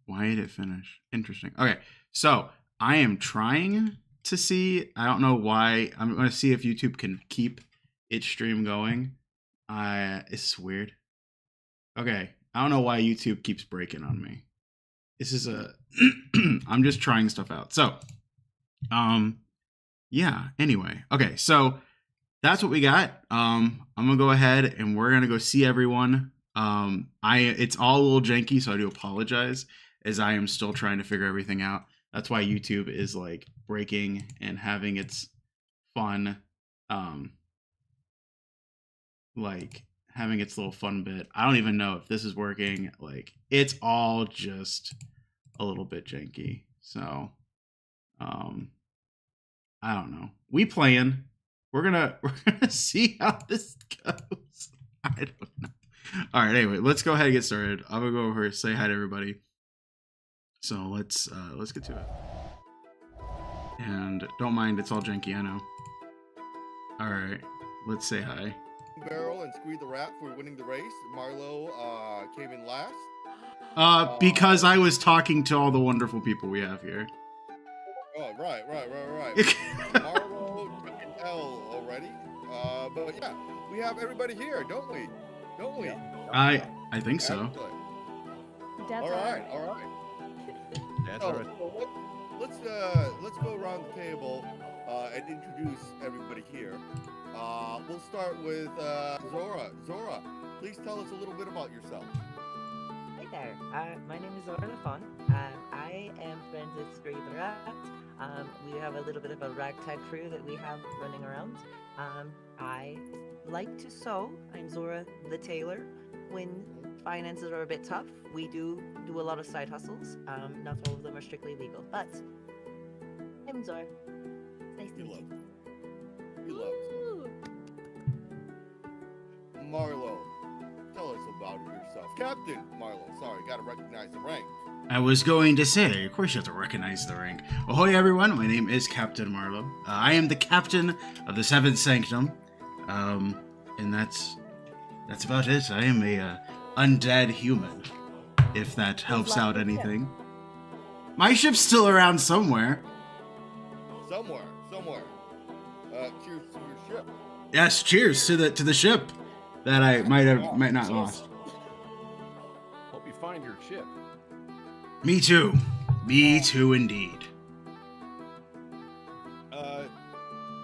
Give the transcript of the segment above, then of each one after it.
Why did it finish? Interesting. Okay, so I am trying to see. I don't know why. I'm going to see if YouTube can keep its stream going. It's weird. Okay, I don't know why YouTube keeps breaking on me. This is a. I'm just trying stuff out. So, yeah. Anyway, okay, so that's what we got. I'm gonna go ahead and we're gonna go see everyone. It's all a little janky, so I do apologize as I am still trying to figure everything out. That's why YouTube is like breaking and having its fun, like having its little fun bit. I don't even know if this is working. Like it's all just a little bit janky. So, I don't know. We playing. We're gonna see how this goes. I don't know. All right. Anyway, let's go ahead and get started. I'm gonna go over say hi to everybody. So let's get to it. And don't mind, it's all janky. I know. All right. Let's say hi. Barrel and Squeed the Rat for winning the race. Marlo came in last. Because I was talking to all the wonderful people we have here. Oh, right. Marlo took an L already. But yeah, we have everybody here, don't we? I think so. That's all right. That's all right. Let's go around the table and introduce everybody here. We'll start with Zora. Zora, please tell us a little bit about yourself. Hey there, my name is Zora LaFon. I am friends with Squeed the Rat. We have a little bit of a ragtag crew that we have running around. I like to sew. I'm Zora the tailor. When finances are a bit tough, we do a lot of side hustles. Not all of them are strictly legal, but I'm Zora. It's nice to meet you. You love Marlo, tell us about yourself. Captain Marlo, sorry, gotta recognize the rank. I was going to say, of course you have to recognize the rank. Ahoy everyone, my name is Captain Marlowe. I am the captain of the Seventh Sanctum. And that's about it. I am a undead human, if that helps out anything. My ship's still around somewhere. Somewhere. Cheers to your ship. Yes, cheers to the ship that I might not lost. Hope you find your ship. Me too indeed.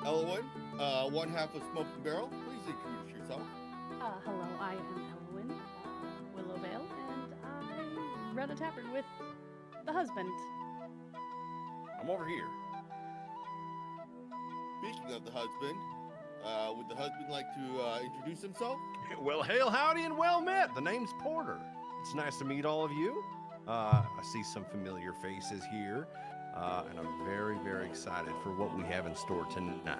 Elwyn, one half of Smoking Barrel, please introduce yourself. Hello, I am Elwyn Willowvale, and I run a tavern with the husband. I'm over here. Speaking of the husband, would the husband like to introduce himself? Well, hail, howdy, and well met. The name's Porter. It's nice to meet all of you. I see some familiar faces here, and I'm very, very excited for what we have in store tonight.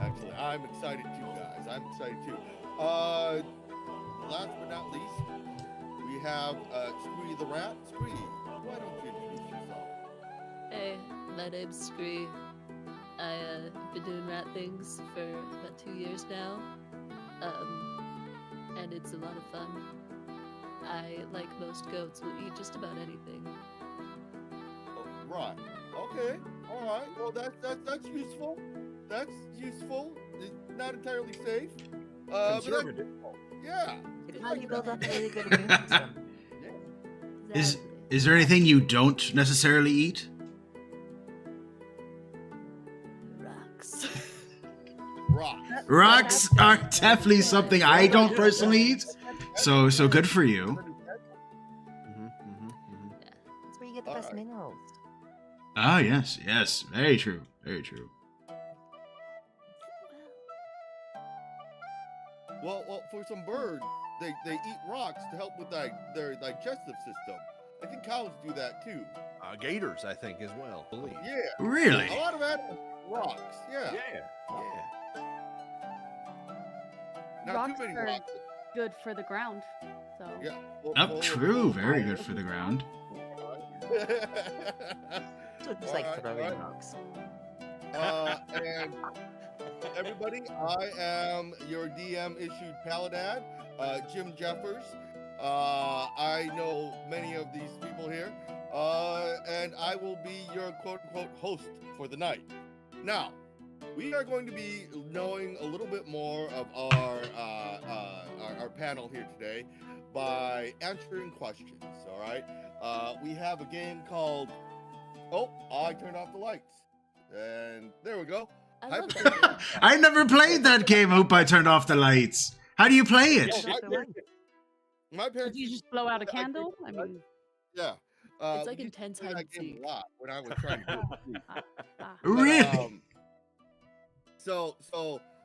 Excellent. I'm excited too, guys. Last but not least, we have Scree the Rat. Scree, why don't you introduce yourself? Hey, my name's Scree. I've been doing rat things for about 2 years now, and it's a lot of fun. I, like most goats, will eat just about anything. Oh, right. Okay. All right. Well, that's useful. That's useful. It's not entirely safe. Conservative. Yeah. It's how you build up a really good immune system. Is there anything you don't necessarily eat? Rocks. Rocks are definitely something I don't personally eat. So good for you. That's where you get the best minerals. Ah, yes, very true. Well, for some birds, they eat rocks to help with their digestive system. I think cows do that too. Gators, I think, as well. I believe. Yeah. Really? A lot of animals eat rocks. Yeah. Not Rocks too many are rocks. good for the ground, so. Yeah. Oh, true. Very good for the ground. So just like throwing rocks. And everybody, I am your DM issued Paladin, Jim Jeffers. I know many of these people here, and I will be your quote-unquote host for the night. Now, we are going to be knowing a little bit more of our panel here today by answering questions. All right, we have a game called "Oh, I turned off the lights," and there we go. I love that game. I never played that game. Hope I turned off the lights. How do you play it? Turn off the lights. My Did parents you used just blow out a I grew candle? up I with mean, yeah. It's like we used to intense play hide that and game seek. a lot when I was trying to go to sleep. ah. But, Really? So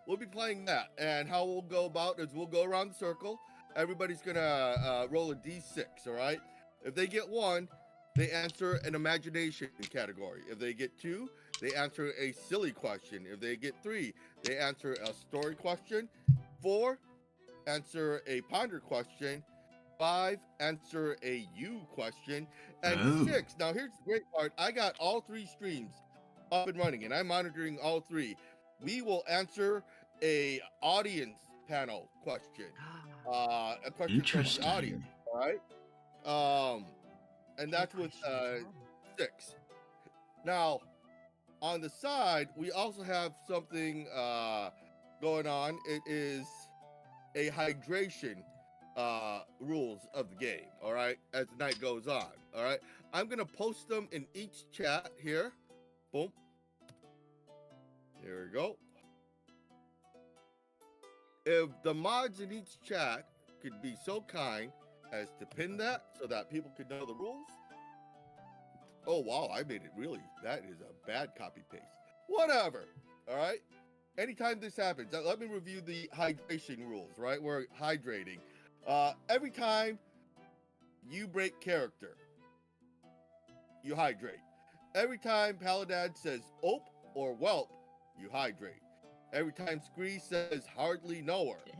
we'll be playing that, and how we'll go about is we'll go around the circle. Everybody's gonna roll a d6. All right. If they get 1, they answer an imagination category. If they get 2, they answer a silly question. If they get 3, they answer a story question. 4, answer a ponder question. 5, answer a you question. And Oh. 6, now here's the great part. I got all 3 streams up and running, and I'm monitoring all 3. We will answer a audience panel question. A question from the audience, Interesting. all right? And that's with 6. Now, on the side, we also have something going on. It is a hydration rules of the game, all right, as the night goes on, all right? I'm going to post them in each chat here. Boom. There we go. If the mods in each chat could be so kind as to pin that so that people could know the rules. Oh, wow, I made it really. That is a bad copy paste. Whatever, all right? Anytime this happens, let me review the hydration rules, right? We're hydrating. Every time you break character, you hydrate. Every time Paladad says "ope" or "whelp," you hydrate. Every time Scree says "hardly know her,"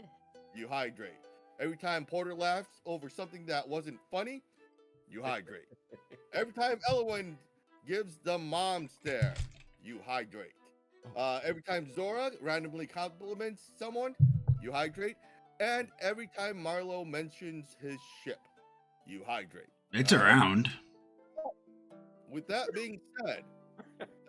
you hydrate. Every time Porter laughs over something that wasn't funny, you hydrate. Every time Elwyn gives the mom stare, you hydrate. Every time Zora randomly compliments someone, you hydrate. And every time Marlo mentions his ship, you hydrate. It's around. With that being said,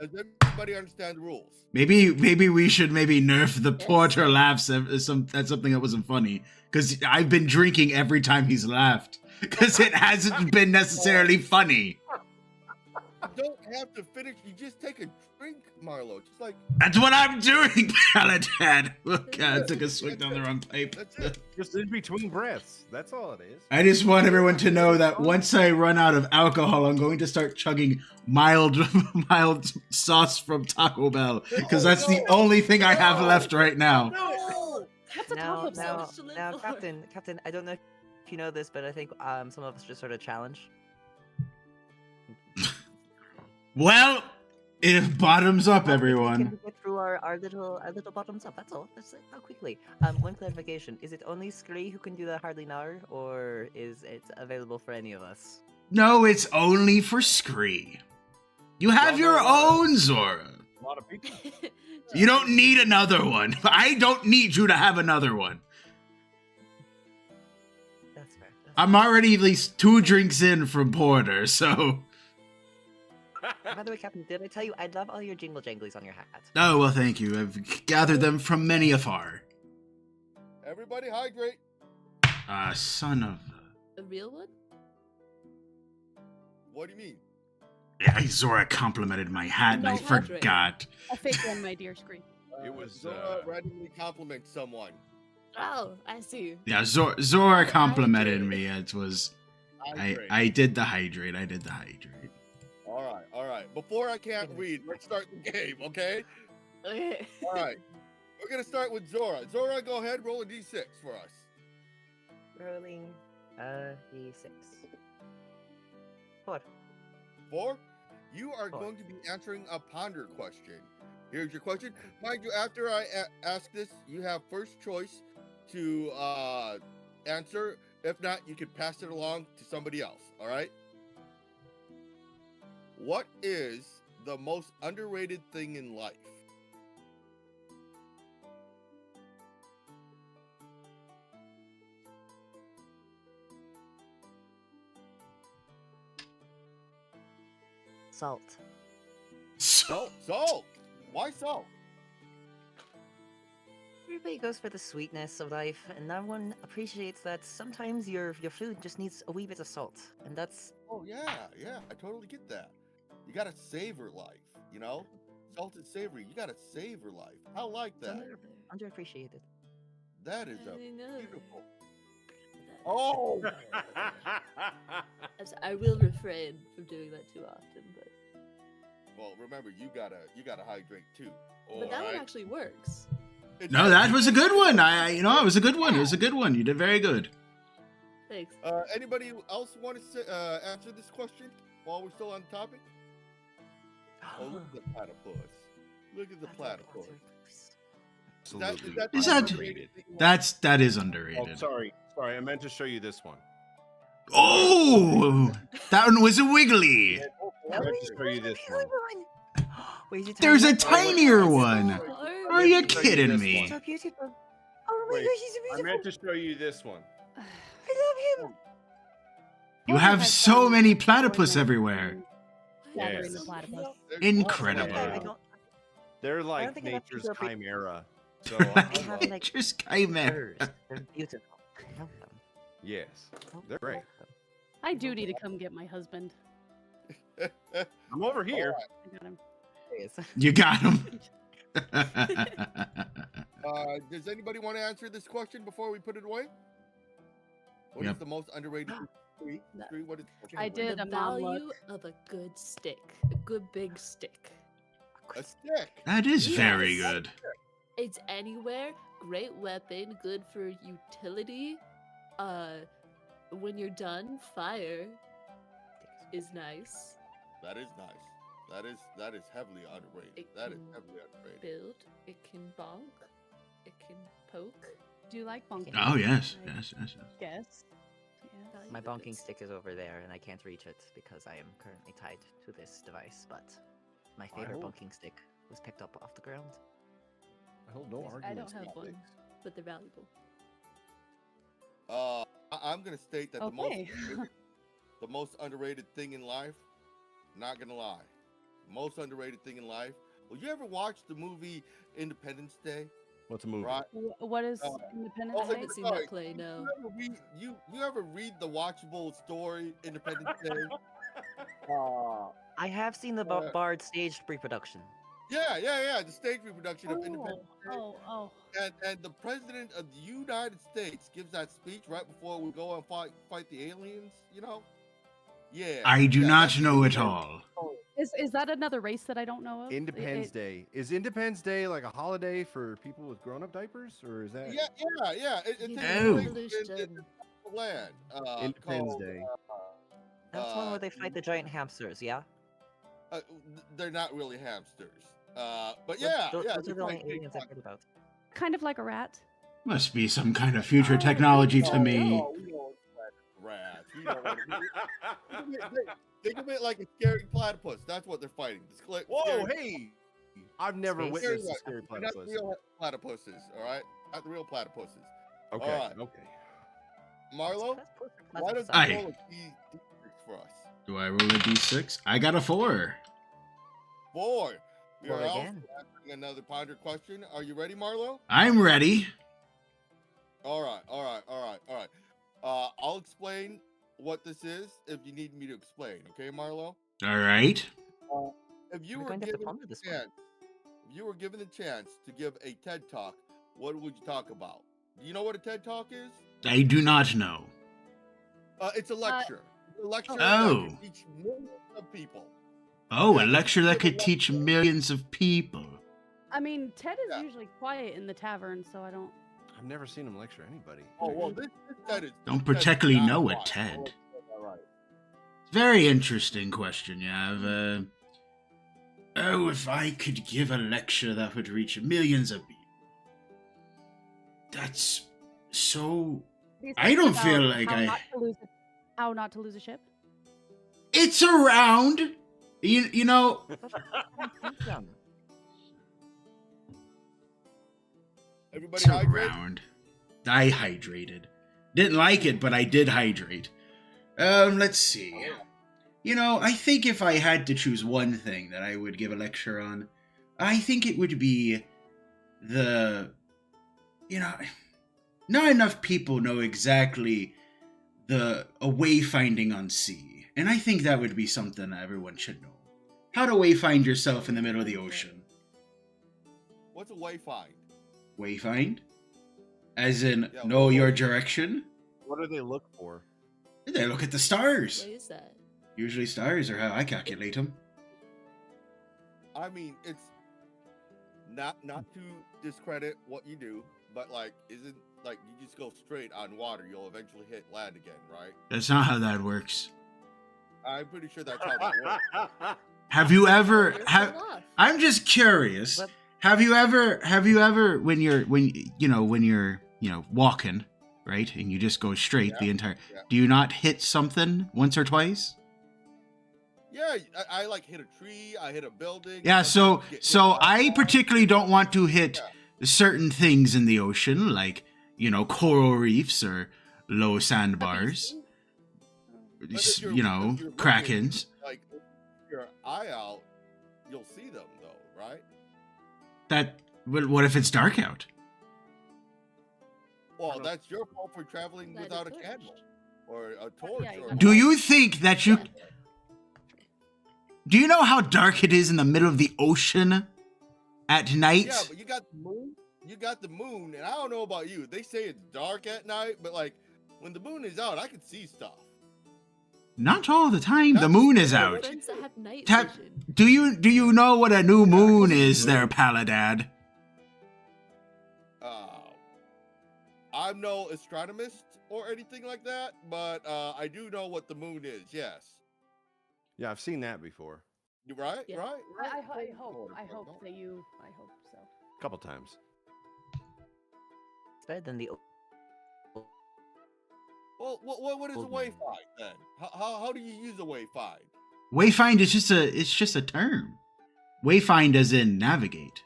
does everybody understand the rules? Maybe we should nerf the Porter laughs at something that wasn't funny, because I've been drinking every time he's laughed, because it hasn't been necessarily funny. You don't have to finish. You just take a drink, Marlo. Just like That's what I'm doing, Paladad. Look, I took a swig down the wrong pipe. that's it. Just in between breaths. That's all it is. I just want everyone to know that once I run out of alcohol, I'm going to start chugging mild sauce from Taco Bell, because that's the only thing I have left right now. No! That's a Now, tough so now, much to live now, for. Captain, I don't know if you know this, but I think some of us just sort of challenge. Well, it bottoms up, Can everyone. we get through our little bottoms up? That's all. That's it. How quickly? One clarification: is it only Scree who can do the hardly know, or is it available for any of us? No, it's only for Scree. You have your own Zora. A lot of people. You don't need another one. I don't need you to have another one. That's fair. I'm already at least 2 drinks in from Porter, so... By the way, Captain, did I tell you I love all your jingle janglies on your hat? Oh, well, thank you. I've gathered them from many afar. Everybody hydrate. Son of... A real one? What do you mean? Yeah, Zora complimented my hat and I No, forgot. A fake one, my dear Screen. It was, Zora randomly compliments someone. Oh, I see. Yeah, Zora complimented me. It was... Hydrate. I did the hydrate. All right. Before I can't read, let's start the game, okay? Okay. All right. We're gonna start with Zora. Zora, go ahead, roll a d6 for us. Rolling d6. 4. 4. You are 4. going to be answering a ponder question. Here's your question. Mind you, after I ask this, you have first choice to answer. If not, you can pass it along to somebody else. All right. What is the most underrated thing in life? Salt. Salt. Why salt? Everybody goes for the sweetness of life, and everyone appreciates that sometimes your food just needs a wee bit of salt, and that's Oh yeah. I totally get that. You gotta savor life, you know? Salt and savory. You gotta savor life. I like that. underappreciated. That is I a know. beautiful. Oh. I will refrain from doing that too often, but Well, remember you gotta hydrate too. that one Alright? actually works. No, that was a good one. It was a good one. It was a good one. You did very good. Thanks. Anybody else want to answer this question while we're still on topic? Oh, look at the platypus. Look at the platypus. Absolutely. Is the that- underrated thing? That is Oh, underrated. sorry. I meant to show you this one. Oh, that one was a wiggly. I meant to show you this one. Where's your There's a tiny tinier It's one. so Are hard. you Let me show you kidding this me? one. So beautiful. Oh my Wait, gosh, he's so I beautiful. meant to show you this one. I love him. You have so many platypus everywhere. Gathering Yes. the platypus. There's Incredible. I lots. don't, They're don't like think enough nature's people are chimera. So I have like Just chimera. birds. They're beautiful. I love them. yes, Oh, they're great. I do need to come get my husband. I'm over here. I got him. Yes. You got him. Does anybody want to answer this question before we put it away? What is Yep. the most underrated tree? That- Tree? What is I did The a mom look. value of a good stick, a good big stick. a stick? That is very Yes. good. It's anywhere, great weapon, good for utility. When you're done, fire is nice. That is nice. That is heavily underrated. It That is can heavily underrated. Build, it can bonk, it can poke. Do you like bonking? Oh yes, I yes. guess. Yeah. Value My of a good bonking stick is over there, and I can't reach it because I am currently tied to this device. But my favorite hold- bonking stick was picked up off the ground. I hold no I arguments. don't have about one, this. but they're valuable. I'm gonna state that Okay. the most underrated thing in life. Not gonna lie, most underrated thing in life. Well, you ever watch the movie Independence Day? What's a movie? Right. What is Uh, Independence oh, I Day? haven't seen sorry. that play, no. You ever read the watchable story Independence Day? I have seen the Bard staged reproduction. Yeah. The stage reproduction of Independence Day. Oh. And the president of the United States gives that speech right before we go and fight the aliens. You know? Yeah. I do yeah, not that's- know at all. Is that another race that I don't know of? Independence Day. Is Independence Day like a holiday for people with grown-up diapers, or is that Yeah. It's You a know, place Revolution. in the land. Independence called, Day? That's one where they fight the giant hamsters, yeah? They're not really hamsters. But Those- yeah, those, yeah. those they are the only fight big aliens I've ones. heard about. Kind of like a rat. Must be some kind of future technology to me. No, we don't rats. We don't want to. Think of it like a scary platypus. That's what they're fighting. The Whoa, scary- hey! I've never Space? witnessed a Scary scary They're not platypus. real platypuses, all right? Not the real platypuses. Okay, Alright. okay. Marlo, That's why don't awesome. you Aye. roll a D6 for us? Do I roll a d6? I got a 4. 4. You're Roll also again. asking another ponder question. Are you ready, Marlo? I'm ready. All right. I'll explain what this is if you need me to explain. Okay, Marlo? All right. If you We're were going to have to given ponder the this one. chance, if you were given the chance to give a TED talk, what would you talk about? Do you know what a TED talk is? I do not know. It's a lecture. A lecture Oh. that can teach millions of people. Oh, a Yeah, lecture that give a could teach millions of people. I mean, Ted is Yeah. usually quiet in the tavern, so I don't. I've never seen him lecture anybody. Oh well, this TED is. Don't this TED is particularly not know a quiet. TED. All right. Very interesting question you have. Oh, if I could give a lecture that would reach millions of people. That's so. I don't About feel like how I- not to lose how not to lose a ship. It's around. You know. Everybody It's hydrate. around. I hydrated. Didn't like it, but I did hydrate. Let's see. You know, I think if I had to choose one thing that I would give a lecture on, I think it would be the, you know, not enough people know exactly the a wayfinding on sea, and I think that would be something everyone should know. How to wayfind yourself in the middle of the ocean. What's a wayfind? Wayfind? As in, Yeah, know what- your direction? What do they look for? They look at the stars. What is that? Usually stars are how I calculate them. I mean, it's not to discredit what you do, but like, isn't like you just go straight on water, you'll eventually hit land again, right? That's not how that works. I'm pretty sure that's how that works. Have you ever You're have still off. I'm just curious. But- Have you ever when you're walking, right? And you just go straight the entire yeah. Do you not hit something once or twice? Yeah, I like hit a tree, I hit a building. Yeah, so get hit so by I a wall. particularly don't want to hit Yeah. certain things in the ocean, like, coral reefs or low sandbars, But if you're looking, krakens. Like, if your eye out, you'll see them though, right? What if it's dark out? Well, that's your fault for traveling Light a without a torch. candle or a torch. yeah, you or gotta- Do you think that you Yeah. Do you know how dark it is in the middle of the ocean at night? Yeah, but you got the moon. You got the moon, and I don't know about you. They say it's dark at night, but like when the moon is out, I can see stuff. Not all the time. The That's- moon is Yeah, out. Friends that have night Tap- vision. Do you know what a new moon is there, Paladad? I'm no astronomist or anything like that, but I do know what the moon is. Yes, Yeah, I've seen that before. you right, Yeah. right. I right. hope that you. I hope so. A couple times. It's better than the. Well, what is a Old man. wayfind then? How do you use a wayfind? Wayfind is just a term. Wayfind as in navigate.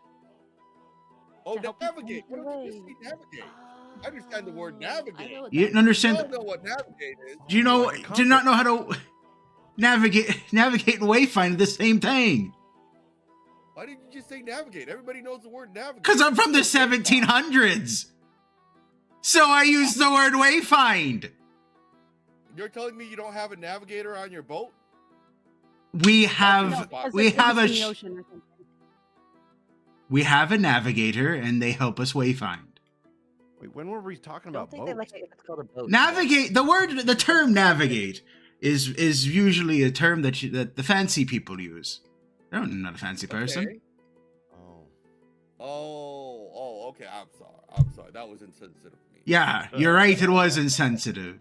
Oh, To help you navigate. find What your did you way. say navigate? I understand the word Oh, I navigate. know what You that didn't understand. I don't know what navigate is. Do you know? Like a Do you not compass. know how to navigate and wayfind are the same thing? Why did you just say navigate? Everybody knows the word navigate. Because I'm from the It's a wayfind. 1700s. So I use the word wayfind. You're telling me you don't have a navigator on your boat? We No, have because we it's have in a the sh- ocean or something. we have a navigator and they help us wayfind. Wait, when were we talking I don't about think they boats? like it if it's called a boat. Navigate. The term navigate is usually a term that the fancy people use. I'm not a fancy person. Okay. Oh. Oh, okay. I'm sorry. That was insensitive of me. Yeah, you're right. It was insensitive.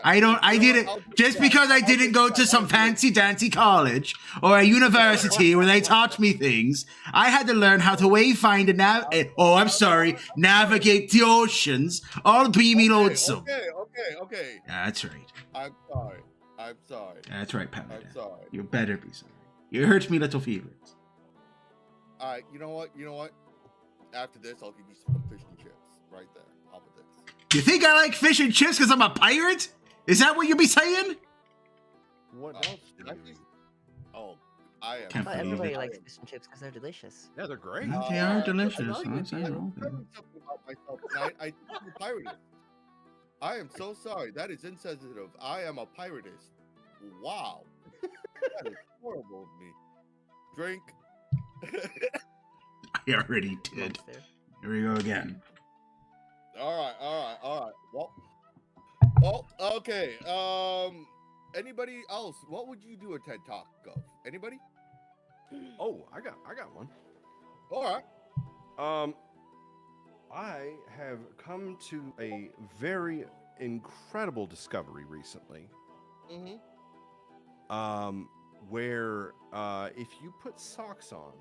I didn't, just because I didn't go to some fancy dancy college or a university where they taught me things, I had to learn how to wayfind and navigate the oceans, all be me lonesome. Okay. That's right. I'm sorry. That's right, I'm Paladin. sorry. You better be sorry. You hurt me little feelings. All right. You know what? After this, I'll give you some fish and chips right there. How about this? You think I like fish and chips because I'm a pirate? Is that what you be saying? What Oh, else did do I you just- eat? Oh, I am. Can't But believe everybody it. likes fish and chips because they're delicious. Yeah, they're great. They are Uh, delicious. I'm I'll with say you. that. I'm remembering something about myself tonight. I think I'm a piratist. I am so sorry. That is insensitive. I am a piratist. Wow. That is horrible of me. Drink. I already did. Monster. Here we go again. All right. Well, okay. Anybody else? What would you do a TED Talk of? Anybody? Oh, I got one. All right. I have come to a very incredible discovery recently. Mm-hmm. Where if you put socks on,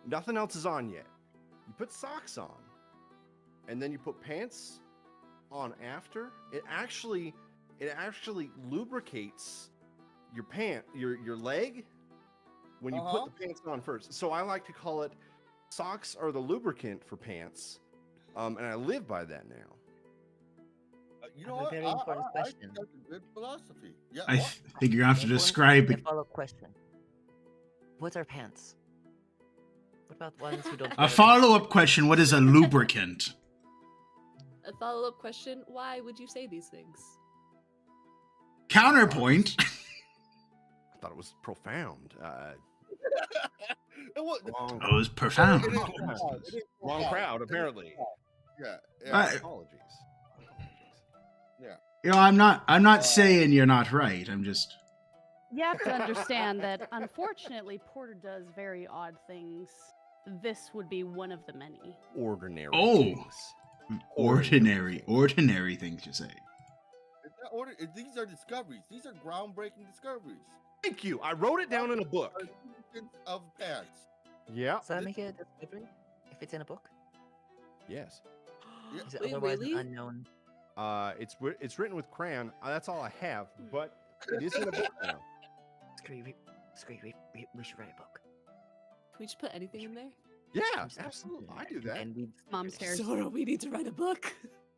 nothing else is on yet. You put socks on, and then you put pants on after. It actually lubricates your leg when you put the pants on first. So I like to call it socks are the lubricant for pants, and I live by that now. You I know have a what? very I important think question. that's a good philosophy. Yeah. I what? think you're gonna have to describe A it. follow-up question. What are pants? What about ones who don't A wear follow-up question: what is a lubricant? A follow-up question: why would you say these things? Counterpoint. I thought it was profound. It was- Wrong, Oh, it was profound. it is Wrong profound. It is wrong profound. crowd, It is apparently. profound. Yeah. Uh, Apologies. You know, I'm not saying you're not right. I'm just. You have to understand that unfortunately Porter does very odd things. This would be one of the many. Ordinary. Oh. things. Ordinary things you say. These are discoveries. These are groundbreaking discoveries. Thank you. I wrote it down in a book. Of pants. Yeah. So I make a discovery if it's in a book. Yes. Yeah. Is it Wait, otherwise really? an unknown? It's written with crayon. That's all I have, but it is in a book now. We should write a book. Can we just put anything in there? Yeah, Just- absolutely. I do that. And we Mom stares. Sora, we need to write a book.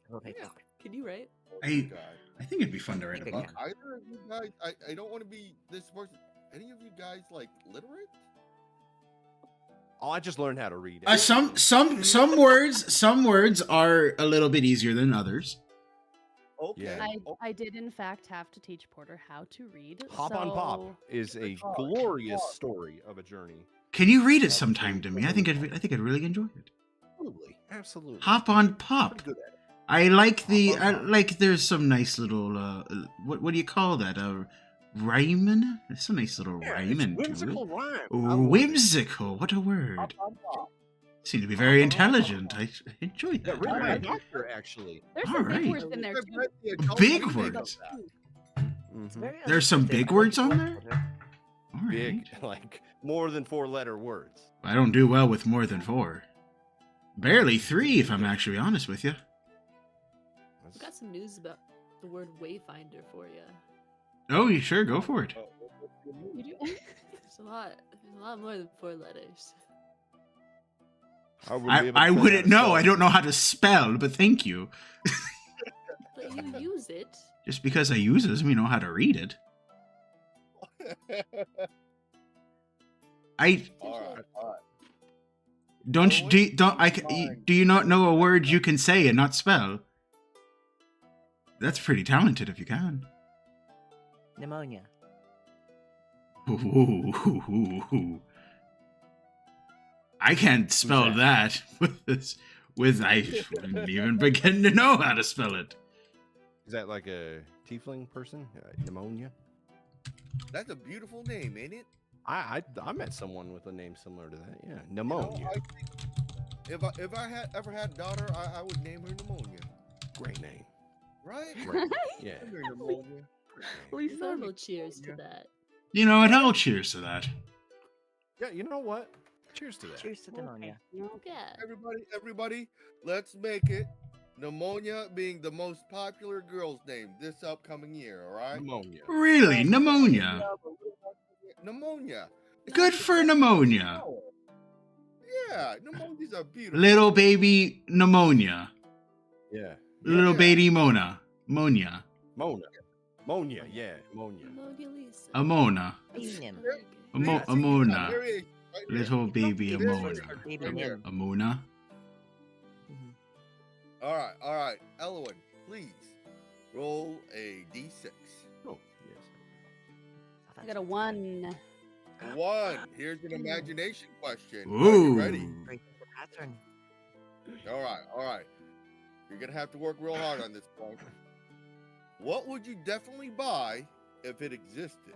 will write a Yeah. book. Can you write? Oh I- my God. I think it'd be fun to write a Okay, book. yeah. Either of you guys, I don't want to be this person. Any of you guys like literate? Oh, I just learned how to read. Some words are a little bit easier than others. Okay. Yeah. I did in fact have to teach Porter how to read. Hop on Pop so- is a Oh, glorious God. story of a journey. Can you read it sometime to me? I think I'd really enjoy it. Absolutely, absolutely. Hop on Pop. Pretty good at it. I like the Hop on Pop. there's some nice little what do you call that? Rhyming? There's some nice little Yeah, rhyming it's to whimsical it. rhyme. Ooh, I love it. whimsical. What a word. Hop on pop. Seem to be very intelligent. I enjoyed Yeah, that. written by a Alright. doctor, actually. There's All some right. big words in there I've too. read the adult Big remake of words. that. It's Mhm. very There's some unscripted. big I words like on the there? order. All right. Big, like more than 4-letter words. I don't do well with more than 4. Barely 3, if I'm actually honest with you. I've got some news about the word wayfinder for you. Oh, you sure? Go for it. Oh, what's the You move? do- There's a lot more than 4 letters. I wouldn't know. I don't know how to spell, but thank you. But you use it. Just because I use it doesn't mean I know how to read it. I All right. don't you- do you not know a word you can say and not spell? That's pretty talented if you can. Pneumonia. Ooh. I can't spell that with I wouldn't even begin to know how to spell it. Is that like a tiefling person? Pneumonia? That's a beautiful name, ain't it? I met someone with a name similar to that. Yeah, You know, pneumonia. I think if I had ever had a daughter, I would name her Pneumonia. Great name. Right? Great. Yeah. Name her Pneumonia. Lisa, normal cheers to that. You know what? I'll cheers to that. Yeah. You know what? Cheers to that. Cheers to pneumonia. Yeah. Everybody, let's make it Pneumonia being the most popular girl's name this upcoming year, all right? Pneumonia. Really, pneumonia. Pneumonia. Good for pneumonia. Yeah, pneumonia's a beautiful. Little baby pneumonia. Yeah. Little Yeah. baby Mona. Monia. Mona. Monia. Yeah. Monia. Pneumonia Lisa. Amona. Nim. Amona. Variation right there. Little baby It is Amona. variation Baby right there. Nim. Amona. Mhm. All right. Elwin, please roll a d6. Oh, yes. I got a 1. 1. Here's an imagination question. Are Ooh. you ready? Breaking the pattern. All right. You're gonna have to work real hard on this point. What would you definitely buy if it existed?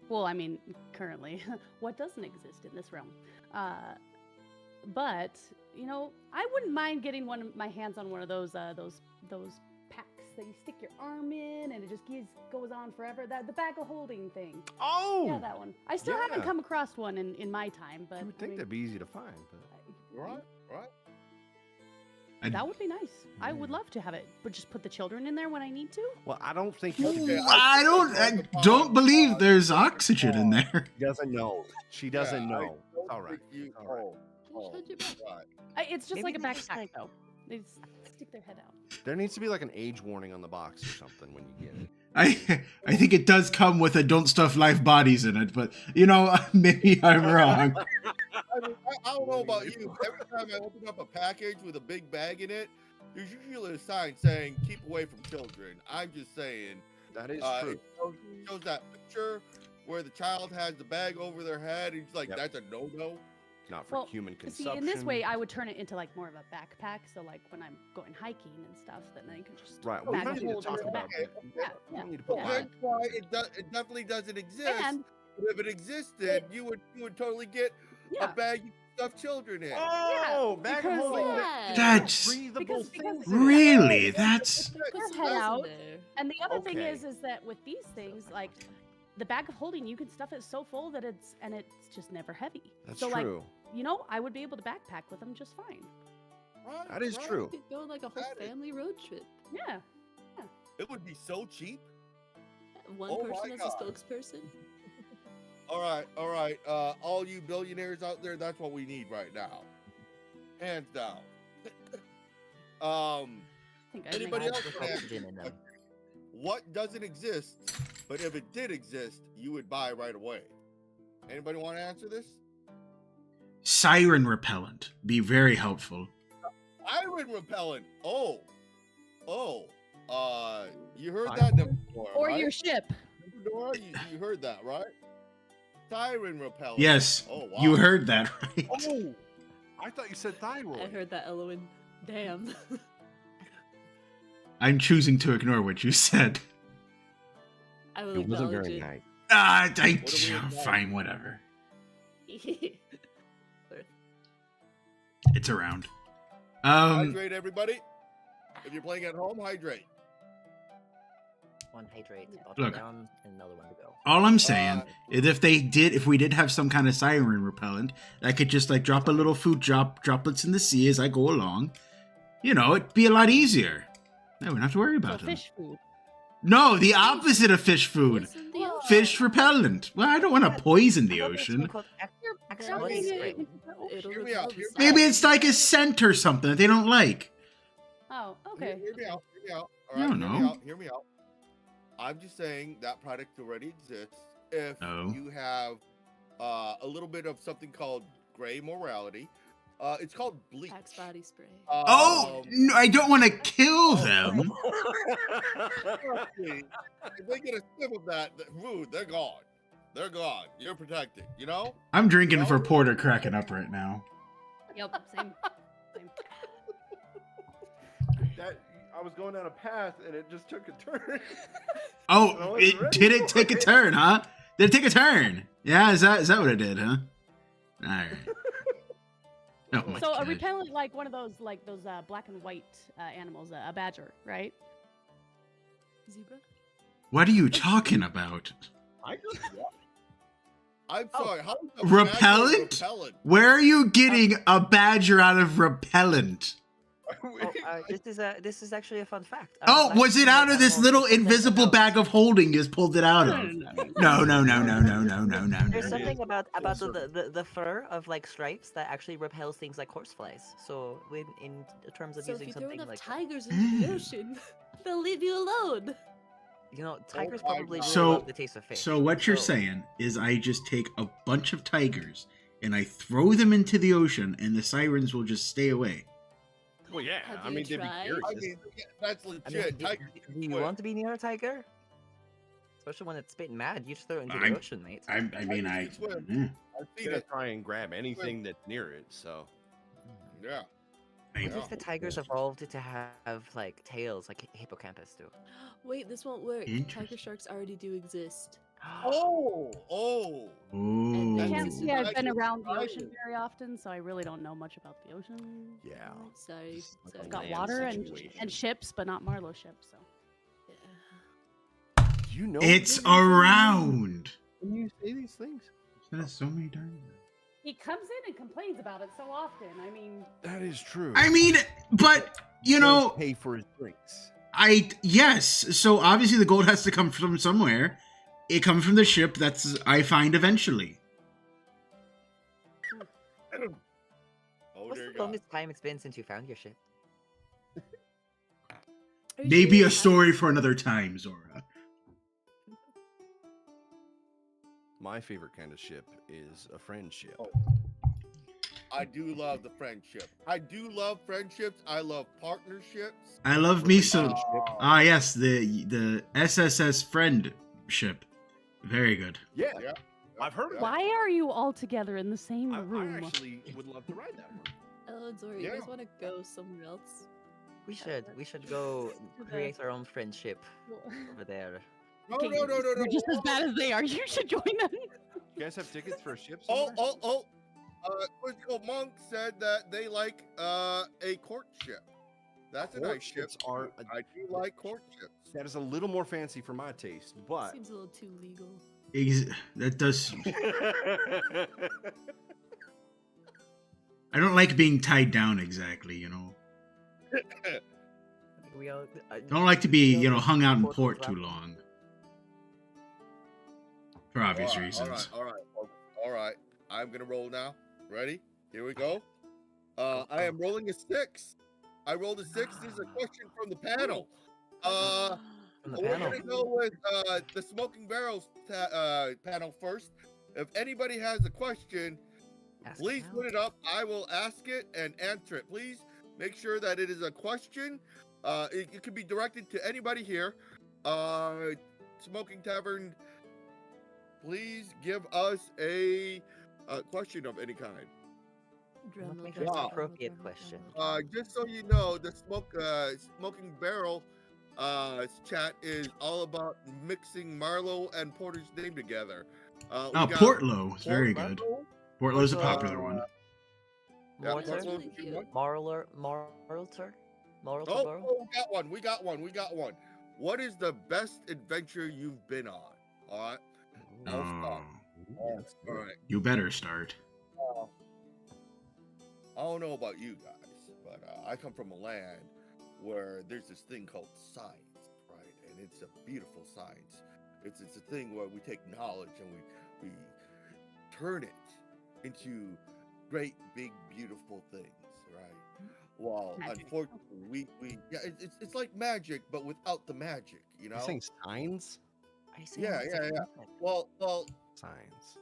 Well, I mean, currently, what doesn't exist in this realm? But you know, I wouldn't mind getting my hands on one of those packs that you stick your arm in and it just goes on forever. The bag of holding thing. Oh. Yeah, that one. I still haven't yeah. come across one in my time, but You would I think mean, that'd be easy to find, but Right. that would be nice. I would love to have it, but just put the children in there when I need to. well, I don't think Okay, I don't believe there's oxygen in there. She doesn't know. She doesn't Yeah, I know. don't It's all right. think you- It's all right. Oh, Shut your mouth. right. It's just Maybe like a they just, backpack, like- though. They just stick their head out. There needs to be like an age warning on the box or something when you get it. I think it does come with a "Don't Stuff Live Bodies" in it, but you know, maybe I'm wrong. I mean, I don't know about you. Every time I open up a package with a big bag in it, there's usually a sign saying "Keep away from children." I'm just saying. That is It true. shows that picture where the child has the bag over their head. And it's like, Yep. that's a no-no. Not for Well, human See, consumption. in this way, I would turn it into like more of a backpack. So like when I'm going hiking and stuff, then I can just Right. Oh, We bag don't a need to hold talk into the about back. it. Yeah, We yeah, don't need to put yeah. live. That's why it definitely doesn't exist. And But if it existed, you would totally get yeah, a bag you stuff children in. Oh, bag of because- holding Yeah. That's breathable because things. it's- in it. really that's Put Their some head holes in out. there. and the other thing Okay. is that with these things, like the bag of holding, you can stuff it so full that it's just never heavy. That's so true. like, I would be able to backpack with them just fine. Right, That is right. true. You could go on like a whole That is- family road trip. Yeah. It would be so cheap. One Oh my person as God. a spokesperson. All right. All you billionaires out there, that's what we need right now. Hands down. I think I'd Anybody make else With can answer oxygen in them. what doesn't exist, but if it did exist, you would buy right away? Anybody want to answer this? siren repellent. Be very helpful. Siren repellent. Oh, you heard Siren? that, Nora, or right? your ship. Nora, you heard that, right? Siren repellent. Yes, Oh, wow. you heard that right. Oh, I thought you said thyroid. I heard that, Elowen. Damn. I'm choosing to ignore what you said. I will It wasn't acknowledge very it. nice. Ah, do we ignore? fine, whatever. It's around. Hydrate, everybody. If you're playing at home, hydrate. One hydrate, bottle Look. down, and another one to go. All I'm saying Uh, is if we did have some kind of siren repellent, I could just like drop a little food droplets in the sea as I go along. You know, it'd be a lot easier. I wouldn't have to worry So about them. fish food. No, the opposite of fish food. Poison the ocean. Fish repellent. Well, I don't want to poison the How about this one ocean. called Axe You're Body dropping Spray? it. It'll Hear me repel out, the hear me sun. Maybe it's like a scent or something that they don't like. Oh, okay. Hear me out. All I right, don't know. Hear me out. I'm just saying that product already exists. If Oh. you have a little bit of something called gray morality, it's called bleach. Axe body spray. Oh, no, I don't want to kill them. Honestly, if they get a sniff of that food, they're gone. They're gone. You're protected. You know. I'm drinking for porter cracking up right now. Yep, same. That I was going down a path and it just took a turn. Oh, I wasn't it ready did for it take a it. turn, huh? Did it take a turn? Yeah, is that what it did, huh? All right. Oh my So a God. repellent, like one of those black and white animals, a badger, right? Zebra? What are you talking about? I'm Oh. sorry. How is a Repellent? badger repellent? Where are you getting a badger out of repellent? Oh, this is actually a fun fact. Oh, was it out of this little animals invisible themselves. bag of holding you just pulled it out of? No. There's something about the fur of like stripes that actually repels things like horseflies. So when in terms of So if using you throw something enough like tigers into the ocean, they'll leave you alone. tigers my probably God. really So- love the taste of fish. So what you're saying is I just take a bunch of tigers and I throw them into the ocean and the sirens will just stay away. Well, yeah. Have I you mean, they'd be tried? curious. I mean, that's I mean, legit. do, Tiger- do you want to be near a tiger? Especially when it's spitting mad, you just throw it into I'm- the ocean, mate. I mean, I. Tigers can swim. eh, I've He's seen gonna it. try and grab anything that's near it. So Yeah. I- What if the tigers evolved to have like tails like hippocampus do? Wait, this won't work. Interesting. Tiger sharks already do exist. Oh. Ooh. And I Yeah. can't say I've been Tigers, around the tigers. ocean very often, so I really don't know much about the ocean. yeah. Sorry. Like sorry. a Got land water and situation. ships, but not Marlowe ships. So Yeah. Do you know? It's anything around. When you say these things, There's so many times. he comes in and complains about it so often. I mean, that is true. I mean, but you He does know, pay for his drinks. yes. So obviously the gold has to come from somewhere. It comes from the ship that's I find eventually. What's dear the God. longest time it's been since you found your ship? Are you Maybe sure? a story for another time, Zora. My favorite kind of ship is a friendship. Oh. I do love the friendship. I do love friendships. I love partnerships. I love me some. Relationship. Ah, yes, the SSS friendship. Very good. Yeah, Yeah. I've heard of Yeah. Why are you all together in the same I room? actually would love to ride that one. Oh, and Zora, you Yeah. guys want to go somewhere else? We should go To the- create our own friendship over there. No, Okay, no, no, no, no. We're just as bad as they are. You should join them. You guys have tickets for a ship Oh, somewhere? oh, oh. Quizzical Monk said that they like a courtship. That's a nice ship. Courtships are I do like courtships. That is a little more fancy for my taste, but Seems a little too legal. That does. I don't like being tied down exactly. You know. We all. I don't like to be hung out in Portals port left. too long. For obvious reasons. All right, folks. All right. I'm gonna roll now. Ready? Here we go. I am rolling a 6. I rolled a 6. This is a question from the panel. From the We're panel. gonna go with the Smoking Barrels panel first. If anybody has a question, Ask please now. put it up. I will ask it and answer it. Please make sure that it is a question. It can be directed to anybody here. Smoking Tavern, please give us a question of any kind. Let's make sure it's an appropriate question. Just so you know, the Smoking Barrel chat is all about mixing Marlowe and Porter's name together. We Oh, got Portlow is very Port good. Marlowe. Portlow's a Uh, popular one. Yeah, Mortar? That's Marlowe, really you cute. want- Marler? Oh, Borough? oh, we got one. What is the best adventure you've been on? All right. I'll start. Oh, All right. you better start. I don't know about you guys, but I come from a land where there's this thing called science, right? And it's a beautiful science. It's a thing where we take knowledge and we turn it into great, big, beautiful things, right? Well, Magic. unfortunately, it's like magic, but without the magic, you know? You saying signs? Are you saying Yeah, it's yeah, a yeah. concept? Well, Signs.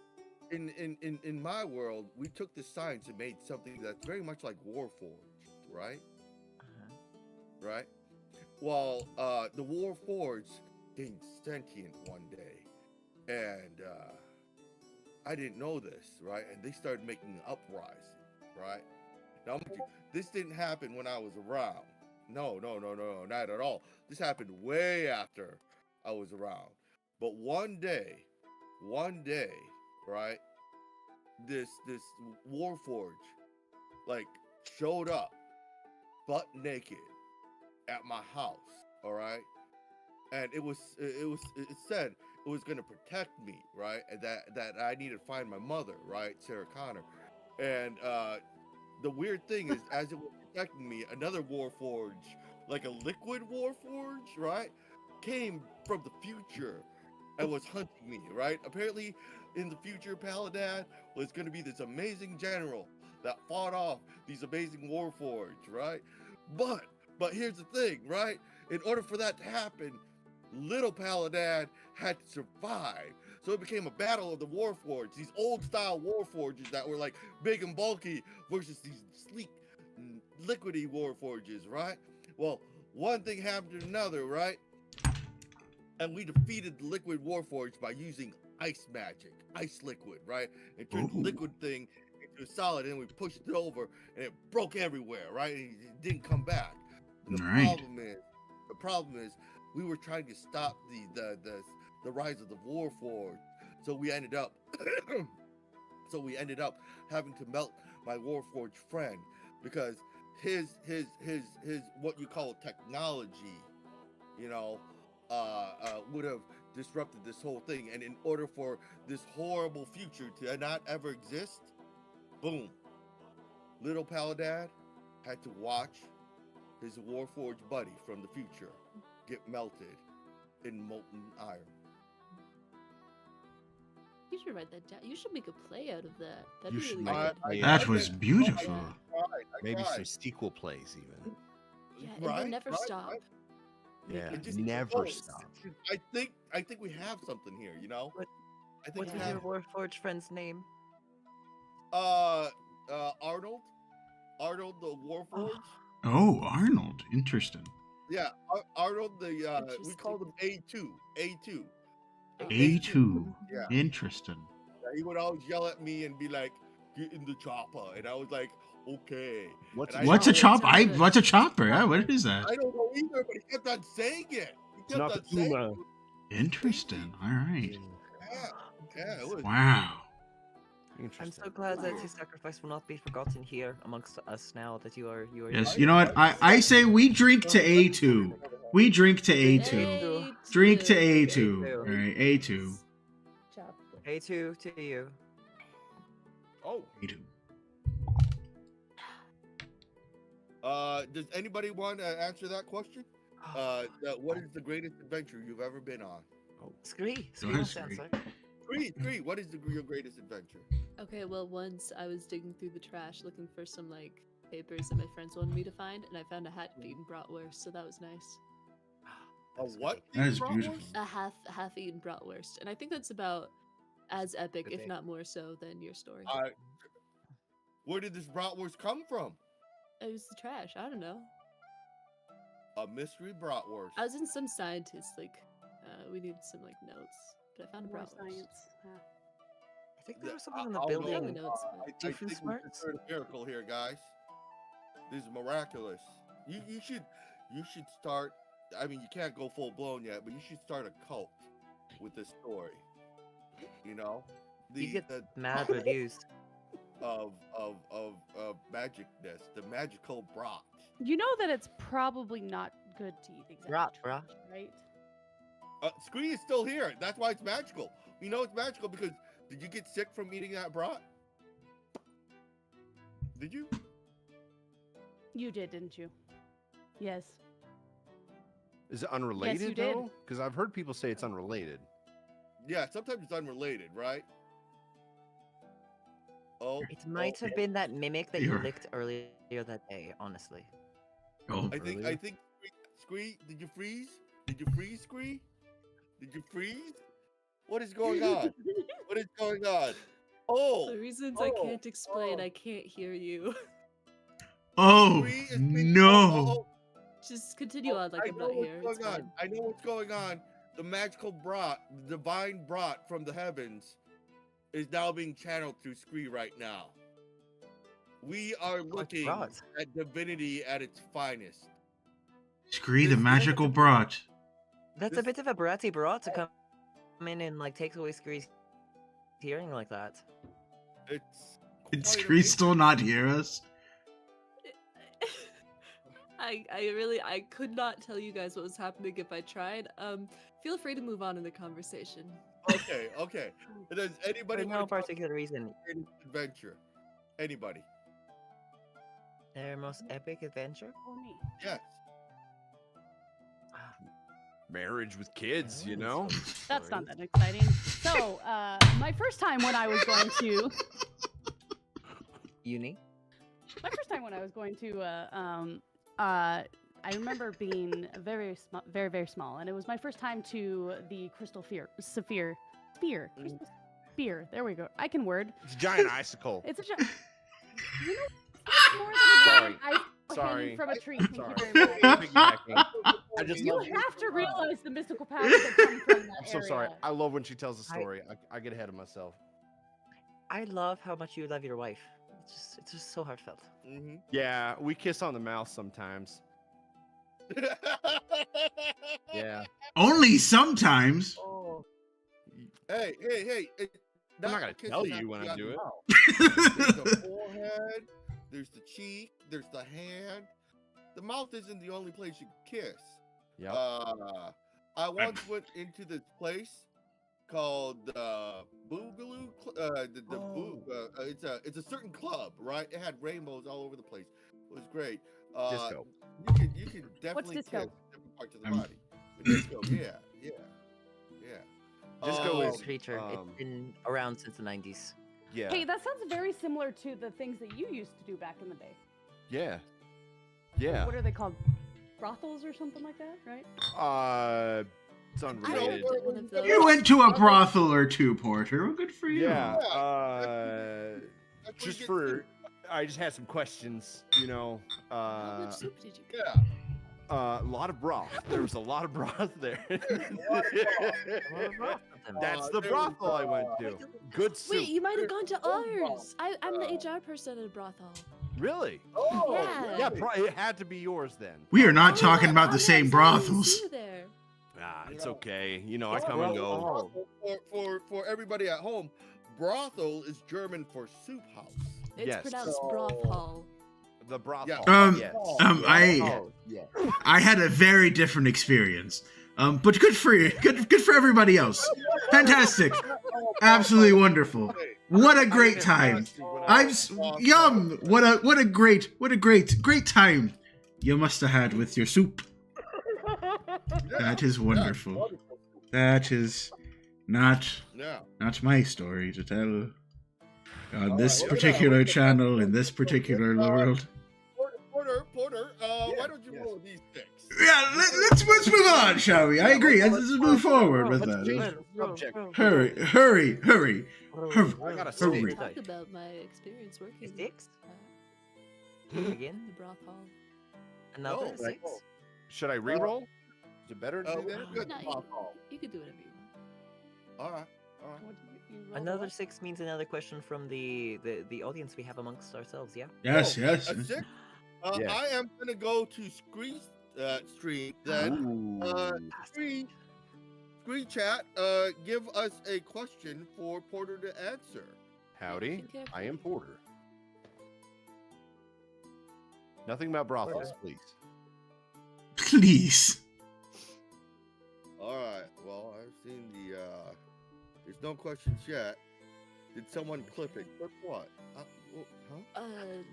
in my world, we took the science and made something that's very much like Warforged, right? Uh-huh. Right? Well, the Warforged gained sentient one day, and I didn't know this, right? And they started making an uprising, right? Now, mind you, this didn't happen when I was around. No, not at all. This happened way after I was around. But one day, right? This Warforge like showed up butt naked at my house, all right? And it said it was gonna protect me, right? And that I needed to find my mother, right? Sarah Connor. And the weird thing is, as it was protecting me, another Warforge, like a liquid Warforge, right, came from the future and was hunting me, right? Apparently, in the future, Paladin was going to be this amazing general that fought off these amazing Warforged, right? But here's the thing, right? In order for that to happen, little Paladin had to survive. So it became a battle of the Warforged, these old style Warforges that were like big and bulky versus these sleek, liquidy Warforges, right? Well, one thing happened to another, right? And we defeated the liquid Warforged by using ice magic, ice liquid, right? And turned the Ooh. liquid thing into a solid, and we pushed it over, and it broke everywhere, right? And it didn't come back. And Right. the problem is, we were trying to stop the rise of the Warforged, so we ended up, having to melt my Warforged friend because his what you call technology, you know, would have disrupted this whole thing. And in order for this horrible future to not ever exist, boom, little Paladin had to watch his Warforged buddy from the future get melted in molten iron. You should write that down. You should make a play out of that. That'd You be should really make good. it. That was beautiful. I Maybe some tried. sequel plays even. Yeah, and then never stop. right. Yeah, It just never goes. stop. I think we have something here. You know. What- I think What we is have. your Warforged friend's name? Arnold. Arnold the Warforged. Oh, Arnold. Interesting. Yeah, Arnold. We called him A2. A2. A2. Yeah. Interesting. He would always yell at me and be like, "Get in the chopper," and I was like, "Okay." What's And I What's a know- chop? What's a chopper? Yeah, what is that? I don't know either, but he kept on saying it. He kept not on the saying Puma. it. Interesting. All right. Yeah, it was. Wow. I'm Interesting. so glad that your sacrifice will not be forgotten here amongst us now that you are. Yes. You know what? I say we drink to A2. We drink to A2. Drink to A2. All right, A2. Chop. A2 to you. Oh, A2. does anybody want to answer that question? What is the greatest adventure you've ever been on? Scree. Go Scree ahead, wants to Scree. answer. Three. What is your greatest adventure? Okay, well, once I was digging through the trash looking for some like papers that my friends wanted me to find, and I found a half-eaten bratwurst, so that was nice. A what? That is Bratwurst? beautiful. A half-eaten bratwurst, and I think that's about as epic, Good if day. not more so, than your story. Where did this bratwurst come from? It was the trash. I don't know. A mystery bratwurst. I was in some scientist we needed some like notes, but I found a More bratwurst. science. Yeah. I think there Yeah, was something in the I'll building. go. go. notes, I but- think we Doofenshmirtz? consider a miracle here, guys. This is miraculous. You should start. I mean, you can't go full blown yet, but you should start a cult with this story. You know, You get the mad reviews. of magicness, the magical brat. You know that it's probably not good to eat exactly. Rot, bruh. Right? Scree is still here. That's why it's magical. We know it's magical because did you get sick from eating that brat? Did you? You did, didn't you? Yes. Is it unrelated did. though? Because I've heard people say it's unrelated. Yeah, sometimes it's unrelated, right? Oh, It might have oh, been that mimic that you You're- licked earlier that day, honestly. Oh, I think Really? Scree, did you freeze? Did you freeze, Scree? Did you freeze? What is going on? What is going on? Oh, For reasons I oh, can't explain, oh. I can't hear you. oh Scree is being- no. Just continue on like I I'm know not what's here. It's going on. fine. I know what's going on. The magical brat, the divine brat from the heavens, is now being channeled through Scree right now. We are looking brat? at divinity at its finest. Scree the This- magical brat. That's This- a bit of a bratty brat to come in and like take away Scree's hearing like that. It's Did quite Scree still amazing. not hear us? I could not tell you guys what was happening if I tried. Feel free to move on in the conversation. Okay, okay. Does anybody For no want to particular reason. adventure? Anybody? Their most epic adventure? Or me. Yes. Marriage with kids, you know? That's not that exciting. So, my first time when I was going to, Uni? my first time when I was going to, I remember being very, very small, and it was my first time to the Crystal Sphere. Crystal Sphere. There we go. I can word. It's a giant icicle. It's a. You know, it's more than a Sorry. giant ice Sorry. hanging from a tree. Thank Sorry. you very much. Piggybacking. I just You love have to realize the mystical powers that come from that I'm so sorry. area. I love when she tells the story. I get ahead of myself. I love how much you love your wife. It's just so heartfelt. Mm-hmm. Yeah, we kiss on the mouth sometimes. Yeah. Only sometimes. Oh. Hey! I'm not gonna kissing tell after you when I got do the it. mouth. There's the forehead, there's the cheek, there's the hand. The mouth isn't the only place you can kiss. Yep. I once went into this place called Boogaloo. It's a certain club, right? It had rainbows all over the place. It was great. Disco. You can definitely kiss disco? different parts of the Um, body. Disco, yeah. Just It's go a with creature. It's been around since the 90s. yeah. Hey, that sounds very similar to the things that you used to do back in the day. Yeah. Like, Yeah. what are they called? Brothels or something like that, right? It's I unrelated. lived at one of those. You went to a brothel or two, Porter. Well, good for you. Yeah. That's where Just you get for soup. I just had some questions, you know. How much soup did you get? Yeah. A lot of broth. There was a lot of broth there. That's the there we brothel I went to. Good soup. Wait, you might have gone to ours. I'm the HR person at a brothel. Really? Oh, Yeah. Yeah, it had to be yours then. We are not Oh, talking about I'm the same sorry, I didn't brothels. see you there. It's okay. You know, I What's come and brothel? go. For everybody at home, brothel is German for soup house. It's Yes. pronounced So- broth hall. The brothel. Yeah. Yes. Yeah. I had a very different experience. But good for you. Good for everybody else. Fantastic. Absolutely wonderful. What a great time. Yum. What a great time you must have had with your soup. That is wonderful. That is not Yeah. my story to tell on All this right, particular channel in this particular world. Porter, Yeah, why don't you yes. roll these six? Yeah, let's move on, shall we? I agree. Let's move forward with Let's change that. the subject. Hurry. I got a Hurry. stick. Talk about my experience working Six? in Again? the broth hall. Another No. 6? Should I re-roll? Is it better to do we're that? good. No, Brothel. you could do whatever you want. All right. Another 6 means another question from the audience we have amongst ourselves, yeah? Yes. A six? Yeah. I am gonna go to screen then. Screen chat. Give us a question for Porter to answer. Howdy, Think carefully. I am Porter. Nothing about brothels, please. Please. All right. Well, I've seen the. There's no questions yet. Did someone clip it? Clip what? Huh?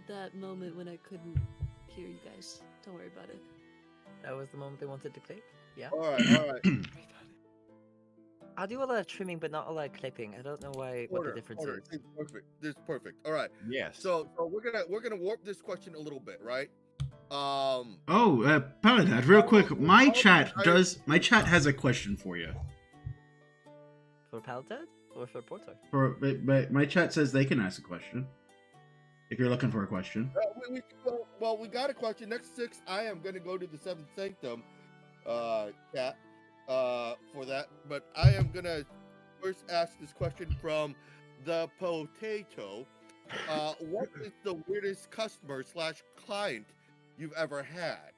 That moment when I couldn't hear you guys. Don't worry about it. That was the moment they wanted to clip? Yeah. All right. I do a lot of trimming, but not a lot of clipping. I don't know what the difference Porter, is. this is perfect. This is perfect. All right. Yes. So we're gonna warp this question a little bit, right? Paladad, real quick. My chat has a question for you. For Paladin or for Porter? My chat says they can ask a question. If you're looking for a question. We got a question. Next 6, I am gonna go to the Seventh Sanctum, chat, for that. But I am gonna first ask this question from the potato. What is the weirdest customer / client you've ever had?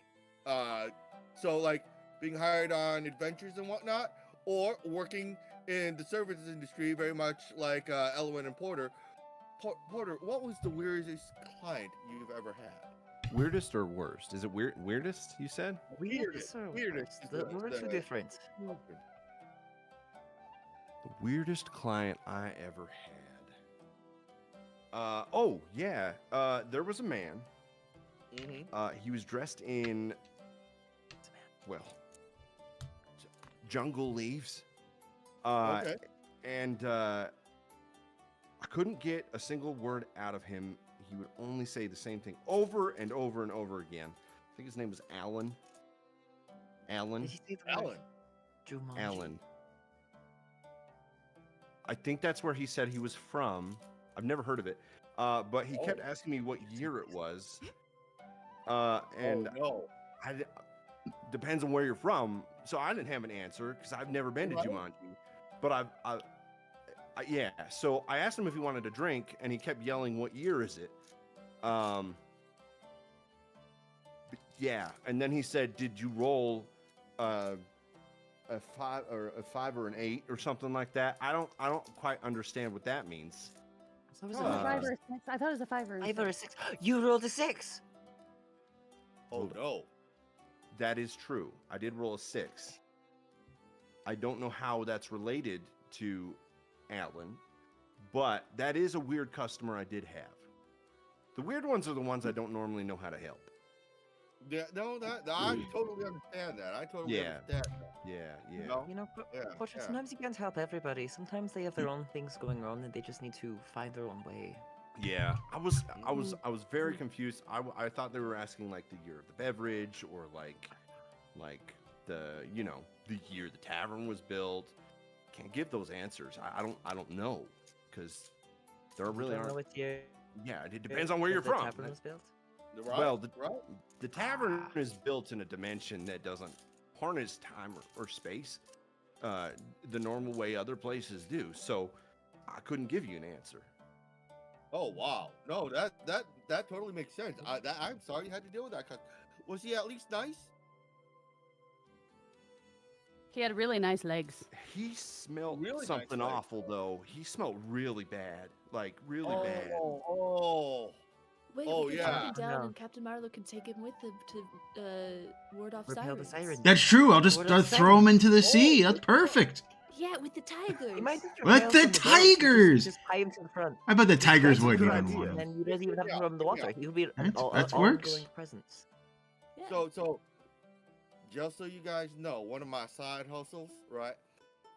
So like being hired on adventures and whatnot, or working in the services industry, very much like Elwin and Porter. Porter, what was the weirdest client you've ever had? Weirdest or worst? Is it weirdest, you said? Weirdest is The what words are different. The weirdest client I ever had. There was a man. He was dressed in, well, jungle leaves. Okay. And I couldn't get a single word out of him. He would only say the same thing over and over and over again. I think his name was Alan. Alan. Did you say the word Alan. Jumanji? Alan. I think that's where he said he was from. I've never heard of it. But he kept asking me what year it was. And no. depends on where you're from. So I didn't have an answer because I've never been to Jumanji. But yeah. So I asked him if he wanted a drink, and he kept yelling, "What year is it?" Yeah. And then he said, "Did you roll a 5 or an 8 or something like that?" I don't quite understand what that means. So was Oh, it a 5 or a 6? I thought it was a 5 or a 5 or a 6. 6? You rolled a 6. Oh no. That is true. I did roll a 6. I don't know how that's related to Alan, but that is a weird customer I did have. The weird ones are the ones I don't normally know how to help. Yeah, no, I totally understand that. I totally Yeah. understand that. Yeah. You know? You know, Yeah, Portrait, yeah. sometimes you can't help everybody. Sometimes they have their own things going on and they just need to find their own way. Yeah, I was very confused. I thought they were asking like the year of the beverage or like the the year the tavern was built. Can't give those answers. I don't know because there You really don't know aren't. what year Yeah, it depends on where you're the from. tavern was built? Right? Well, right? the tavern is built in a dimension that doesn't harness time or space the normal way other places do. So I couldn't give you an answer. Oh wow. No, that totally makes sense. I'm sorry you had to deal with that. Was he at least nice? He had really nice legs. He smelled Really nice something legs. awful though. He smelled really bad, like really Oh, bad. oh. Wait, Oh, we can yeah. track him down, No. and Captain Marlowe can take him with him to ward off Repel the sirens. sirens. That's true. I'll just What else throw him into the sea. Oh, That's perfect. Yeah, with the tigers. You might just With repel the from boat. You tigers! Just tie him to the front. I bet the tigers That's a wouldn't good even idea. want And him. then you don't even have to throw him in the water. He'll be an That all works. going presence. Yeah. So just so you guys know, one of my side hustles, right?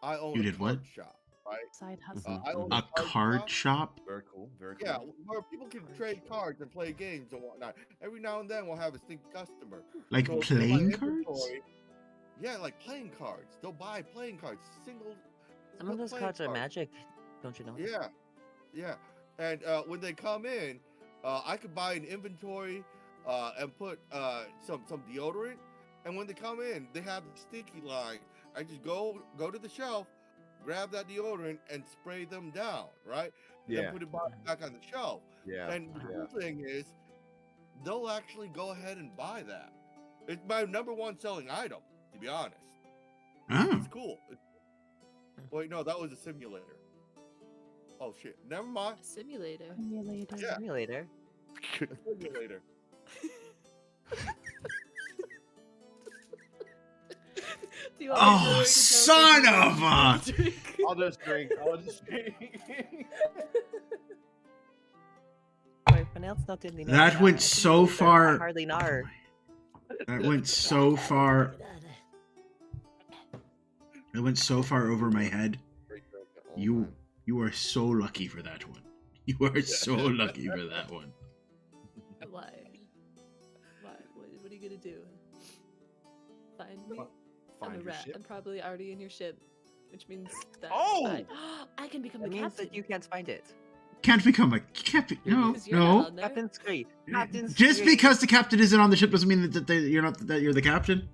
I own You a did what? card shop, right? Side hustle. I own A card shop? Very cool. Very cool. Yeah, where people can trade cards and play games and whatnot. Every now and then we'll have a distinct customer. Like So in my playing cards? inventory- Yeah, like playing cards. They'll buy playing cards, single. Some of those playing cards are magic. Don't you know? Yeah. And when they come in, I could buy an inventory and put some deodorant. And when they come in, they have the sticky line. I just go to the shelf, grab that deodorant, and spray them down, right? Yeah. And put it back on the shelf. Yeah. And the yeah. cool thing is, they'll actually go ahead and buy that. It's my number one selling item, to be honest. Oh. It's cool. Wait, no, that was a simulator. Oh shit! Never mind. A simulator. Yeah. Simulator. A simulator. Do you want me to Oh, go son into of a! drink? I'll just drink. For everyone else not in the know, That went I so think far. I hardly know her. That went so far. It went so far over my head. You are so lucky for that one. You are so lucky for that one. Why? Why? What are you gonna do? Find me? Find I'm a your rat. ship. I'm probably already in your ship, which means that Oh! I can become That the means captain. that you can't find it. Can't become a no Because you're not no. on there. Captain Scree. Captain Just Scree. because the captain isn't on the ship doesn't mean that you're the captain.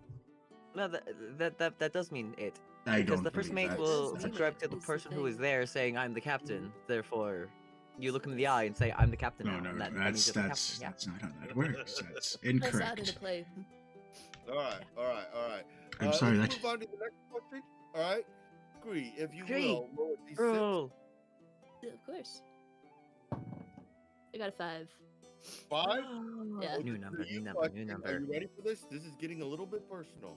No, that does mean it. I Because don't the first believe mate that. will That's subscribe to the the person who thing. is there saying, I'm the captain. Therefore, you look him in the eye and say, I'm the captain No, now. no, and no. that means That's you're the that's captain. that's not how that works. That's Press out in a incorrect. play. All right. I'm sorry. Let's That move on to the next question. All right, Scree, if you Scree. will, roll a d6. Bro. Yeah, of course. I got a 5. 5. Yeah. New number, For you, new number, question. new Are number. you ready for this? This is getting a little bit personal.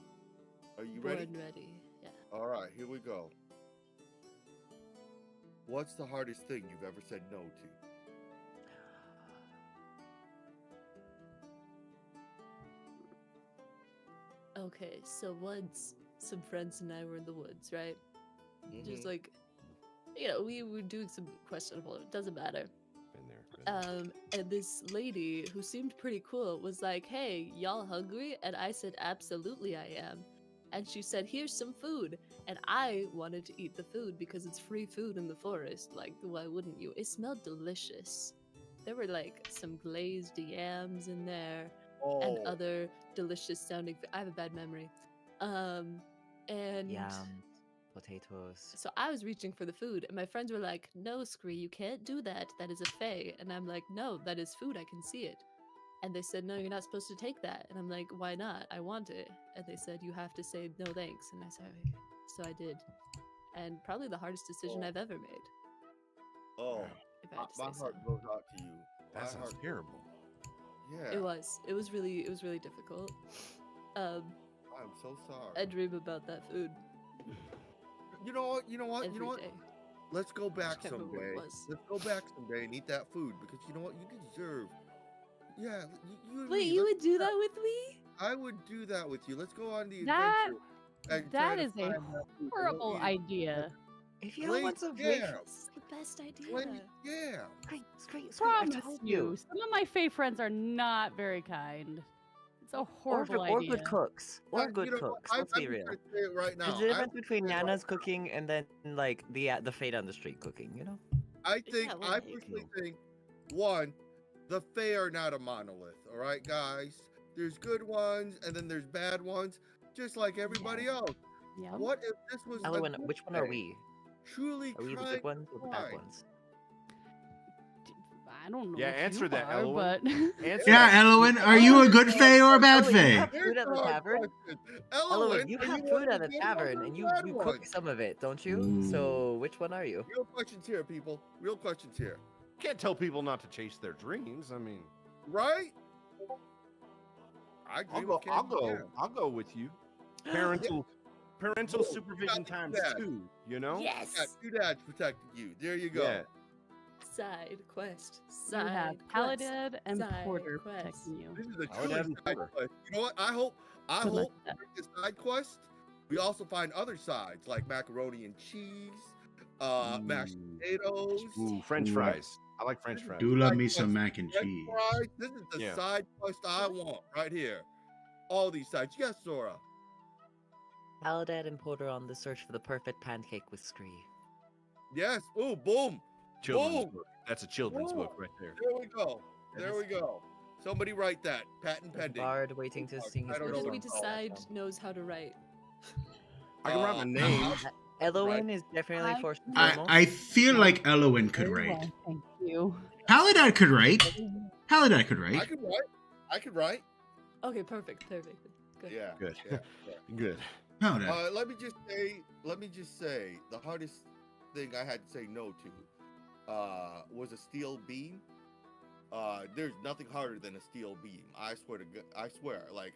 Are you Born ready? ready. Yeah. All right, here we go. What's the hardest thing you've ever said no to? Okay, so once some friends and I were in the woods, right? Just Mhm. like, we were doing some questionable. It doesn't matter. Been there. And this lady who seemed pretty cool was like, "Hey, y'all hungry?" And I said, "Absolutely, I am." And she said, "Here's some food." And I wanted to eat the food because it's free food in the forest. Like, why wouldn't you? It smelled delicious. There were like some glazed yams in there and Oh, other delicious sounding. I have a bad memory. And Yam, potatoes. so I was reaching for the food, and my friends were like, "No, Scree, you can't do that. That is a fae." And I'm like, "No, that is food. I can see it." And they said, "No, you're not supposed to take that." And I'm like, "Why not? I want it." And they said, "You have to say no thanks." And I said, "Okay." So I did. And probably the hardest decision Oh. I've ever made, oh, if I had to say my so. heart goes out to you. My That sounds heart- terrible. Yeah, It was really difficult. I'm so sorry. I dream about that food You know what? You know what? every You know what? day. Let's go back can't remember what it someday. was. Let's go back someday and eat that food because you know what? You deserve. Yeah, you and Wait, me, you let's would do go that with me? back. I would do that with you. Let's go on the That adventure. and try that to is a find that food. And horrible we'll eat idea. If you don't want some yeah. fish, This is the best idea. Yeah. Scream, I Promise told you, some of my Fae friends are not very kind. It's a horrible or idea. good cooks. Or You good know what? cooks. Let's I'm be just real. gonna say it right now. There's a difference I'm between gonna say it Nana's right cooking and then like the fate on the street cooking, you know? now. I think Yeah, well, I thank personally you. think one, the Fae are not a monolith. All right, guys. There's good ones and then there's bad ones, just like everybody else. Yep. What if this was a Elowen, good which one are Fae? we? Truly Are we the kind good ones or the bad kind. ones? I don't know. Yeah, what answer you that, are, Elowen. but Answer Yeah, that. Elowen, are you a good Fae or a bad Elowen, you Fae? have food at the Here's a hard tavern. question. Elowen, you are have one food of at the the good tavern ones and or you bad cook ones? some of it, don't you? Ooh. So which one are you? Real questions here, people. Real questions here. Can't tell people not to chase their dreams. I mean, Right? I I'll dream go. of candy jam. I'll go with you. Parental Whoa, supervision got times that. 2. You know. Yeah, Yes. two dads protecting you. There you go. Yeah. Side quest. you have Side quest. Paladin and Side Porter quest. protecting you. This is a I would truly have side Porter. quest. You know what? I hope Good luck during with that. this side quest, we also find other sides like macaroni and cheese, mashed Ooh. potatoes. Ooh, French Ooh. fries. I like French fries. Do love Side me quest, some mac and French cheese. fries. This is the Yeah. side quest I want right here. All these sides. Yes, Sora. Paladin and Porter on the search for the perfect pancake with Scree. Yes. Ooh, boom. Children's Boom. book. That's a children's book right there. There we go. That There is- we go. Somebody write that. Patent There's a pending. bard waiting to sing his I don't Who know did what we I'm calling decide knows how to write? I can write my Uh, name. Elowen is definitely I- first and I, foremost. I feel like Elowen could Very write. well, thank you. Paladin could write. Paladin could I write. could write. I could write. Okay, perfect. Good. Yeah. Good. Yeah. Good. Paladin. Let me just say, the hardest thing I had to say no to was a steel beam. There's nothing harder than a steel beam. I swear. Like,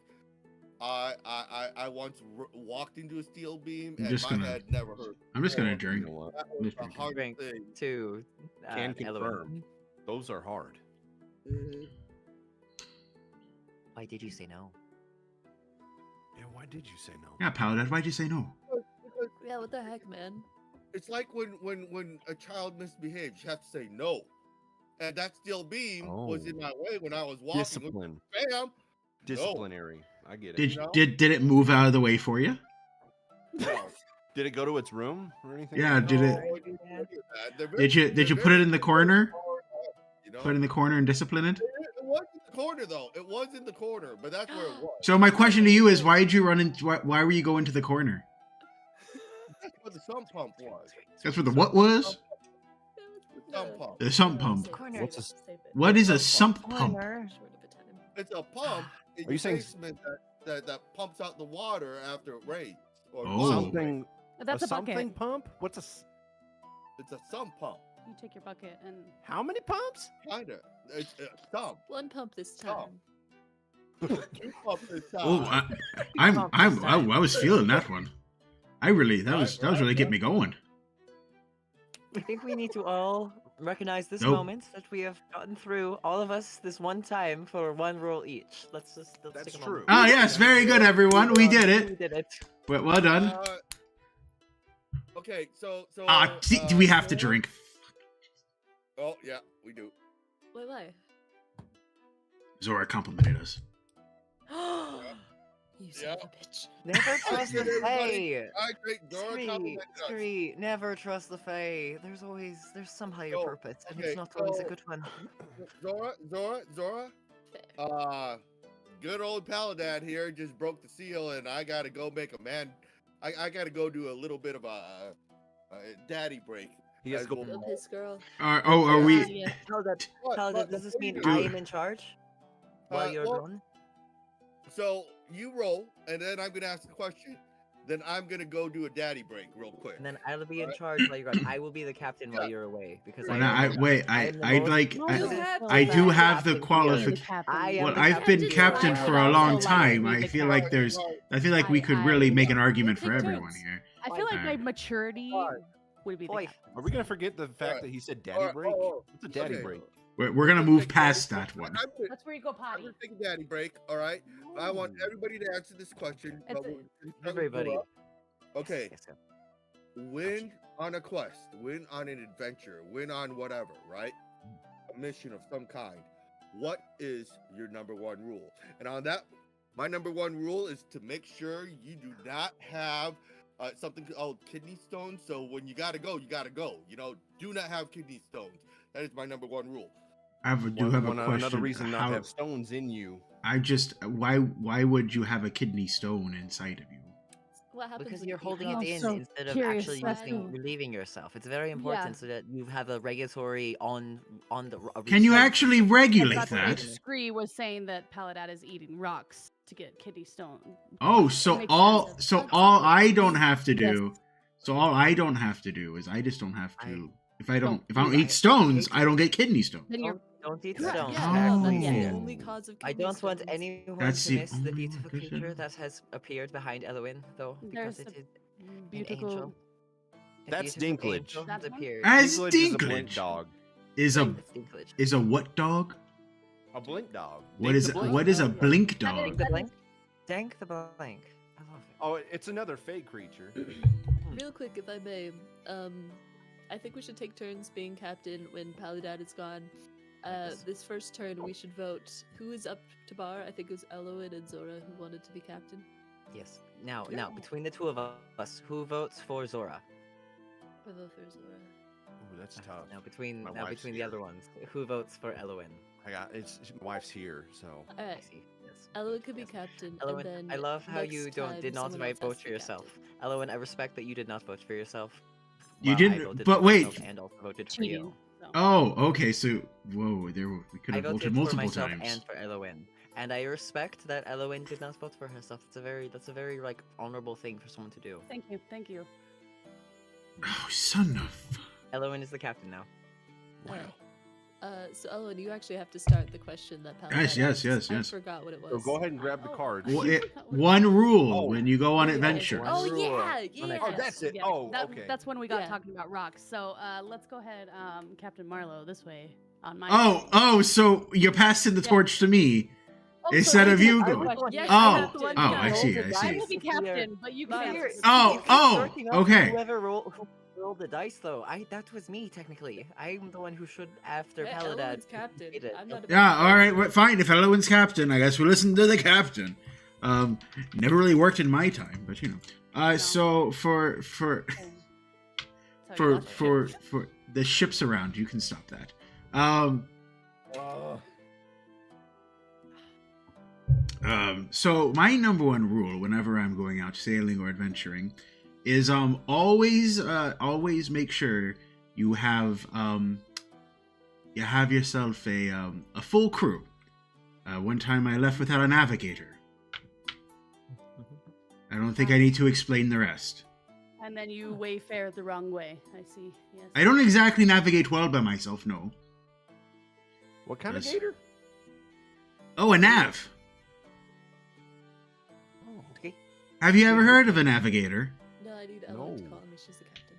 I once walked into a steel beam I'm and just my gonna- head never hurt. I'm just gonna Oh, You drink. know what? That was Just the drink. hardest Drink. thing. To Can confirm. Elowen. Those are hard. Why did you say no? Yeah, why did you say no? Yeah, Paladin, why'd you say no? Yeah, what the heck, man? It's like when a child misbehaves, you have to say no. And that steel beam was Oh. in my way when I was walking. Discipline. Bam! Disciplinary. I get it. Did No. did it move out of the way for you? No. Did it go to its room or anything? Yeah, like did that? it? No, I didn't do that. They're Did you they're put it in the very corner? hard, you know? Put it in the corner and discipline it? It was in the corner though. It was in the corner, but that's where it was. So my question to you is, why did you run into? Why were you going to the corner? That's what the sump pump was. That's what the what was? The sump pump. The sump pump. Corner. What's a What is a sump pump? Corner. It's a pump in Are your you saying- basement that pumps out the water after it rains. Or Oh. water. something? That's a bucket. something pump? What's a? It's a sump pump. You take your bucket and How many pumps? Kinda. It's a sump. One pump this Oh. time. Two pumps inside. Oh, I was feeling that one. I really that was really getting me going. I think we need to all recognize this Nope. moment that we have gotten through, all of us, this one time for one roll each. Let's That's take a true. moment. Ah, yes, very good, everyone. We did We it. did it. Well done. Okay, so Do we have to Zora- drink? Oh yeah, we do. Why? Zora complimented us. You son Yeah. of a bitch. Never trust the everybody. Fae. All right, great. Dora Scree, complimented us. Scree, never trust the Fae. There's some higher So, purpose, and okay, it's not always a so- good one. Zora. Good old Paladin here just broke the seal, and I gotta go make a man. I gotta go do a little bit of a daddy break. He has to go. As Go well. piss girl. Are we? Yeah. Paladin, does this mean before you I do- am in charge while you're well, gone? So you roll, and then I'm gonna ask a question. Then I'm gonna go do a daddy break real quick. And then I'll be in Alright. charge while you're gone. I will be the captain while Yeah. you're away because Well, I now, am I the- wait. I am the I'd most like. No, I, you have have to I be do the have the captain qualification. I I am Well, the I've been captain for a long time. I feel like there's. I feel like we could really make an argument for Take everyone turns. here. I feel like my Alright. maturity Alright. would be the Boy, captain. Are we gonna forget the fact Alright. that he said daddy Alright, break? oh, What's a daddy okay. break? We're gonna move past that one. That's where you go I'm potty. gonna take a daddy break. All right. I want everybody to answer this question. It's but a- we're gonna start with Everybody. Zora. Okay. Yes, yes. Win on a quest, win on an adventure, win on whatever, right? A mission of some kind. What is your number one rule? And on that, my number one rule is to make sure you do not have something called kidney stones. So when you gotta go, you gotta go. You know, do not have kidney stones. That is my number one rule. Do have a question. Another reason not How- to have stones in you. why would you have a kidney stone inside of you? What happens Because when you're you eat holding rocks? it in so instead of curious, actually that's using, cool. relieving yourself. It's very important so that you have a regulatory on the. Can you return. actually I regulate thought that? Scree was saying that Paladad is eating rocks to get kidney stone. Oh, It so makes all sense. so all I don't have to Yes. do, so all I don't have to do is I just don't have to. If I don't I- eat stones, I don't get kidney stones. Then you're Don't eat Yeah, stones. Yeah, Oh. no, that's the Oh. only cause of I kidney don't want stones. anyone That's to the miss the only beautiful one, creature vision. that has appeared behind Eloin, though, There's because a it is an beautiful. angel. A That's beautiful Dinklage. angel That's has one? appeared. As Dinklage is a blink Dinklage dog. is a That's Dinklage. is a what dog? A blink dog. What Dink is the it? blink. What is a Oh, yeah. blink I think dog? The blank? Dank the blank. I love it. Oh, it's another fake creature. Real quick, if I may, I think we should take turns being captain when Paladad is gone. This first turn, we should vote who is up to bar. I think it was Eloin and Zora who wanted to be captain. Yes. Now, between the two of us, who votes for Zora? I vote for Zora. Ooh, that's tough. Now between My wife's the here. other ones, who votes for Eloin? My wife's here, so. I Alright, see. Yes. Eloin could be Yes. captain, Eloin, and then I love how you next did time not someone else vote has to for be yourself. captain. Eloin, I respect that you did not vote for yourself. You while I didn't- voted but for wait. myself and also voted for cheating. you. So. Oh, okay. So we could I have voted voted for multiple myself times. and for Eloin, and I respect that Eloin did not vote for herself. That's a very like honorable thing for someone to do. Thank you. Thank you. Oh, son of. Eloin is the captain now. Alright. So Eloin, you actually have to start the question that Paladad Yes, asked. I yes. forgot what it was. So go ahead and grab the cards. Well, You it, forgot what it one rule Oh. when you go on Oh, yeah, adventure. Oh One rule. yeah, When I- yeah. Oh, that's it. Yeah, Oh, okay. That's when we got Yeah. talking about rocks. So let's go ahead, Captain Marlowe, this way on my. Oh, so you're passing the Yeah. torch to me Oh, instead so of I you did go. have a question. Yes, Oh, I have to oh, let I you see, know. I I see. will be captain, but you can Here, answer. Oh, oh, working up okay. Who rolled the dice though? That was me technically. I'm the one who should after Yeah, Paladad. Eloin's captain. did it. I'm not a Yeah, all right, well, fine. If Eloin's captain, I guess we listen to the captain. Never really worked in my time, but you know. So for the ships around, you can stop that. So my number one rule whenever I'm going out sailing or adventuring is always make sure you have yourself a full crew. One time I left without a navigator. I don't think I need to explain the rest. And then you wayfare the wrong way. I see. Yes. I don't exactly navigate well by myself, no. What kind of Yes. gator? Oh, a nav. Okay. Have you ever heard of a navigator? No, I need Eloin to No. call me. She's the captain.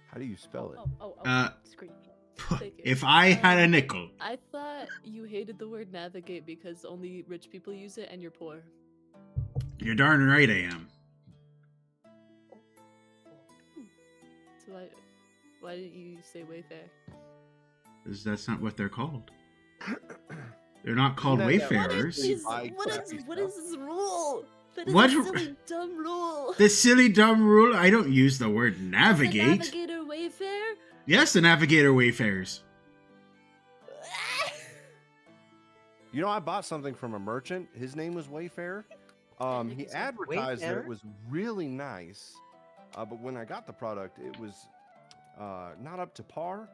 How do you spell it? Oh, Uh, screen. Thank you. If I had a nickel. I thought you hated the word navigate because only rich people use it and you're poor. You're darn right I am. So why didn't you say wayfare? 'Cause that's not what they're called. They're not called Isn't that that wayfarers. word? Buy What crappy is stuff. this rule? That is What a r- silly, dumb rule. The silly dumb rule, I don't use the word Is a navigate. navigator wayfare? Yes, the navigator wayfarers. You know, I bought something from a merchant. His name was Wayfair. He advertised that it Wayfair? was really nice, but when I got the product, it was not up to par.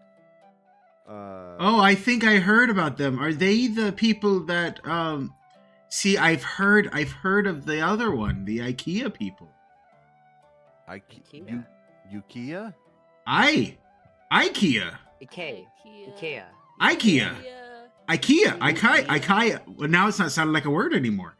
Oh, I think I heard about them. Are they the people that see I've heard of the other one, the IKEA people. IKEA. Ukiah? IKEA. IKEA. IKEA. IKEA. Well, now it's not sounding like a word anymore.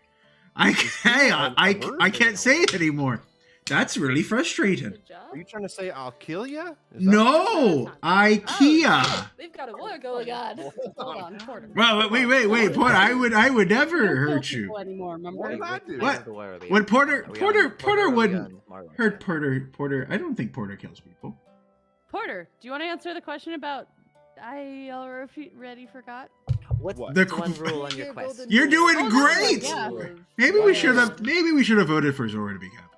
IKEA. I can't say it anymore. That's really frustrating. Good job. Are you trying to say I'll kill you? No, IKEA. Oh, they've got a war going on. Hold on, Porter. Well, wait, Porter. I would never You don't hurt kill you. people anymore, remember? What did I do? What? Where are we When on? Porter Are we Porter on Porter or are we wouldn't on Marlon? hurt Porter. I don't think Porter kills people. Porter, do you want to answer the question about I already forgot? What's What? the The one qu- rule on your quest? You're doing Oh, no, great. yeah. Maybe we should have voted for Zora to be captain.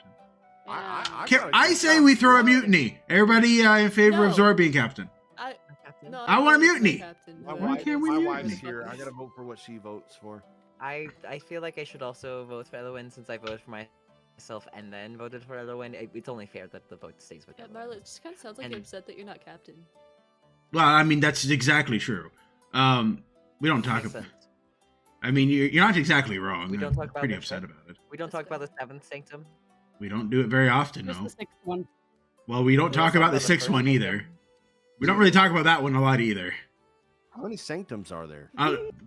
I say we throw a mutiny. Everybody in favor of No. Zora being captain. Captain? No, I want a voting for the mutiny. captain, My, but- Why can't we my mute wife's it? here. I gotta vote for what she votes for. I feel like I should also vote for Elowin since I voted for myself and then voted for Elowin. It's only fair that the vote stays with Yeah, Elowin. Marla, it just kind of sounds like And- you're upset that you're not captain. Well, I mean that's exactly true. We don't talk Makes about. sense. I mean, you're not exactly wrong. We don't I'm talk about pretty that upset shit. about it. We don't That's talk about the seventh sanctum. We don't do it very often, Just no. the sixth one. Well, we don't We talk don't about the sixth first one either. sanctum. We don't really talk about that one a lot either. How many sanctums are there?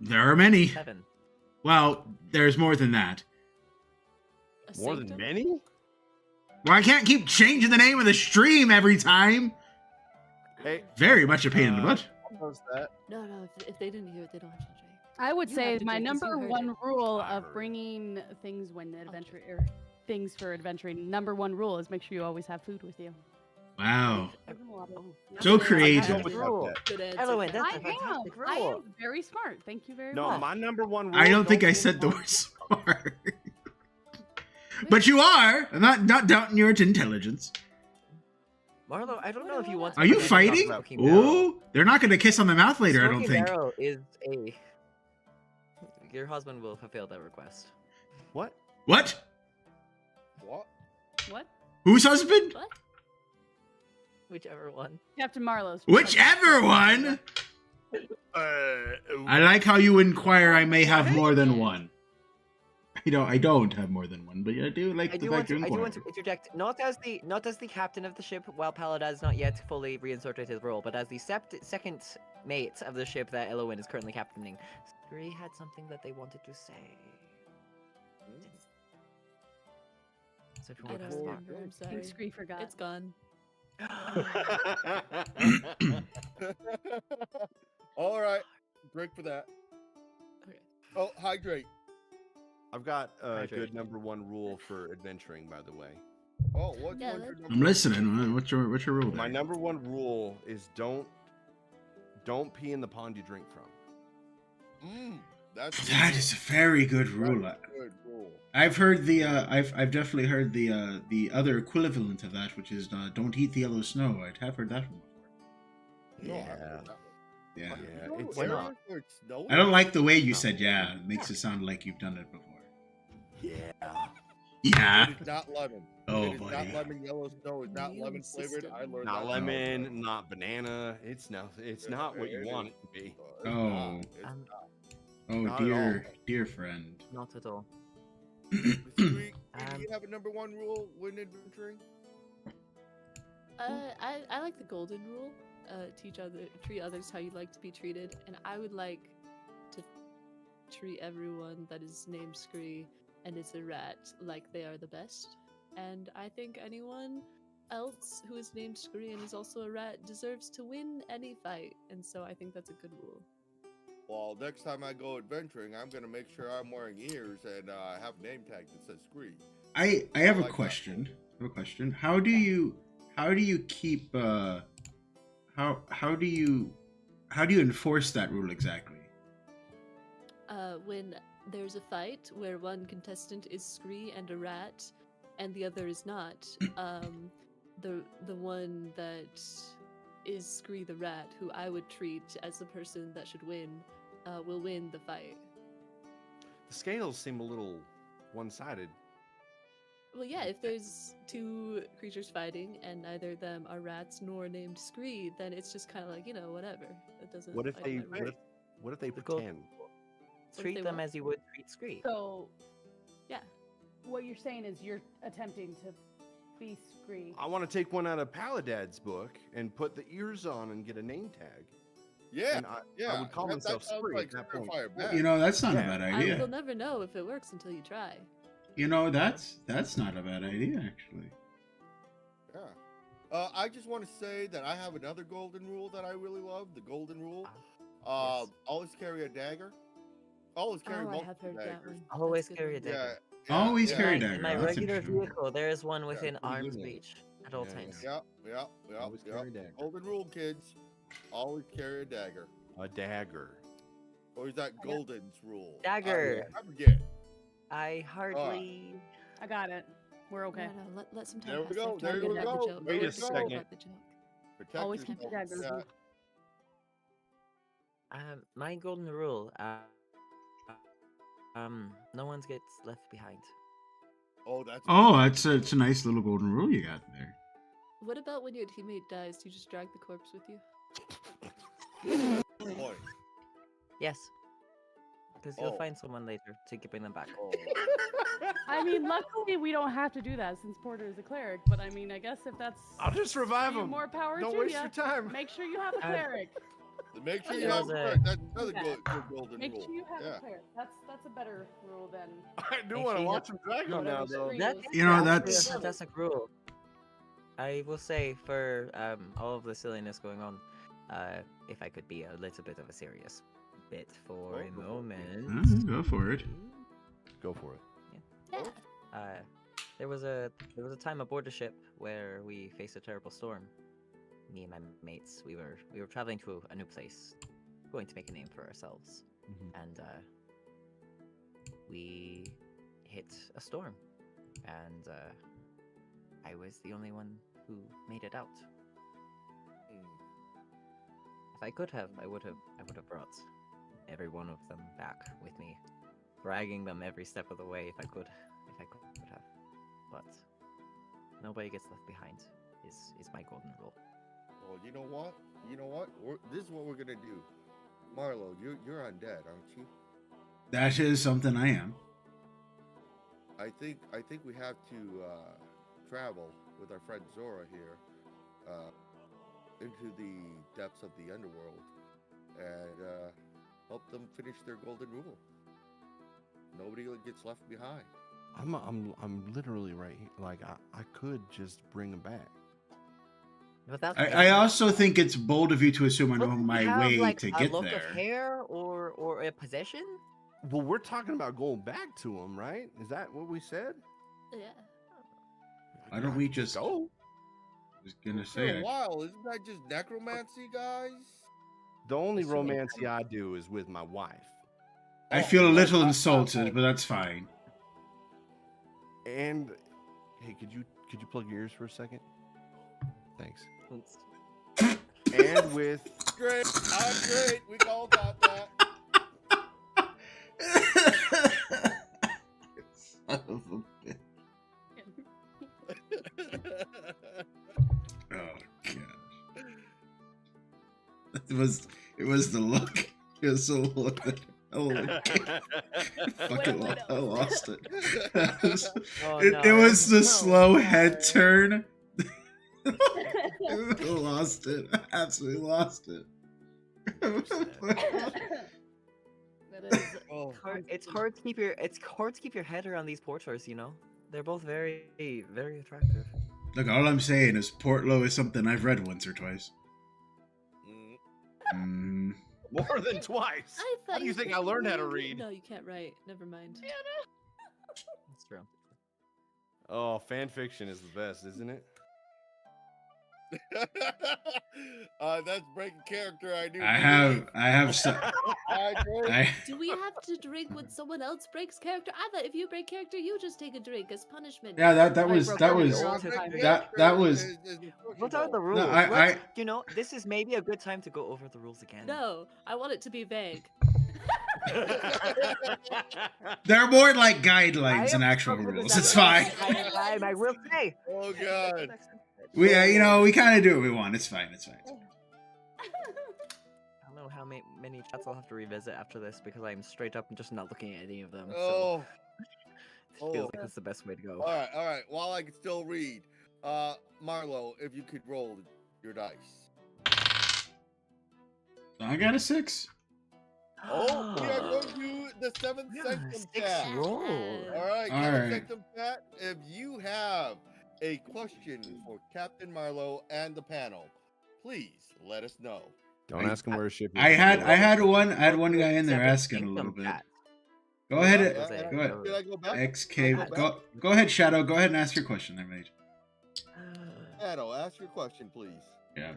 There are many. 7. Well, there's more than that. A More than sanctum? many? Well, I can't keep changing the name of the stream every time. Hey, Very much a pain in the butt. how's that? No, if they didn't hear it, they don't have to drink. I would You say have to my drink 'cause you number heard one it. rule I of heard it. bringing things when adventure or things for adventuring. Number one rule is make sure you always have food with you. Wow. Oh, So yeah. creative. That's a rule. Good answer. Elowin, that's I a am. fantastic I rule. am very smart. Thank you very No, much. my number one rule. I don't think I be said the in word smart. But you are. I'm not doubting your intelligence. Marlo, I don't know if you want to Are you talk fighting? about Smoking Barrel. Ooh, they're not going to kiss on the mouth later, I don't Smoking think. Barrel is a... Your husband will fulfill that request. What? What? What? What? Whose husband? What? Whichever one. Captain Marlowe's. Whichever one. I like how you inquire. I may have more than one. I don't have more than one, but I do like I the do fact want you to inquire. interject, not as the captain of the ship, while Paladin has not yet fully reinserted his role, but as the second mate of the ship that Elowin is currently captaining. Scree had something that they wanted to say. So if you I want don't to pass remember. I'm sorry. King Scree forgot. It's gone. All right. Break for that. Okay. Oh, hydrate. I've got a Hydrate. good number one rule for adventuring, by the way. Oh, what's Yeah, your that- number I'm one? listening. What's your rule? My There? number one rule is don't pee in the pond you drink from. That's That is a very good rule. That's a good rule. I've heard the I've definitely heard the other equivalent of that, which is don't eat the yellow snow. I have heard that one before. No, I Yeah. heard that one. Yeah. Yeah, No, it's why not? not? It's snowing? I don't like the way you said yeah. It makes it sound like you've done it before. yeah. Yeah. It is not lemon. Oh It is boy. not lemon. Yellow snow is not Immune lemon flavored. system. I learned Not that. lemon, not banana. It's not what you want it to be. It's Oh. not. It's Um, not. Oh Not at dear friend. Not at all. Sweet. Do Um, you have a number one rule when adventuring? I like the golden rule. Treat others how you'd like to be treated, and I would like to treat everyone that is named Scree and is a rat like they are the best. And I think anyone else who is named Scree and is also a rat deserves to win any fight, and so I think that's a good rule. Well, next time I go adventuring, I'm gonna make sure I'm wearing ears and have a name tag that says Scree. I have a like that. question. How do you keep how do you enforce that rule exactly? When there's a fight where one contestant is Scree and a rat, and the other is not, the one that is Scree the rat, who I would treat as the person that should win, will win the fight. The scales seem a little one-sided. Well, yeah, if there's two creatures fighting and neither of them are rats nor named Scree, then it's just kind of like, whatever. It doesn't. What if I they don't really- what if they The gold- pretend? if Treat they them want- as you would treat Scree. So, Yeah. what you're saying is you're attempting to be Scree. I want to take one out of Paladad's book and put the ears on and get a name tag. Yeah, And I yeah. would call that myself sounds Scree like at that point. Starfire Bad. That's not a Yeah. bad We'll idea. never know if it works until you try. That's not a bad idea actually. Yeah. I just want to say that I have another golden rule that I really love. The golden rule. Yes. Always carry a dagger. Always carry Oh, I have multiple heard that daggers. one. Always That's a good carry a one. Yeah. dagger. Always Yeah. carry a In dagger. my That's regular interesting. vehicle, there is one within pretty good arm's name. reach at all Yeah, times. Yeah. Always carry a dagger. Golden rule, kids. Always carry a dagger. A dagger. Or is that Golden's rule? Dagger. I forget. I hardly. I got it. We're okay. No, let some time There we pass. go, I have to there get we out the go. joke. Wait I a have to think second. about the joke. Protect Always keep yourself. your daggers. Yeah. My golden rule. No one gets left behind. Oh, that's. Oh, it's a nice little golden rule you got there. What about when your teammate dies? Do you just drag the corpse with you? Boy. Yes. Because you'll Oh. find someone later to bring them back. Oh. I mean, luckily we don't have to do that since Porter is a cleric. But I mean, I guess if that's I'll just revive you, him. more power Don't to waste you. your time. Make sure you have a cleric. Make sure There you have was a- a That's another Yeah. good golden Make rule. sure you have Yeah. a cleric. That's a better rule than. I do Make want to sure you watch him drag him now, Whatever though. screen That is. You know, actually that's- a fantastic rule. I will say for all of the silliness going on, if I could be a little bit of a serious bit for a Oh, moment. Go for it. Go for it. Yeah. There was a time aboard the ship where we faced a terrible storm. Me and my mates, we were traveling to a new place, going to make a name for ourselves, and we hit a storm, and I was the only one who made it out. Mm. If I could have, I would have brought every one of them back with me, dragging them every step of the way if I could have. But nobody gets left behind is my golden rule. Well, you know what? This is what we're gonna do. Marlo, you're undead, aren't you? That is something I am. I think we have to travel with our friend Zora here into the depths of the underworld and help them finish their golden rule. Nobody gets left behind. I'm literally right here. Like I could just bring him back. But that's I also think it's bold of you to assume I know Wouldn't you my have, way like, to a get lock there. of hair or a possession. Well, we're talking about going back to him, right? Is that what we said? Yeah. Why don't we just go? I was gonna For say a while, isn't that just necromancy, guys? The only Assuming- romancy I do is with my wife. I feel a little insulted, but that's fine. And hey, could you plug your ears for a second? Thanks. Oops. And with Great, I'm great. We all got that. Son of a bitch. Oh gosh. It was the look. It was the look. Holy fucking wait, I lost it. Oh, It no. was the No. slow head turn. I lost it. I absolutely lost it. That is. Oh, It's hard to keep your head around these porters. You know, they're both very very attractive. Look, all I'm saying is Portlow is something I've read once or twice. mm. more than twice. I thought How do you think I learned how to read? No, you can't write. Never mind. That's true. Oh, fan fiction is the best, isn't it? That's breaking character. I do. I have some. I, Do we have to drink when someone else breaks character? I thought if you break character, you just take a drink as punishment. yeah, that I was broke that every was rule. that was. What are the rules? I You know, this is maybe a good time to go over the rules again. No, I want it to be vague. They're more like guidelines than actual rules. It's fine. I will say. Oh god. We we kind of do what we want. It's fine. It's fine. I don't know how many chats I'll have to revisit after this because I'm straight up and just not looking at any of them. Oh. So it feels Oh. like that's the best way to go. All right. While I can still read, Marlo, if you could roll your dice. I got a 6. Oh, we are going to the seventh Yeah, sanctum 6 chat. roll. All right, All seventh right. sanctum chat. If you have a question for Captain Marlowe and the panel, please let us know. Don't ask him where his ship is. I had one Go to guy in there Seven asking a little Kingdom bit. chat. Go ahead. Did I go back? XK. Go Go ahead, Shadow. Go ahead and ask your question there, mate. Shadow, ask your question, please. Yeah.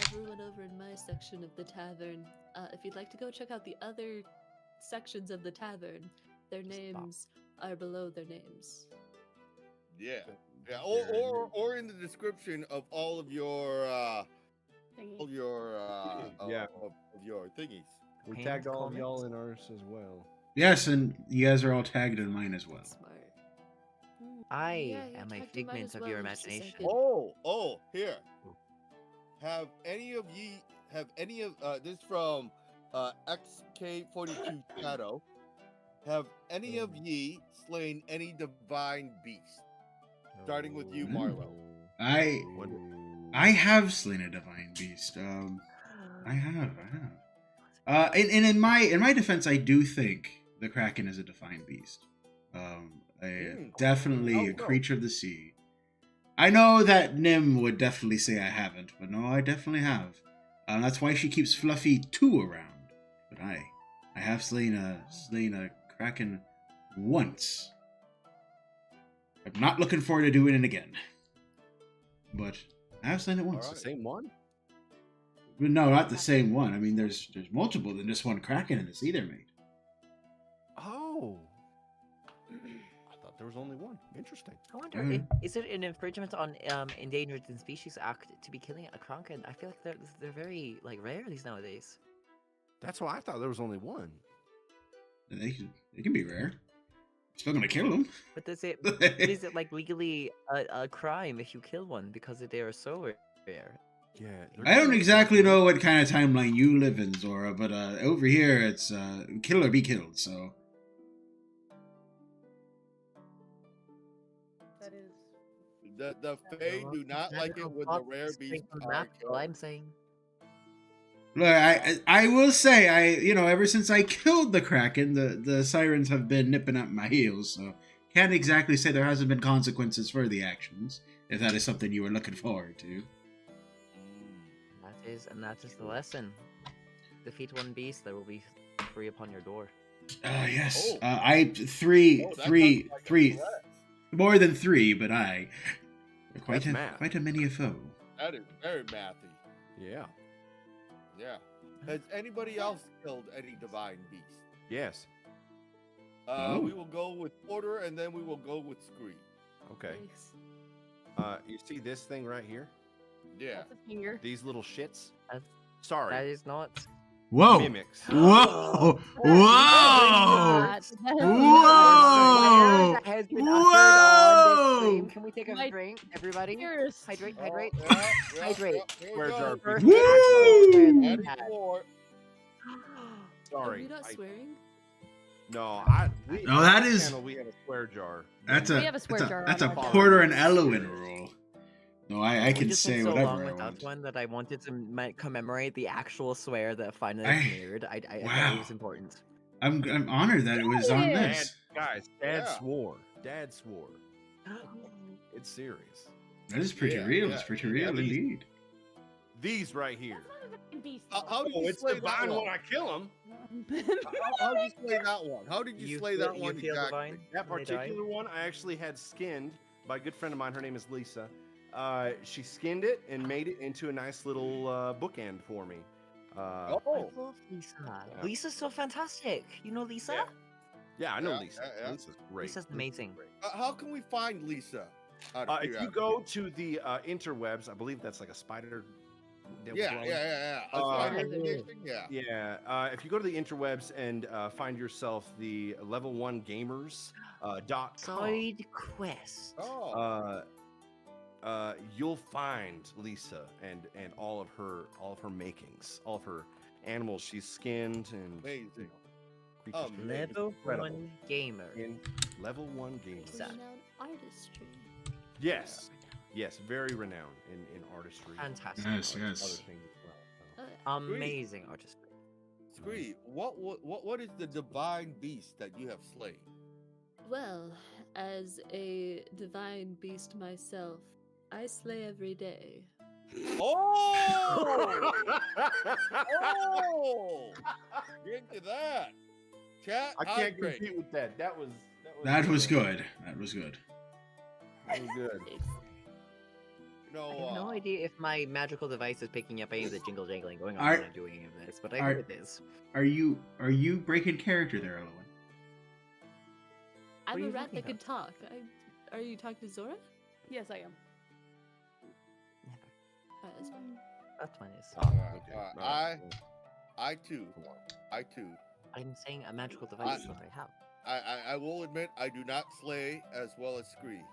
Everyone over in my section of the tavern, if you'd like to go check out the other sections of the tavern, their names are below their names. Yeah. Yeah. Or in the description of all of your Thingy. of your Yeah. of your thingies. We Pinned tagged all of comments. y'all in ours as well. Yes, and you guys are all tagged in mine as well. Smart. I Yeah, am a talked to mine figment as of well your in just a imagination. second. Oh, here. Have any of this is from XK42 Shadow. Have any of ye slain any divine beast? Starting with you, Marlo. I have slain a divine beast. I have. In my defense, I do think the Kraken is a divine beast. Definitely a creature of the sea. I know that Nim would definitely say I haven't, but no, I definitely have. That's why she keeps Fluffy 2 around. But I have slain a Kraken once. I'm not looking forward to doing it again. But I have slain it once. All right. Same one? No, not the same one. I mean, there's multiple than just one Kraken in the sea there, mate. Oh. I thought there was only one. Interesting. I wonder, is it an infringement on Endangered Species Act to be killing a kraken? I feel like they're very rare these nowadays. That's why I thought there was only one. They can be rare. Still gonna kill them. But is it legally a crime if you kill one because they are so rare? Yeah. I don't exactly know what kind of timeline you live in, Zora, but over here it's kill or be killed. So That is. The Fae do not like it when the rare beasts are That's all killed. I'm saying. look, I will say ever since I killed the Kraken, the sirens have been nipping at my heels. So can't exactly say there hasn't been consequences for the actions. If that is something you were looking forward to. That is the lesson. Defeat one beast, there will be 3 upon your door. Yes. Oh. I three, Oh, that three, sounds like a three, threat. more than 3, but quite That's math. quite a many a foe. That is very mathy. Yeah. Yeah. Has anybody else killed any divine beast? Yes. No. We will go with Porter, and then we will go with Scree. Okay. Thanks. You see this thing right here? Yeah. That's a finger. These little shits? That Sorry. is not. Whoa! Mimics. Whoa! Whoa! That is Whoa! That has been Whoa! uttered on this stream. Can we take a My drink, everybody? Fingers. Hydrate, Oh, hydrate. yeah, Hydrate. Here we Where's go. our First Woo! aid. Ready for it. Are Sorry. we not I- swearing? No, No, on that our is- channel, we have a swear jar. That's We have a swear jar That's on a our Porter and channel. Elwin rule. No, I We can just say went so long whatever I without want. one that I wanted to commemorate the actual swear that finally I- premiered. I thought wow. it was important. I'm honored that it was on Yeah. this. Guys, Yeah. swore. Dad swore. It's serious. That is pretty Yeah, real. yeah. It's pretty real these- indeed. These right here. That's not a divine beast. How did Oh, you it's slay that divine one? when I kill them. How did you slay that one? How did you slay that one feel exactly? divine? That when they die? particular one, I actually had skinned by a good friend of mine. Her name is Lisa. She skinned it and made it into a nice little bookend for me. I Oh, love Lisa. Yeah. Lisa's so fantastic. You know Lisa? Yeah. Yeah, I know Yeah, Lisa. yeah. Lisa's great. Lisa's amazing. how can we find Lisa? Out of If you curiosity? go to the interwebs, I believe that's like a spider. Yeah. A Uh, spider edition, yeah. Yeah, if you go to the interwebs and find yourself the level 1 gamers .com, Side quest. Oh, you'll find Lisa and all of her makings, all of her animals she's skinned and amazing. creatures. Level Incredible. 1 gamer. In level 1 gamer. Lisa. Renowned artistry. Yes, yes, very renowned in artistry. Fantastic. Yes, Other yes. things as well. so. Amazing artistry. Scree, what is the divine beast that you have slain? Well, as a divine beast myself, I slay every day. Oh! Oh! Drink to that. Chat, I can't hydrate. compete with that. That was That was good. That was good. That was good. You I know, have no idea if my magical device is picking up any of the jingle jangling going on Are- when I'm doing any of this, but I are- hope it is. Are you breaking character there, Elowen? I'm are a you rat talking that can talk. Are you talking to Zora? Yes, I am. That's fine. That's fine. Is. I too. I'm saying a magical device is what I have. I will admit I do not slay as well as Scree,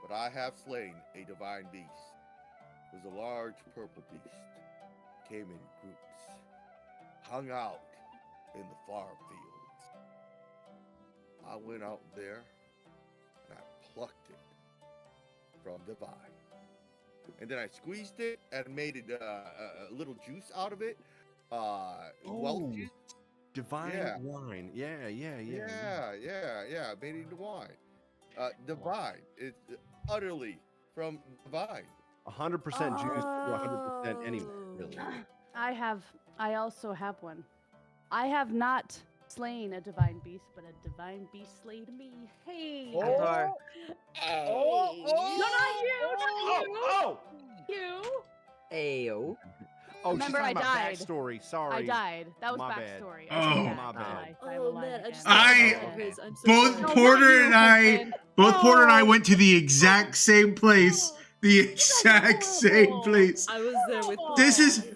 but I have slain a divine beast. It was a large purple beast. Came in groups, hung out in the farm fields. I went out there and I plucked it from the vine. And then I squeezed it and made it a little juice out of it. Well juice. Divine Yeah. wine. Yeah. Yeah. Made it into wine. Divine. It's utterly from divine. 100% juice to 100% anyone, really. I also have one. I have not slain a divine beast, but a divine beast slayed me. Hey! Oh! Alvar. No, not you! Oh! You! Ayo. Oh, Remember, she's I talking about died. backstory. Sorry. I died. That was My bad. backstory. Oh. I take it My back. bad. I Oh will lie man, I again. just I- thought about his. I'm so Both sorry. No, Porter not you, and I, Kristen. Porter and I Oh. went to the exact same place. The exact same horrible. place. I was there with. This is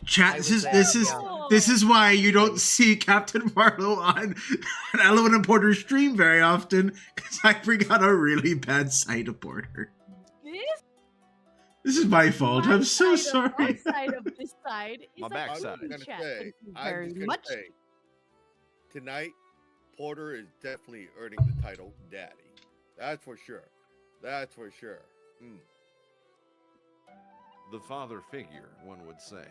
chat. I This was is there, this is yeah. this is why you don't Right. see Captain Marlowe on Elowen and Porter's stream very often, because I bring out a really bad side of Porter. This is my fault. My I'm so side of- sorry. My side of this side is My a backside. clean I'm just chat. gonna Thank you I'm very just gonna much. say, tonight, Porter is definitely earning the title Daddy. That's for sure. That's for sure. The father figure, one would say.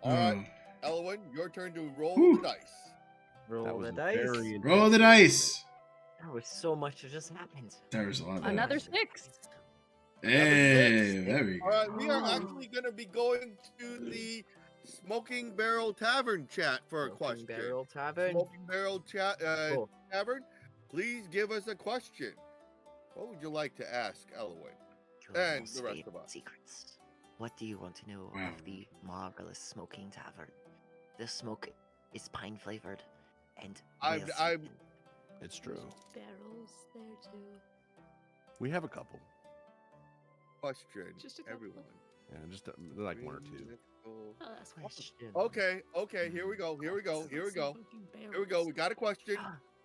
All right, Elowen, your turn to roll Whew. the dice. Roll That was the dice. very Roll the intense. dice. There was so much that just happened. There's a lot of Another dice. 6. Hey, there we All go. right, we are Oh. actually going to be going to the Smoking Barrel Tavern chat for a Smoking question. Barrel Tavern. Smoking Barrel Cool. Tavern, please give us a question. What would you like to ask Elowen? Your And most the rest favorite of us. Secrets. What do you want to know Wow. of the marvelous Smoking Tavern? The smoke is pine flavored and I'm- well I'm- seasoned. It's true. Barrels there too. We have a couple. Question, Just a couple. everyone. Yeah, just like one or two. Mythical- Oh, that's fine. Question. Okay, here we go. Here we go. We got a question.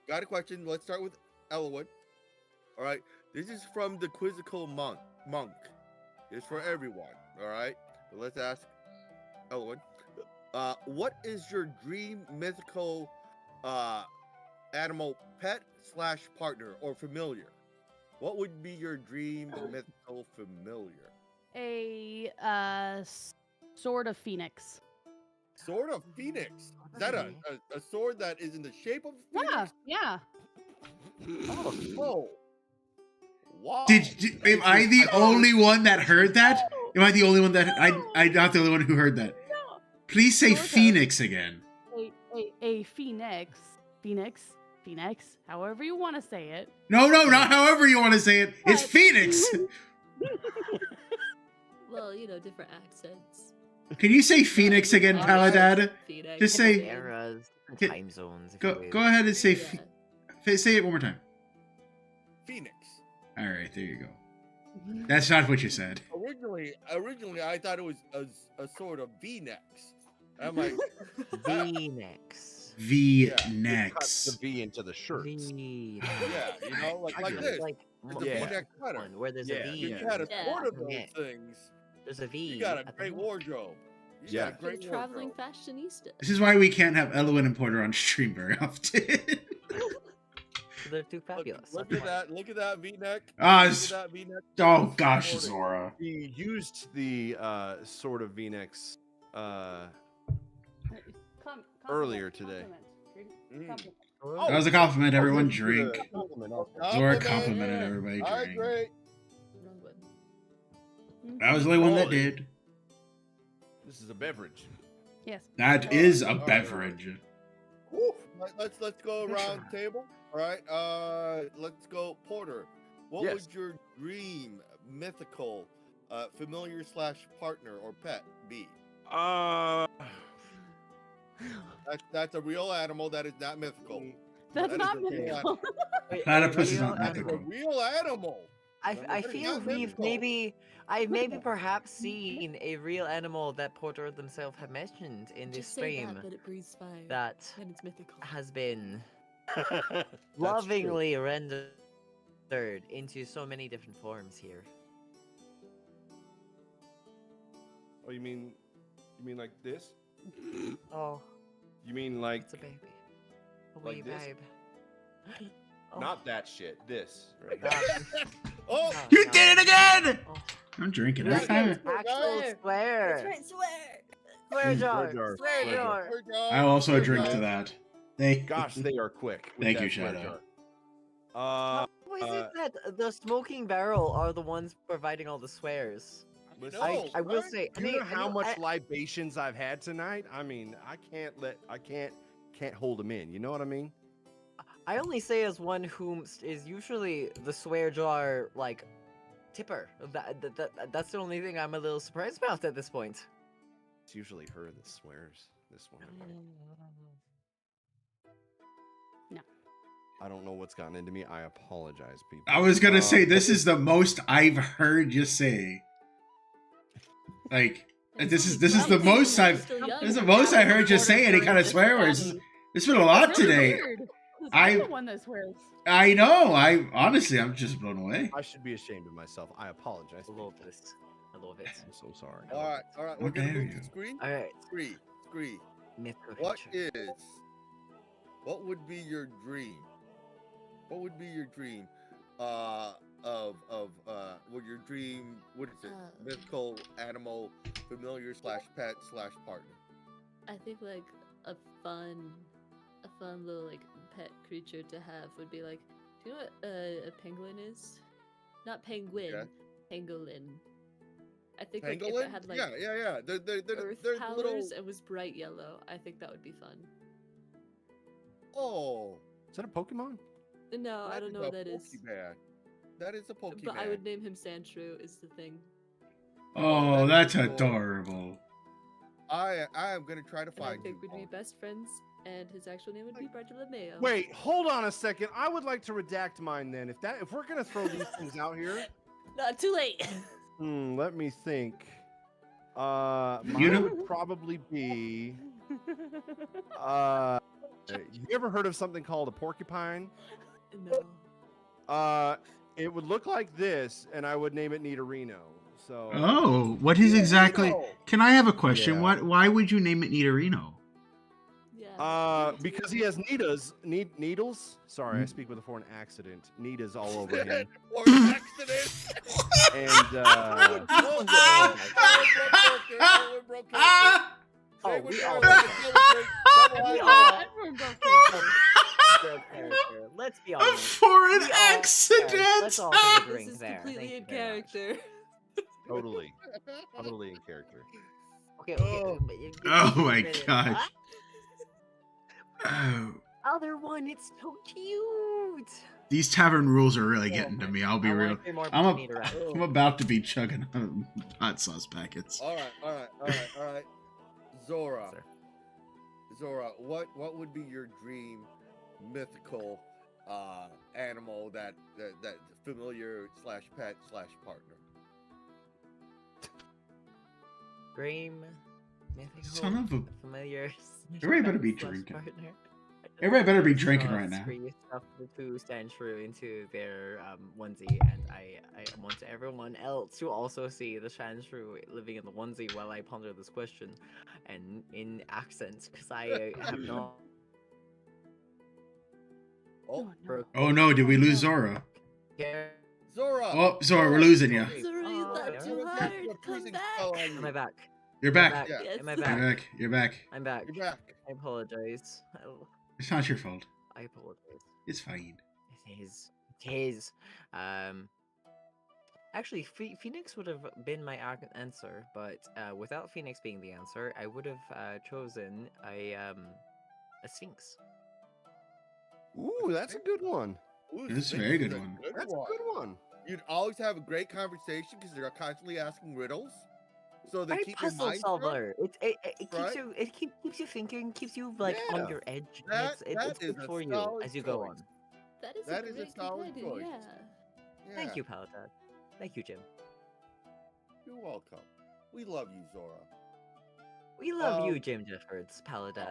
Got a question. Let's start with Elowen. All right. This is from the Quizzical Monk. It's for everyone. All right. So let's ask Elowen. What is your dream mythical animal pet / partner or familiar? What would be your dream mythical familiar? A sword of phoenix. Sword of Phoenix. Is that a sword that is in the shape of Yeah, Phoenix? yeah. Oh. Wow. Am I the only one that heard that? Am I the only one that I'm not the only one who heard that? No. Please say Sort of. Phoenix again. A phoenix. Phoenix. However you want to say it. No, not however you want to say it. It's But- Phoenix. Well, you know, different accents. Can you say Phoenix again, Paladad? Phoenix. Just say- Different eras, different Get- time zones. If Go you go will. ahead and say Yeah. say it one more time. Phoenix. All right, there you go. That's not what you said. Originally, I thought it was a sort of V-necks. I'm like, V-necks. V Cut the next. V into the shirts. V. yeah, you know, like I like get this. Like It's a Yeah. V-neck sweater. one where there's Yeah, a V. You yeah. had a Yeah. sort of those Yeah. things. There's a V. You got a at the great neck. wardrobe. You Yeah. got a great You're a traveling wardrobe. fashionista. This is why we can't have Elowen and Porter on stream very often. They're too fabulous. Look that's at why. that! Look at that V-neck. Ah, Look it's- at that V-neck. Oh gosh, Supporting. Zora. He used the sort of V-necks Compliment, Earlier today. compliment. Mm. Compliment. That was a compliment. Everyone this is a drink. compliment also. Zora Compliment. complimented everybody I drink. agree. Wrong one. That was the only one that Oh, did. This is a beverage. Yes. That is a Alright. beverage. Let's go around the table. All right. Let's go, Porter. What Yes. would your dream mythical familiar / partner or pet be? That's a real animal that is not mythical. That's That is not a real mythical. Platypus is real not That's a mythical. real animal. I That is feel not we've mythical. I've maybe perhaps seen a real animal that Porter themselves have mentioned in this Just say stream that, but it breathes fire. that And it's mythical. has been That's true. lovingly rendered into so many different forms here. Oh, you mean like this? Oh, You mean like it's a baby. A Like wee this? babe. Oh, not that shit? This right here. that- Oh, oh, You no. did it again! Oh, I'm drinking. that I'm is fine. actual Swear. swear. That's right, swear! Swear jar. jar, Swear swear jar. jar. I also Here drink we to go. that. Thank Gosh, they are quick. with Thank that you, swear Shadow. jar. How is it that the smoking barrel are the ones providing all the swears? Listen, No, I will right? say, you know how much libations I've had tonight? I mean, I can't hold them in. You know what I mean? I only say as one whom is usually the swear jar like tipper. That's the only thing I'm a little surprised about at this point. It's usually her that swears. This one. No. I don't know what's gotten into me. I apologize, people. I was gonna say this is the most I've heard you say. Like this is the most I've this is the most I heard you say any kind of swear words. It's been a lot That's really today. weird, 'cause I- I'm the one that swears. I know. I'm just blown away. I should be ashamed of myself. I apologize. I love this. I love it. I'm so sorry. All right. We're How gonna dare move you. to screen. All right, Screen. mythical What creature. what would be your dream? What would be your dream? What your dream? What is it? Mythical animal, familiar / pet / partner. I think like a fun little like pet creature to have would be like, do you know what a pangolin is? Not penguin, Yeah. pangolin. I think like if Pangolin? it had like Yeah. earth They're powers little. and was bright yellow, I think that would be fun. Oh, Is that a Pokemon? No, I don't know what that is. Pokemon. That is a Pokemon. But I would name him Sandshrew is the thing. Oh, that's That is cool. adorable. I am gonna try to And I find think you. we'd be best friends, and his actual name would be Bartolomeo. Wait, hold on a second. I would like to redact mine then. If we're gonna throw these things out here, Not too late. Mm. let me think. Mine You know- would probably be. You ever heard of something called a porcupine? No. It would look like this, and I would name it Nidorino. So. Oh, what is exactly? Can I have a question? Yeah. Why would you name it Nidorino? Yeah. Because he has needles. Sorry, I speak with a foreign accident. Needles all over him. Or an accident. And Oh, Say we what all you know want, that. double We eyes. all- Everyone goes crazy. Good character. Let's be A honest. foreign We all- accident. Let's all take a This drink is there. completely Thank in you very much. character. totally in character. Okay. Oh. But you- Oh my minute. gosh. Oh, Other one, it's so cute. these tavern rules are really getting to me. I'll be I wanna real. say more I'm Bonita Rat. I'm about to be chugging hot sauce packets. All right. Zora. Sir. Zora, what would be your dream mythical animal that familiar / pet / partner? Dream. Mythical. Son of a- Familiar. Everybody better be slash drinking. partner. Everybody better be drinking right now. Scream stuff to stand true into their onesie, and I want everyone else to also see the Shandshrew living in the onesie while I ponder this question, and in accents, because I have no. Oh, no. Oh no, did we lose Zora? care. Zora. Oh, Zora, we're losing you. Zora, you Oh, thought yeah. too Zora, hard. you're Come freezing back. spell on Am I you. back? You're back. Yeah. Yes. Am I You're back? back. You're back. I'm back. You're back. I apologize. It's not your fault. I apologize. It's fine. It is. It is. Actually, Phoenix would have been my answer, but without Phoenix being the answer, I would have chosen a Sphinx. Ooh, that's a good one. Ooh, That's a Sphinx very is good a one. That's a good one. You'd always have a great conversation because they're constantly asking riddles, so they Right, keep your puzzle mind sharp. solver. It keeps right? you keeps you thinking, keeps you like on Yeah. your edge. And That it's that is good a for you solid as you go choice. on. That is That a is a great solid companion, choice. yeah. Thank Yeah, you, Paladin. Thank you, Jim. You're welcome. We love you, Zora. We love you, Um, Jim Jeffords, Paladin.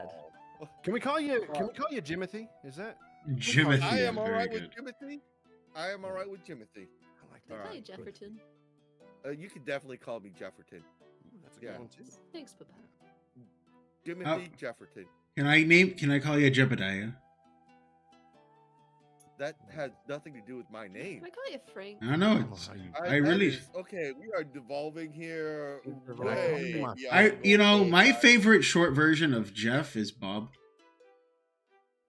Oh. Can we call you? Can we call you Jimothy? Is that? Jimothy I is am all very right good. with Timothy. I am all right with Timothy. I like I that. call you Alright. Jefferton. You can definitely call me Jefferton. Ooh, that's a Yeah. good one too. Thanks, Papa. Timothy Jefferton. Can I call you Jebediah? That has nothing to do with my name. Can I call you Frank? I don't know. It's, I that really. is- okay. We are devolving here. You're Can I call Way you my- beyond You know, normal, my guys. favorite short version of Jeff is Bob.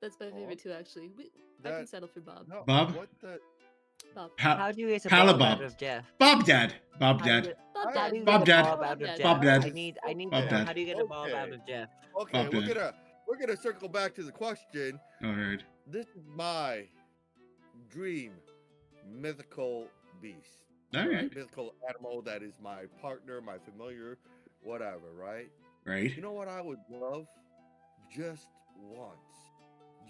That's my Bob? favorite too, actually. I can That- settle for Bob. No, Bob? What the? Bob. How do you get a Palabob. Bob out of Jeff? Bob Dad. Bob How do you Dad. get- Bob How How Dad. do you Bob get a Dad. Bob out of Dad. Jeff? Bob Dad. I need Bob to know. Dad. How do you get a Bob out Okay. of Jeff? Okay, Bob Dad. we're gonna circle back to the question. All right. This is my dream mythical beast. All right. Mythical animal that is my partner, my familiar, whatever, right? Right. You know what I would love? Just once.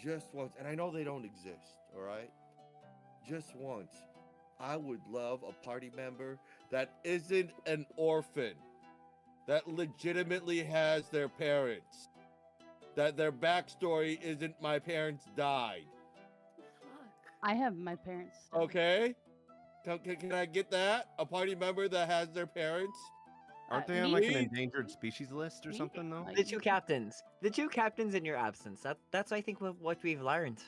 Just once. And I know they don't exist, all right? Just once. I would love a party member that isn't an orphan, that legitimately has their parents, that their backstory isn't my parents died. Fuck. I have my parents. still. Okay? Can I get that? A party member that has their parents? Aren't they on like an me- endangered species list or me- something though? like- The two captains. The two captains in your absence. That's I think what we've learned.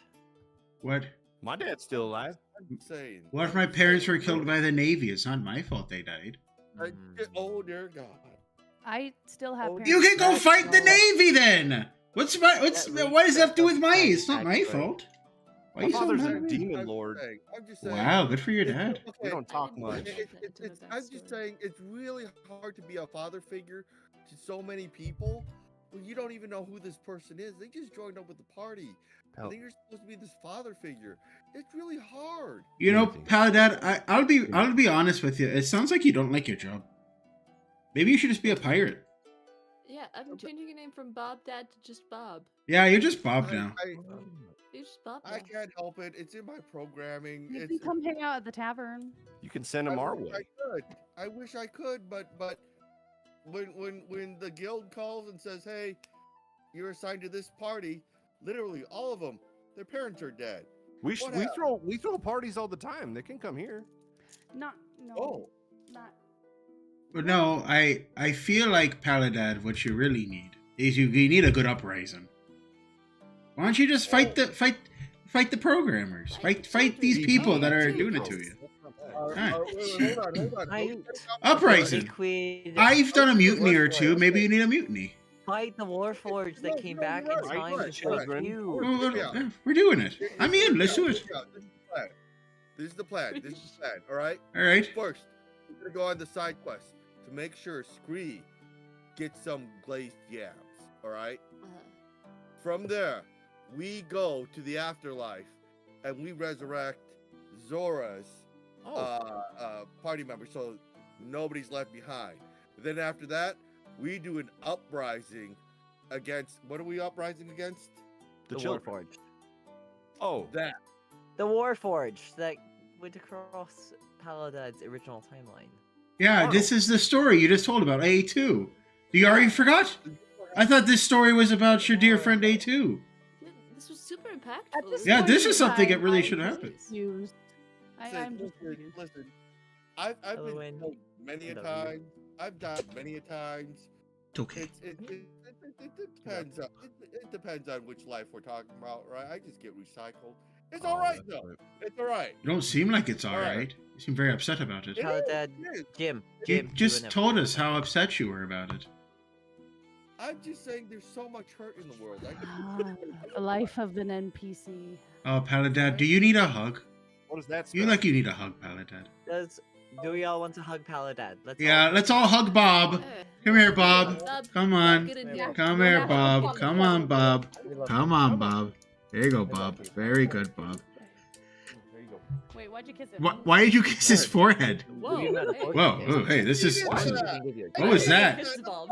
What? My dad's still alive. I'm saying. What if my parents were killed by the Navy? It's not my fault they died. Oh, dear God. I still have Oh, parents. You can go That's fight the not- Navy then. What does that have to do with my? It's not my Backstory. fault. Why My are you so father's mad a at me? demon lord. I'm just saying. Wow, good for your it's- dad. okay, We don't talk didn't much. know that into my I'm just backstory. saying it's really hard to be a father figure to so many people when you don't even know who this person is. They just joined up with the party. Hell. I think you're supposed to be this father figure. It's really hard. You know, Timothy. Paladad, I'll be honest with you. It sounds like you don't like your job. Maybe you should just be a pirate. Yeah, I'm changing your name from Bob Dad to just Bob. Yeah, you're just Bob now. You're just Bob I now. can't help it. It's in my programming. You It's, can come hang out at the tavern. You can send I him our wish way. I wish I could, but when the guild calls and says, "Hey, you're assigned to this party," literally all of them, their parents are dead. We What we happened? throw parties all the time. They can come here. No, Oh, not. But no, I feel like Paladad, what you really need is you need a good uprising. Why don't you just fight the programmers? Fight these people that are doing it to you. Alright. wait, hold on. I- Uprising. Liquid. I've done a mutiny or two. Maybe you need a mutiny. Fight the Warforged that came no, back you're in right, time right, to right. fight Children. you. Well, we're doing it. I'm in. Let's do it. This is the plan. All right. All right. First, we're gonna go on the side quest to make sure Scree gets some glazed yams. All right. From there, we go to the afterlife, and we resurrect Zora's party member, so nobody's left behind. Then after that, we do an uprising against. What are we uprising against? The The children. Warforged. Oh, That. The Warforged that went across Paladin's original timeline. Yeah, this is the story you just told about A2. You already forgot? I thought this story was about your dear friend A2. Yeah, this was super impactful. At this Yeah, point this in is something that time, really I'm should happen. confused. I'm just confused. Listen. I've Oh, been and- told many a No, you- time. I've died many a times. It's okay. It depends. It depends on which life we're talking about, right? I just get recycled. It's all right though. It's all right. You don't seem like it's All alright. right. You seem very upset about it. It Paladin, is. Jim. You Jim, just never told know. us how upset you were about it. I'm just saying there's so much hurt in the world. The life of an NPC. Oh, Paladad, do you need a hug? What does that You spell? you need a hug, Paladad. Do we all want to hug Paladad? Yeah, let's all hug Bob. Hey, Come here, Bob. Bob, Come on. get in here. Come here, Yeah. Bob. Come on, Bob. We love Come you. on, Bob. There you go, Bob. Very good, Bob. There you go. Wait, why'd you kiss him? Why did you kiss his forehead? Whoa, You're not a hey. fortune Whoa, cookie. whoa, hey, this is... What? What was that? Kiss the bulb.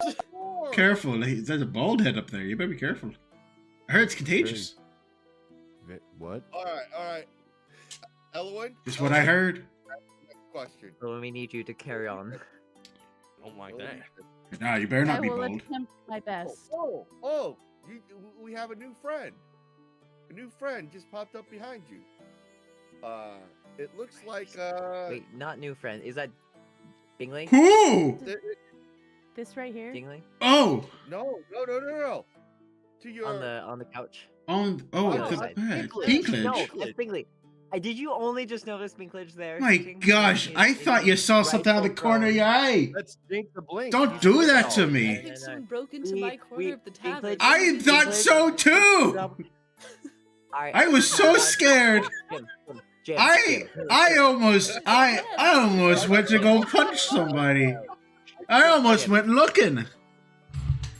Careful, there's a bald head up there. You better be careful. I heard it's contagious. What? All right. Elwin? Just what I heard. Question. So we need you to carry on. Don't like that. Nah, you better I not be will bold. attempt my best. We have a new friend. A new friend just popped up behind you. It looks like Wait, not new friend. Is that Bingley? Who? This right here. Bingley? Oh, no. To your On the couch. oh, Oh, the side. Pinklage. No, that's Bingley. Did you only just notice Binklage there? My sitting gosh, in I his thought you saw something out of the rightful corner of your eye. Let's dink the blink. Don't He's do that to thrilled. me. I think someone broke into my corner of the tavern. I thought so too. Alright, I was so scared. Jim, I almost went to go punch somebody. I almost went looking.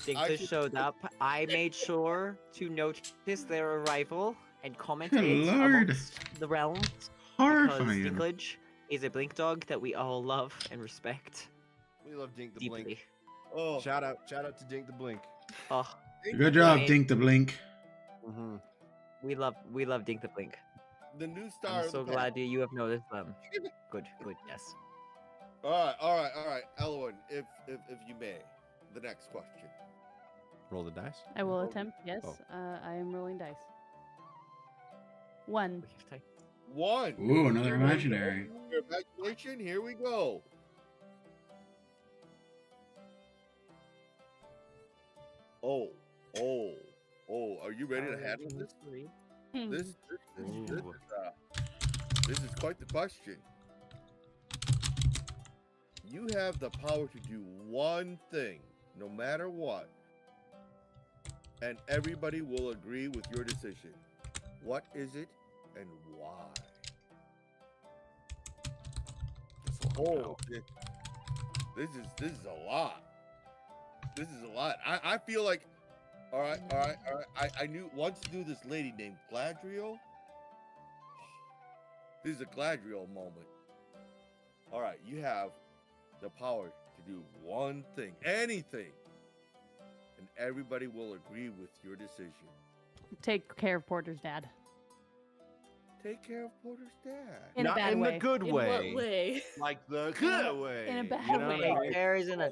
Binklage showed up. I made sure to notice their arrival and commented Good Lord. amongst the realms. Horrifying. Because Binklage is a blink dog that we all love and respect We love Dink the deeply. Blink. oh, Shout out to Dink the Blink. Oh, Good job, Blink. Dink the Blink. Mm-hmm. we love Dink the Blink. the new star. I'm of so the glad you have noticed them. Good, yes. All right, Elwin, if you may, the next question. Roll the dice. I will attempt. Yes. Oh. I am rolling dice. 1. One. Ooh, another imaginary. Your imagination. Here we go. Oh. Are you ready to handle this? This is quite the question. You have the power to do one thing, no matter what, and everybody will agree with your decision. What is it and why? Oh, this is a lot. This is a lot. I feel like, all right. I once knew this lady named Gladriel. This is a Gladriel moment. All right, you have the power to do one thing, anything, and everybody will agree with your decision. Take care of Porter's dad. Take care of Porter's dad. In a Not bad in way. the good In way. what way? Like the good way. In a bad you know what I way. mean? There isn't a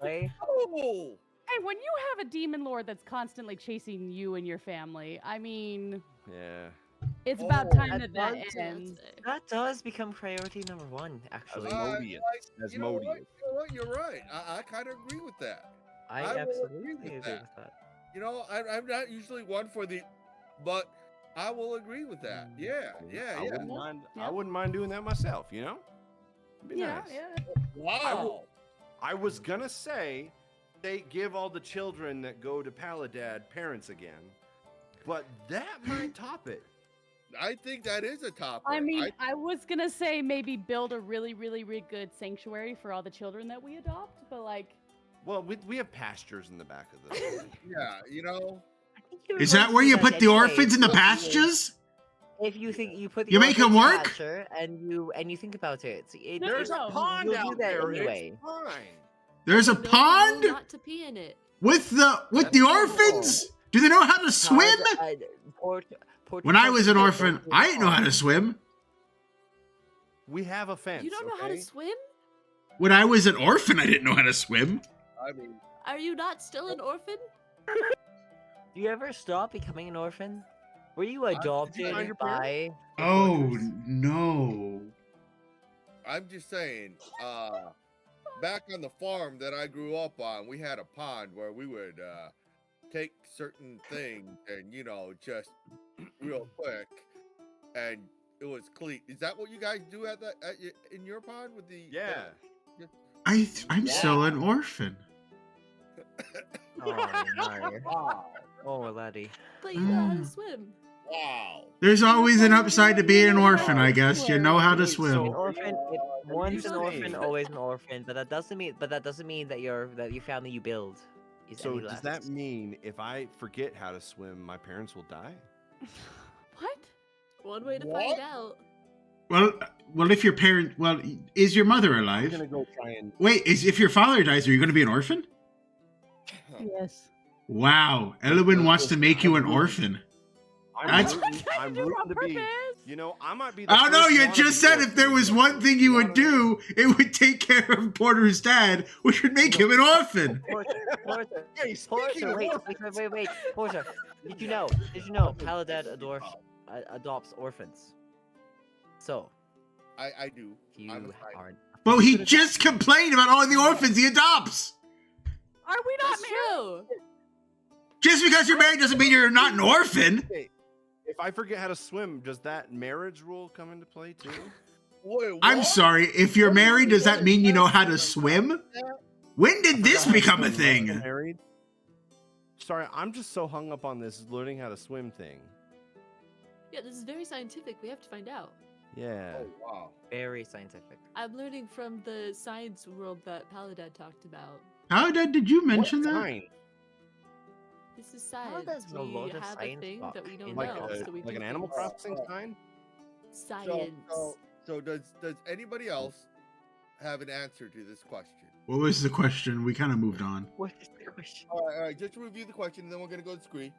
way. Oh, Hey, when you have a demon lord that's constantly chasing you and your family, I mean, Yeah. it's about Oh, time that that that does- ends. That does become priority number one, actually. Asmodeus. you know what? Asmodeus. You know what? You're right. I kind of agree with that. I I will absolutely agree agree with with that. that. You know, I'm not usually one for the, but I will agree with that. Yeah. I wouldn't mind. Yeah. I wouldn't mind doing that myself. You know. It'd be Yeah, nice. yeah. Wow. I was gonna say they give all the children that go to Paladad parents again, but that might top it. I think that is a top. I mean, I was gonna say maybe build a really, really, really good sanctuary for all the children that we adopt, but like, Well, we have pastures in the back of the building. yeah, you know, I think you Is would that want where to you do put that the anyway. orphans in the If you- pastures? If you think you put the You make 'em orphans in work? pasture and you think about it, There's a No, pond you'll do out that there. anyway. It's fine. There's a No, no, pond not to pee in it. with the orphans. Do they know how to swim? When I was an orphan, I didn't know how to swim. We have a fence. You don't know how to okay? swim? When I was an orphan, I didn't know how to swim. I mean, Are you not still an orphan? Do you ever stop becoming an orphan? Were you find adopted your by? the Oh Porters? no! I'm just saying, back on the farm that I grew up on, we had a pond where we would take certain things and, you know, just real quick, and it was clean. Is that what you guys do in your pond with the? Yeah. I'm still an orphan. Oh no. Wow. Oh laddie. But you know how to Mm. swim. Wow. There's always an upside to being an orphan, I guess. You know how to Wait, swim. An orphan, once an orphan, saying- always an orphan. But that doesn't mean that your family you build is So any does less. that mean if I forget how to swim, my parents will die? What? One way to What? find out. Well, if your parent, well, is your mother I'm alive? gonna go try and. Wait, if your father dies, are you going to be an orphan? Yes. Wow, Elwin wants to make you an orphan. That's- I'm Do it rooting on to be. purpose. You know, I might be. The Oh no, first you wannabe just said if there orphan. was one thing you would do, it would take care of Porter's dad, which would make him an orphan. Porter, Hey, speaking Porter, of wait, orphans- wait, Porter. Did you know? Paladad adopts orphans. So I do. you I'm a scientist. are. But he just complained about all the orphans he adopts. Are we not That's married? true. Just because you're married doesn't mean you're not an orphan. Hey, if I forget how to swim, does that marriage rule come into play too? Wait, what? I'm sorry, if you're married, does that mean you know how to swim? When did this become a thing? Married? Sorry, I'm just so hung up on this learning how to swim thing. Yeah, this is very scientific. We have to find out. Yeah. Oh, wow. Very scientific. I'm learning from the science world that Paladad talked about. How did you mention What that? kind? This is How science. does a We lot of have a science thing talk that we don't in Like know, the- so we like do an Animal things. Crossing kind? Science. So does anybody else have an answer to this question? What was the question? We kind of moved on. What is the question? All right. Just to review the question, and then we're gonna go to screen.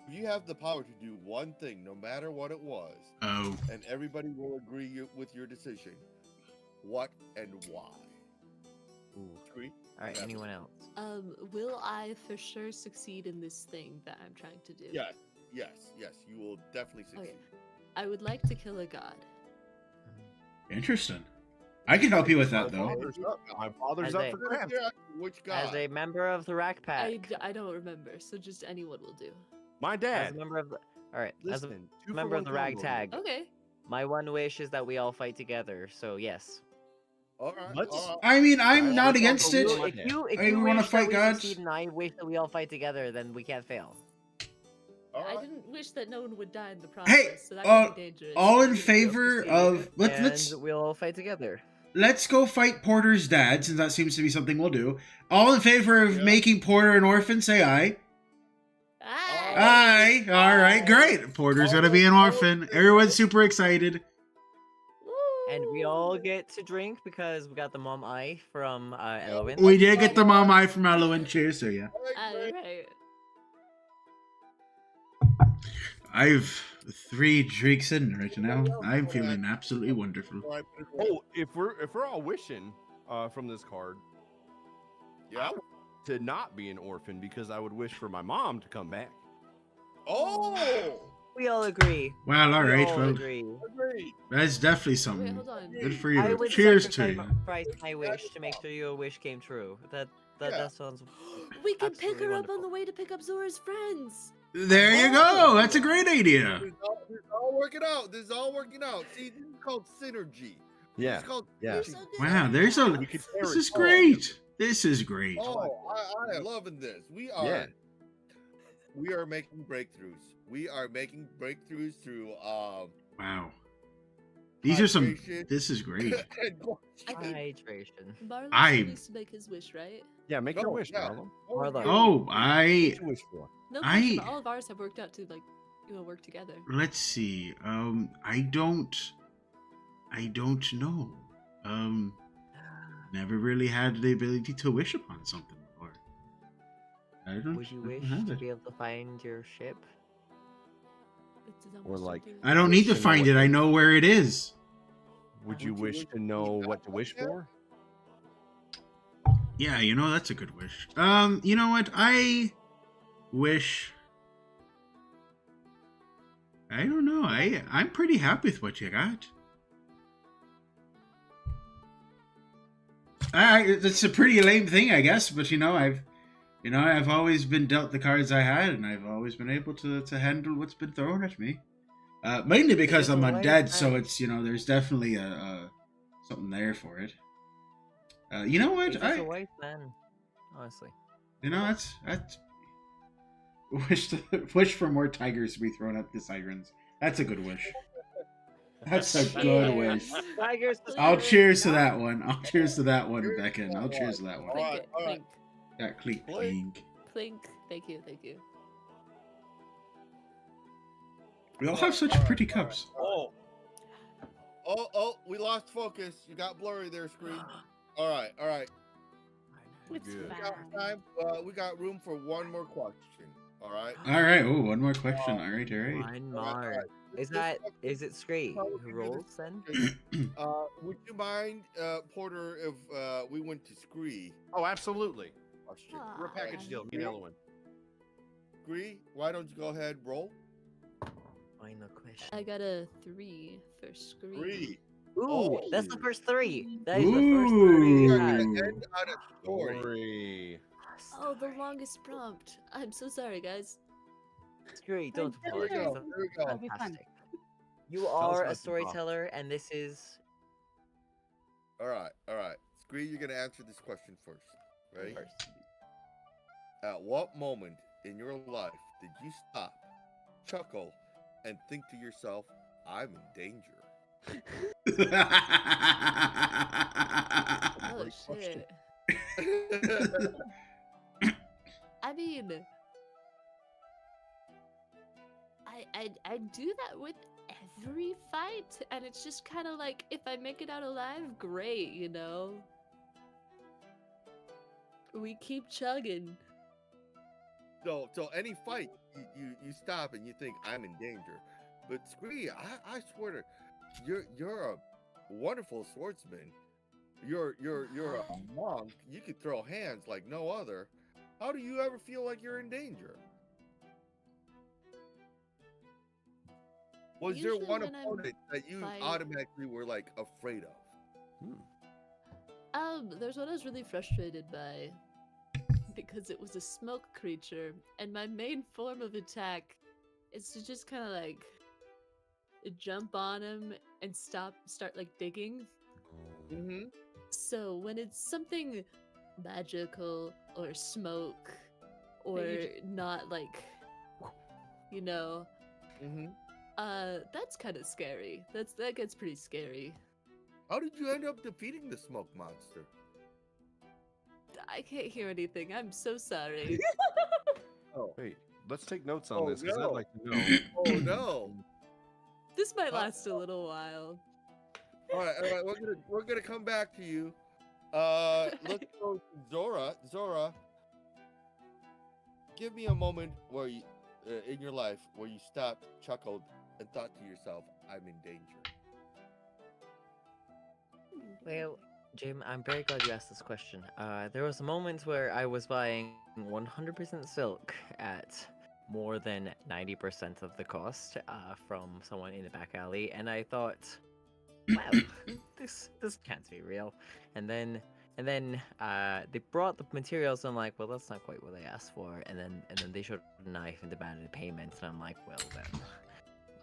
If you have the power to do one thing, no matter what it was, Oh, and everybody will agree with your decision, what and why? Ooh. Screen. All right. Yeah. Anyone else? Will I for sure succeed in this thing that I'm trying to do? Yes. You will definitely succeed. Okay. I would like to kill a god. interesting. I can help you with that though. My father's As up a- for grabs. Which guy? As a member of the Rack Pack. I don't remember, so just anyone will do. My As dad. a member of the. All right. As a Listen, 2 for member of 1 the combo. Ragtag, Okay. my one wish is that we all fight together. So yes. All right. Let's- all right. I mean, I'm Guys, not let's all against go it. real- If you Hey, we wanna wish fight that we gods? succeed and I wish that we all fight together, then we can't fail. All I right. didn't wish that no one would die in the process, Hey, so that uh, could be dangerous. All in You know, favor proceed. of And let's we'll all fight together. let's go fight Porter's dad, since that seems to be something we'll do. All in favor of Yeah. making Porter an orphan, say aye. Ah! Aye. All right, great. Porter's gonna be an orphan. Everyone's super excited. And we all get to drink because we got the mom eye from Elwin. We did get the mom eye from Elwin. Cheers to you. Alright. I've 3 drinks in right now. I'm feeling absolutely wonderful. All right. Oh, if we're all wishing from this card Yeah. to not be an orphan because I would wish for my mom to come back. Oh. We all agree. Well, all We right, all well, agree. Agreed. that's definitely Wait, something. hold on. Good for I you. would Cheers to you. sacrifice my wish to make sure your wish came true. That Yeah. sounds. We can pick Absolutely her up on wonderful. the way to pick up Zora's friends. There you go. That's a great idea. This is all working out. This is all working out. See, this is called synergy. Yeah. This is called Yeah. synergy. Wow, there's a. We could This carry is all. great. This is great. Oh, I am loving this. We are making breakthroughs. We are making breakthroughs through Wow. These are some. hydration This is great. and Hydration. Marlon I- still needs to make his wish, right? Yeah, make your No, wish, yeah. Marlon. Marlon. Oh, What you wish for? No I- question. All of ours have worked out to work together. let's see. I don't know. Never really had the ability to wish upon something before. I don't. Would you I don't wish have to it. be able to find your ship? It's Or almost like- something- I don't need to Wish to know find what- it. I know where it is. Would you Would you wish wish to to know be what to back wish again? for? Yeah, you know that's a good wish. You know what? I wish. I don't know. I'm pretty happy with what you got. It's a pretty lame thing, I guess, but I've always been dealt the cards I had, and I've always been able to handle what's been thrown at me. Mainly because It's I'm a wise undead, so man. it's there's definitely a something there for it. You know what? He's just a wise man, honestly. You know, that's wish for more tigers to be thrown at the sirens. That's a good wish. That's a good wish. Cheers. Tigers. I'll Please. cheers to that one. I'll cheers to that one, Cheers to Beckon. that I'll cheers to one. that one. All Clink right, it. all right. Clink. That clink Clink. clink. Clink. Thank you. Thank you. We all have such All right, pretty all right, cups. all right. Oh, we lost focus. You got blurry there, screen. All right, all right. It's Good. We fine. got time. We got room for one more question. All right. All right. Oh, one more question. All right. All right. One All right, all more. right. Is This that question- is it Scree Probably who do rolls this then? Would you mind, Porter, if we went to Scree? Oh, absolutely. Question. Ah. We're a package deal. Give me another one. Scree, why don't you go ahead, roll? Final question. I got a 3 for screen. 3. Ooh, that's the Oh. first 3. That is the first 3. We Ooh. are Yeah. gonna end on a story. Story. Oh, the longest prompt. I'm so sorry, guys. Scree, don't There There we apologize. go. That's There we go. That'll be fun. fantastic. You us are about a the prompt. storyteller, and this is All right, all right. Scree, you're gonna answer this question first. Ready? first. At what moment in your life did you stop, chuckle, and think to yourself, "I'm in danger"? Oh Great question. shit. I mean, I do that with every fight, and it's just kind of like if I make it out alive, great, you know. We keep chugging. So any fight, you stop and you think, "I'm in danger." But Scree, I swear to, you're a wonderful swordsman. You're a monk. You could throw hands like no other. How do you ever feel like you're in danger? Was there Usually one when I'm opponent that you fighting- automatically were like afraid of? There's one I was really frustrated by because it was a smoke creature, and my main form of attack is to just kind of like jump on him and start like digging. Mm-hmm. So when it's something magical or smoke or you not like, you know, Mm-hmm. that's kind of scary. That gets pretty scary. How did you end up defeating the smoke monster? I can't hear anything. I'm so sorry. Oh, Wait, let's take notes on Oh, this because no. I'd like to know. oh no! This might last a little while. All right, we're gonna come back to you. Let's go to Zora. Zora, give me a moment where you, in your life, where you stopped, chuckled, and thought to yourself, "I'm in danger." Well, Jim, I'm very glad you asked this question. There was a moment where I was buying 100% silk at more than 90% of the cost from someone in the back alley, and I thought, wow, this can't be real. And then they brought the materials, and I'm like, well, that's not quite what I asked for. And then they showed a knife and demanded payment, and I'm like, well, then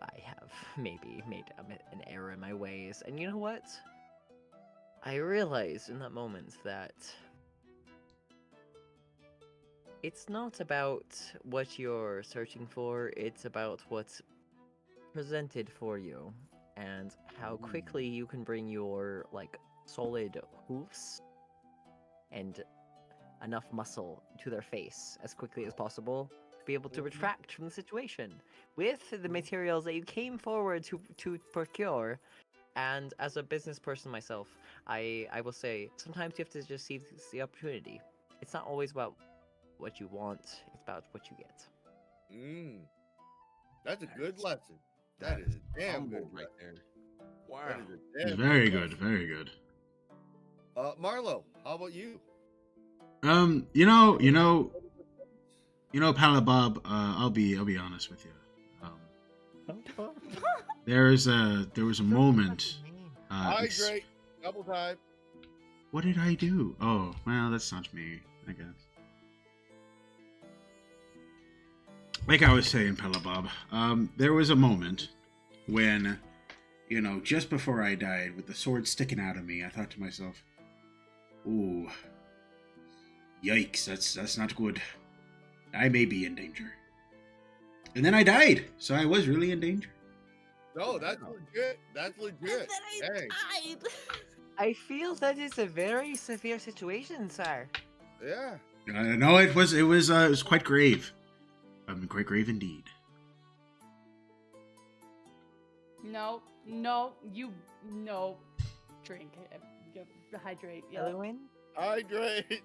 I have maybe made an error in my ways. And you know what? I realized in that moment that it's not about what you're searching for, it's about what's presented for you and how quickly you can bring your like solid hoofs and enough muscle to their face as quickly as possible to be able to retract from the situation with the materials that you came forward to procure. And as a business person myself, I will say sometimes you have to just seize the opportunity. It's not always about what you want; it's about what you get. That's a good lesson. That is a damn Humble good right lesson. there. That Wow. is a damn Very good. lesson. Very good. Marlo, how about you? You know, Palabob. I'll be honest with you. There was a moment. ex- Hydrate. Double time. What did I do? Oh, well, that's not me, I guess. Like I was saying, Palabob, there was a moment when, just before I died, with the sword sticking out of me, I thought to myself, ooh, Yikes, that's not good. I may be in danger. And then I died, so I was really in danger. No, that's legit. That's legit. Hey, I feel that is a very severe situation, sir. yeah. No, it was quite grave. Quite grave indeed. No, drink, hydrate. Yeah. Elowen? Hydrate.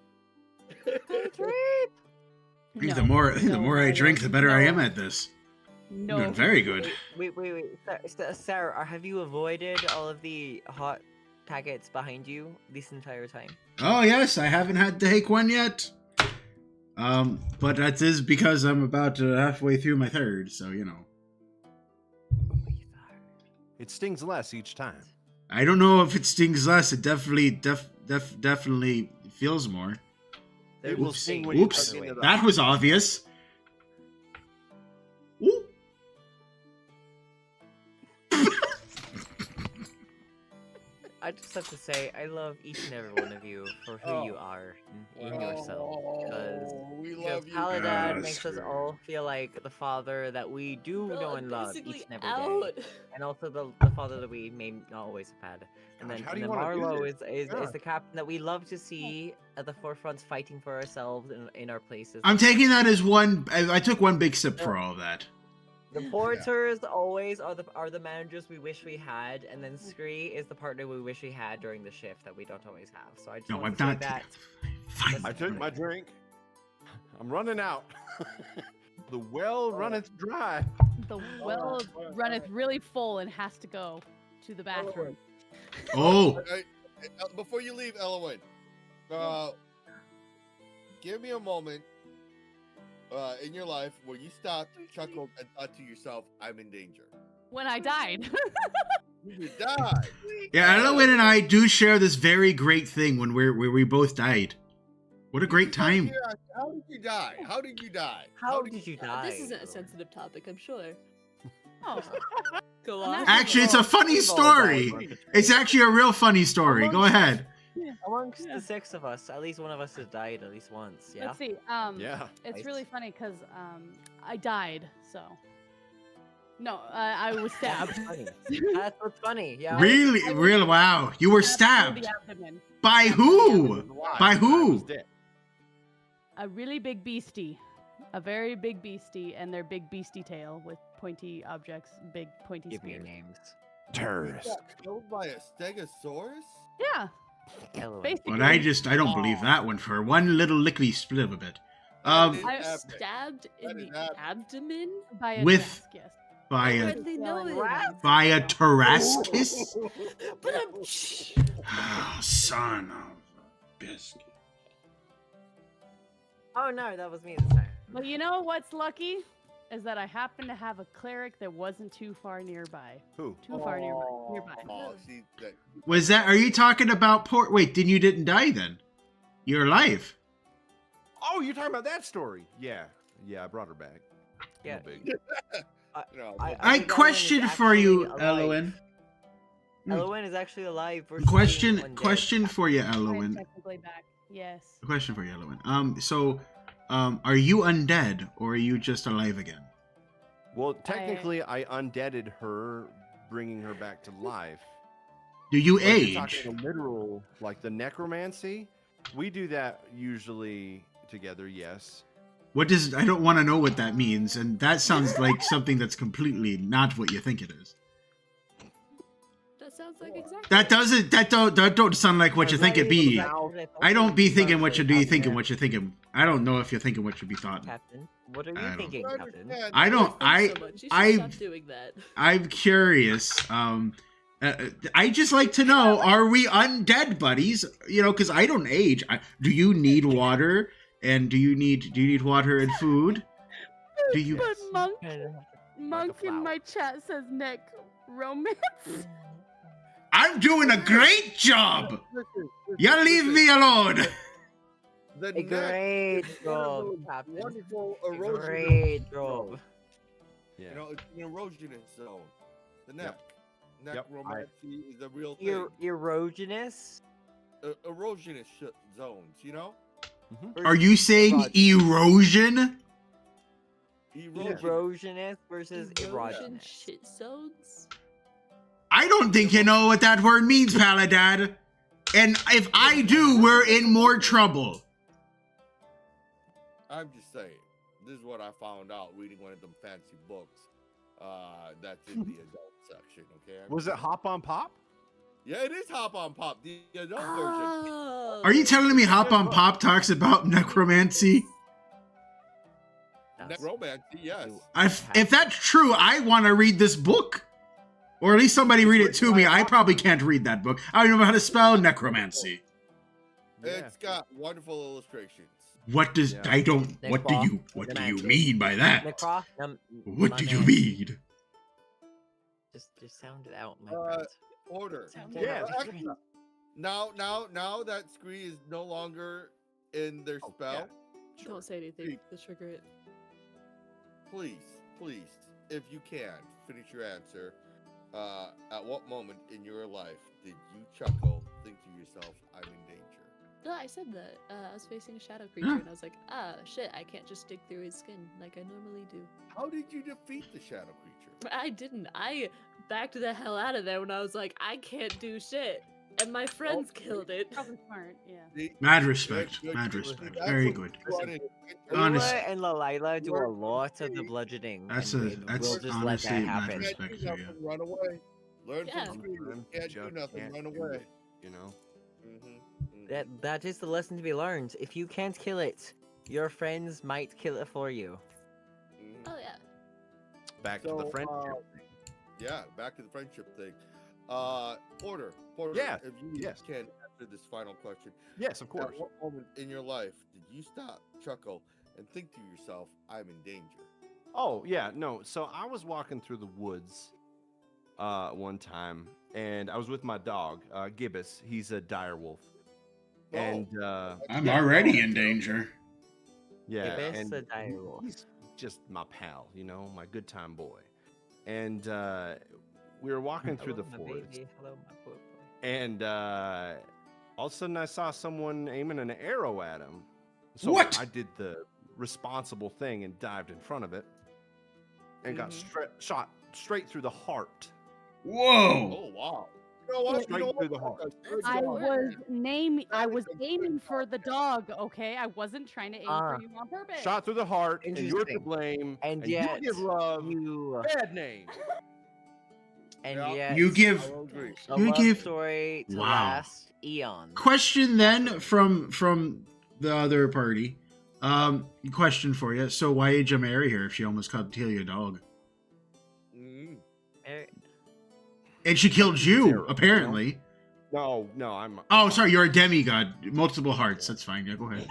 Hydrate! I think the more I drink, the better I am at this. No. Doing very good. Wait. Sir, have you avoided all of the hot packets behind you this entire time? Oh yes, I haven't had to take one yet. But that is because I'm about halfway through my third, so you know. It stings less each time. I don't know if it stings less. It definitely feels more. It will Oops. sting when you Oops. tuck into the- That was obvious. Ooh. I just have to say, I love each and every one of you for who you are in yourself. Because we love you. Paladin Yes. makes us all feel like the father that we do Bro, know I'm and love basically each and every out. day. And also the father that we may not always have had. And Gosh, then, how do and you then wanna do Marlo this? is Yeah. the captain that we love to see at the forefront fighting for ourselves in our places. I'm taking that as one. I took one big sip for all of that. The porters always are the managers we wish we had, and then Scree is the partner we wish we had during the shift that we don't always have. So I just No, want I'm to say not. that. Fine. I took my drink. I'm running out. The well runneth dry. The well runneth really full and has to go to the bathroom. Oh, Before you leave, Elowen, give me a moment in your life where you stopped, chuckled, and thought to yourself, "I'm in danger." When I died. You died. yeah. Elowen and I do share this very great thing when we both died. What a great time. How did you die? How did you die? How did you die? This isn't a sensitive topic, I'm sure. Oh, Go I'm on. not- Actually, it's a funny We've all died story. once or It's twice. actually a real funny story. Go ahead. Amongst Yeah. the six of us, at least one of us has died at least once. Yeah. let's see. Yeah. It's Nice. really funny because I died. So no, I was stabbed. That's funny. That's what's funny. Yeah. Really, I was real. Wow, you were through stabbed. the abdomen. By who? By I was who? dead. A really big beastie, a very big beastie, and their big beastie tail with pointy objects, big pointy Give me spear. names. You Terrorist. got killed by a stegosaurus? Yeah, Elowen. basically. But I don't believe that one for one little lickety split of a bit. I- Epic. Stabbed in That is the epic. abdomen? by a With- desk, yes. By How a did they know it? by a Tarascus. But Oh, son of a biscuit. Oh no, that was me this time. But you know what's lucky is that I happen to have a cleric that wasn't too far nearby. Who? Too far nearby. Oh, see, that, Was that? Are you talking about Port? Wait, then you didn't die then? You're alive. Oh, you're talking about that story? Yeah. Yeah, I brought her back. No Yeah. big. no, I think Elowen is question for you, actually alive. Elowen. Elowen is actually alive. versus being Question undead. for you, I am Elowen. technically back. Yes. Question for you, Elowen. So, are you undead or are you just alive again? Well, technically, I undeaded her, bringing her back to life. Do you But if age? you're talking the literal, like the necromancy, we do that usually together. Yes. What does? I don't want to know what that means, and that sounds like something that's completely not what you think it is. that sounds like exactly. That doesn't. That don't sound like what you think it be. I don't be thinking what you do. Thinking what you're thinking. I don't know if you're thinking what you be thought. Captain, what are I you don't- thinking, I Captain? understand. I don't. So I. much. You should I. stop doing that. I'm curious. I just like to know: are we undead buddies? You know, because I don't age. Do you need water? And do you need water and food? Do you? But monk Monk in my chat says neck romance. I'm doing a great job. Listen, You leave me alone. The A neck great is one of job, those Captain. wonderful A erosion. great job. Yeah. You know, it's an erogenous zone. The neck. Neck Yep. romance is a real thing. Erogenous. Erogenous zones, you know? Are you saying erosion? Erosionist versus Erosion erogenous? shit zones. I don't think you know what that word means, Paladad. And if I do, we're in more trouble. I'm just saying. This is what I found out reading one of them fancy books. That's in the adult section. Okay. Was it Hop on Pop? Yeah, it is Hop on Pop, the adult version. Oh. Are you telling me Hop on Pop talks about necromancy? Necromancy, yes. If that's true, I want to read this book. Or at least somebody read it to me. I probably can't read that book. I don't know how to spell necromancy. It's got wonderful illustrations. What does I don't what do you mean by that? What do you mean? Just sound it out, my friend. Order. Yeah. Now that Scree is no longer in their spell, Don't say anything. Let's trigger it. please, if you can, finish your answer. At what moment in your life did you chuckle, think to yourself, I'm in danger? No, I said that. I was facing a shadow creature, and I was like, shit, I can't just dig through his skin like I normally do. How did you defeat the shadow creature? But I didn't. I backed the hell out of there when I was like, I can't do shit. And my friends killed it. Probably smart, yeah. Mad respect. Mad respect. Very good. Honest. Lula and Lalila do a lot of the bludgeoning. That's and that's we'll just let honestly that mad happen. respect for you. Run away. Learn Yeah. from Scree. Can't do nothing. Run away. You know. That is the lesson to be learned. If you can't kill it, your friends might kill it for you. Oh yeah. Back to the friendship. Yeah, back to the friendship thing. Porter, Yeah, if you can answer this final question. Yes, of course. At what moment in your life did you stop, chuckle, and think to yourself, I'm in danger? Oh, yeah, no. So I was walking through the woods one time, and I was with my dog, Gibbous. He's a dire wolf. And I'm already in danger. yeah, Gibbous, and the dire wolf. he's just my pal, you know, my good time boy. And we were walking through the Hello, my forest, baby. Hello, my boy. and all of a sudden I saw someone aiming an arrow at him. So What? I did the responsible thing and dived in front of it, and got shot straight through the heart. Whoa! Oh, wow. You know what? Straight through the heart. I was aiming for the dog, okay? I wasn't trying to aim for you on purpose. Shot through the heart, and you're to Interesting. blame. And you yet, give love you bad name. and Yeah. yet You give I will agree. a you love give- story to Wow. last eons. question then from the other party. Question for you. So why did you marry her if she almost killed your dog? Eh, And she killed you, Zero, apparently. No, I'm. Oh, sorry, you're a demigod. Multiple hearts. That's fine. Yeah, go ahead.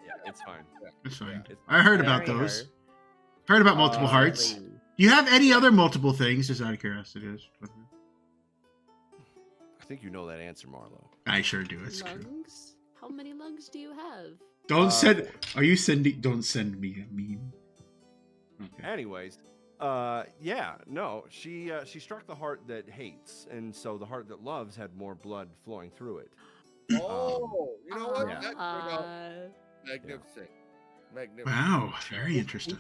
Yeah, it's fine. That's fine. It's- I heard about marry those. her. Heard about multiple hearts. Sadly, Do you have any other multiple things? Just out of curiosity. I think you know that answer, Marlo. I sure do. It's true. Lungs? How many lungs do you have? Don't send. Are you sending? Don't send me a meme. Okay. Anyways, yeah, no, she struck the heart that hates, and so the heart that loves had more blood flowing through it. Oh, you know what? Yeah. That turned out Uh, magnificent. Magnificent. Wow, very interesting.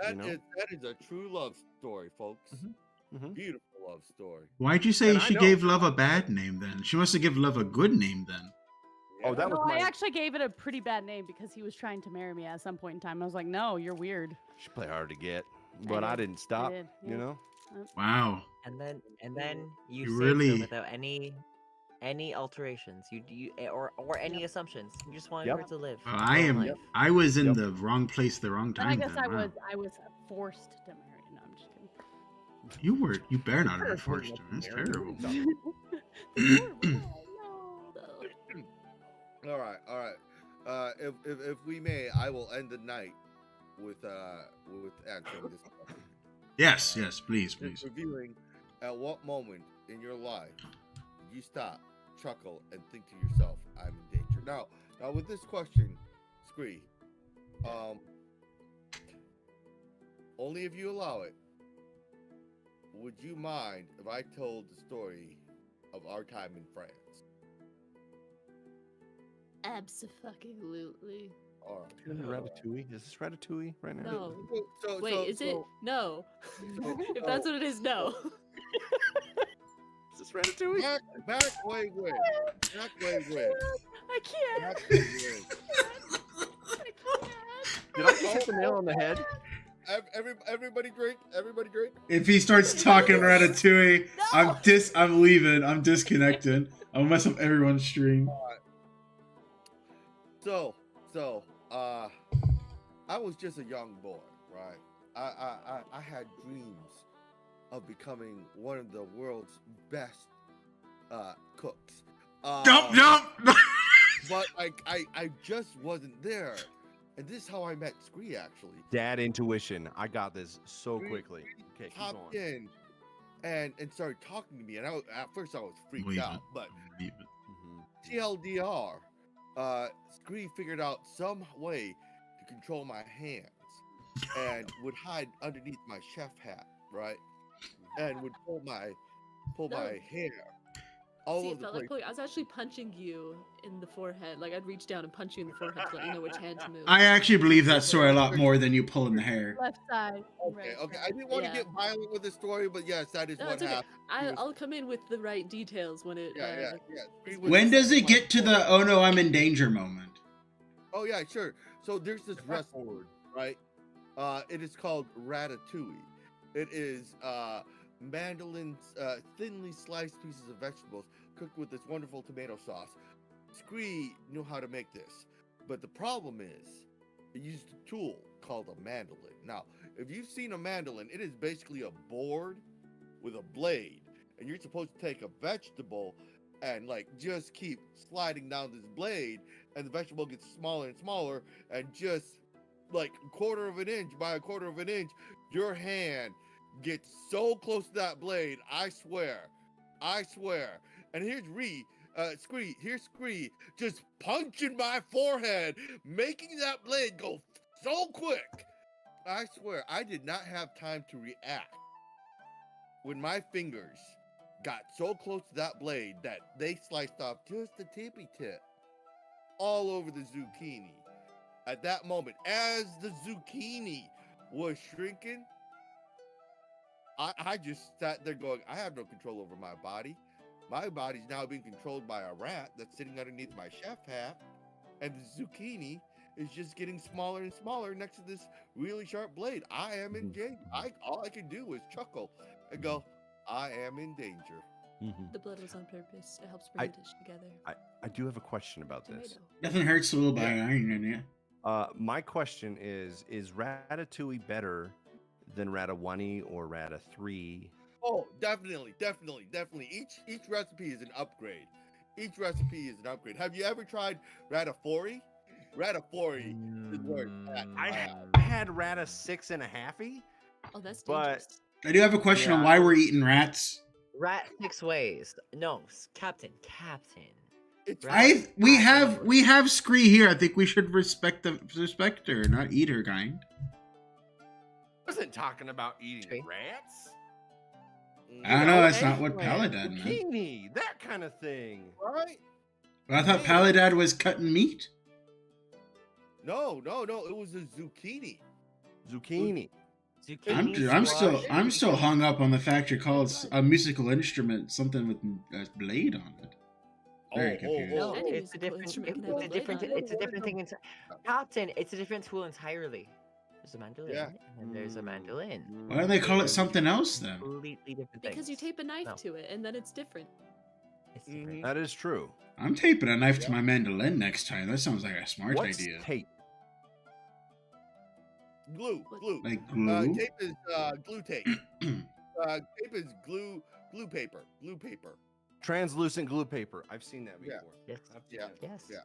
That know? is a true love story, folks. Mhm. Beautiful love story. Why'd you say And I she know- gave love a bad name then? She must have given love a good name then. Oh, that No, was I my. actually gave it a pretty bad name because he was trying to marry me at some point in time. I was like, no, you're weird. She played hard to get, but I did. didn't stop. did, You yeah. know. Wow. and then you, You saved really- her without any alterations. Or any assumptions. You just wanted Yep. her to live. Well, her I own am. life. I was in Yep. the wrong place, the wrong And time. I guess then. I Wow. was forced to marry. No, I'm just kidding. You were. You better not have been Parents weren't forced to. meant That's to marry terrible. No. All right. If we may, I will end the night with answering this question. Yes. Yes. Please. Just Please. reviewing, at what moment in your life did you stop, chuckle, and think to yourself, "I'm in danger"? Now with this question, Scree, only if you allow it, would you mind if I told the story of our time in France? Abso-fucking-lutely. All right. Ratatouille? Is this Ratatouille right now? No. So, Wait, is it? No. If so- that's what it is, no. Is this Ratatouille? back way win. Back way win. I can't. Back way win. Did I just hit the nail on the head? Everybody drink. Everybody drink. If he starts talking Ratatouille, I'm leaving. I'm disconnecting. I'll mess up everyone's stream. So, I was just a young boy, right? I had dreams of becoming one of the world's best cooks. Jump! But I just wasn't there. And this is how I met Scree, actually. Dad intuition. I got this so Scree quickly. Okay, keep Popped going. in and started talking to me. And at first I was freaked Leave out. it. But Leave it. TLDR, Scree figured out some way to control my hands and would hide underneath my chef hat, right? And would pull my hair all See, over it the felt place. like pulling. I was actually punching you in the forehead. Like I'd reach down and punch you in the forehead to let you know which hand to move. I actually believe that story a lot more than you pulling the hair. Left side. Okay, okay. I didn't want to Yeah. get violent with the story, but yes, that is No, what it's okay. happened. I'll come in with the right details when it. Yeah. Scree was When does it my get to the boy. "oh no, I'm in danger" moment? Oh yeah, sure. So there's this restaurant, right? It is called Ratatouille. It is mandolins, thinly sliced pieces of vegetables cooked with this wonderful tomato sauce. Scree knew how to make this, but the problem is, it used a tool called a mandolin. Now, if you've seen a mandolin, it is basically a board with a blade, and you're supposed to take a vegetable and like just keep sliding down this blade, and the vegetable gets smaller and smaller, and just like a quarter of an inch by a quarter of an inch, your hand gets so close to that blade. I swear. And here's Scree just punching my forehead, making that blade go so quick. I swear, I did not have time to react when my fingers got so close to that blade that they sliced off just the tippy tip all over the zucchini. At that moment, as the zucchini was shrinking, I just sat there going, I have no control over my body. My body's now being controlled by a rat that's sitting underneath my chef hat, and the zucchini is just getting smaller and smaller next to this really sharp blade. I am in danger. All I can do was chuckle and go, I am in danger. The blood was on purpose. It helps bring the dish together. I do have a question about this. Tomato. Nothing hurts a little bit of iron in it. My question is Ratatouille better than Ratatouille or Ratatouille? Oh, definitely. Each recipe is an upgrade. Have you ever tried Ratatouille? Ratatouille is where it's at. I had Rata 6.5. Oh, that's But- dangerous. I do have a question on why we're eating rats. Rat 6 ways. No, Captain. It's We have Scree here. I think we should respect her, not eat her kind. I wasn't talking about eating Tree. rats. I don't know. That's okay. not what Paladad meant. Zucchini, that kind of thing. right? But I thought Paladad was cutting meat. No. It was a zucchini. Zucchini. I'm still hung up on the fact you call it a musical instrument something with a blade on it. Very confused. No, Any it's a musical different. instrument can It's have a different. blade on it. It's a different thing. Captain, it's a different tool entirely. There's a mandolin, Yeah. and there's a mandolin. Why don't they call it something else then? Completely different things. Because you tape a knife No. to it, and then it's different. It's different. That is true. I'm taping a knife to my mandolin next time. That sounds like a smart What's idea. tape? Glue. Like glue? Tape is glue tape. Tape is glue paper. Translucent glue paper. I've seen that Yeah. before. Yes. I've seen Yeah. that. Yes. Yeah.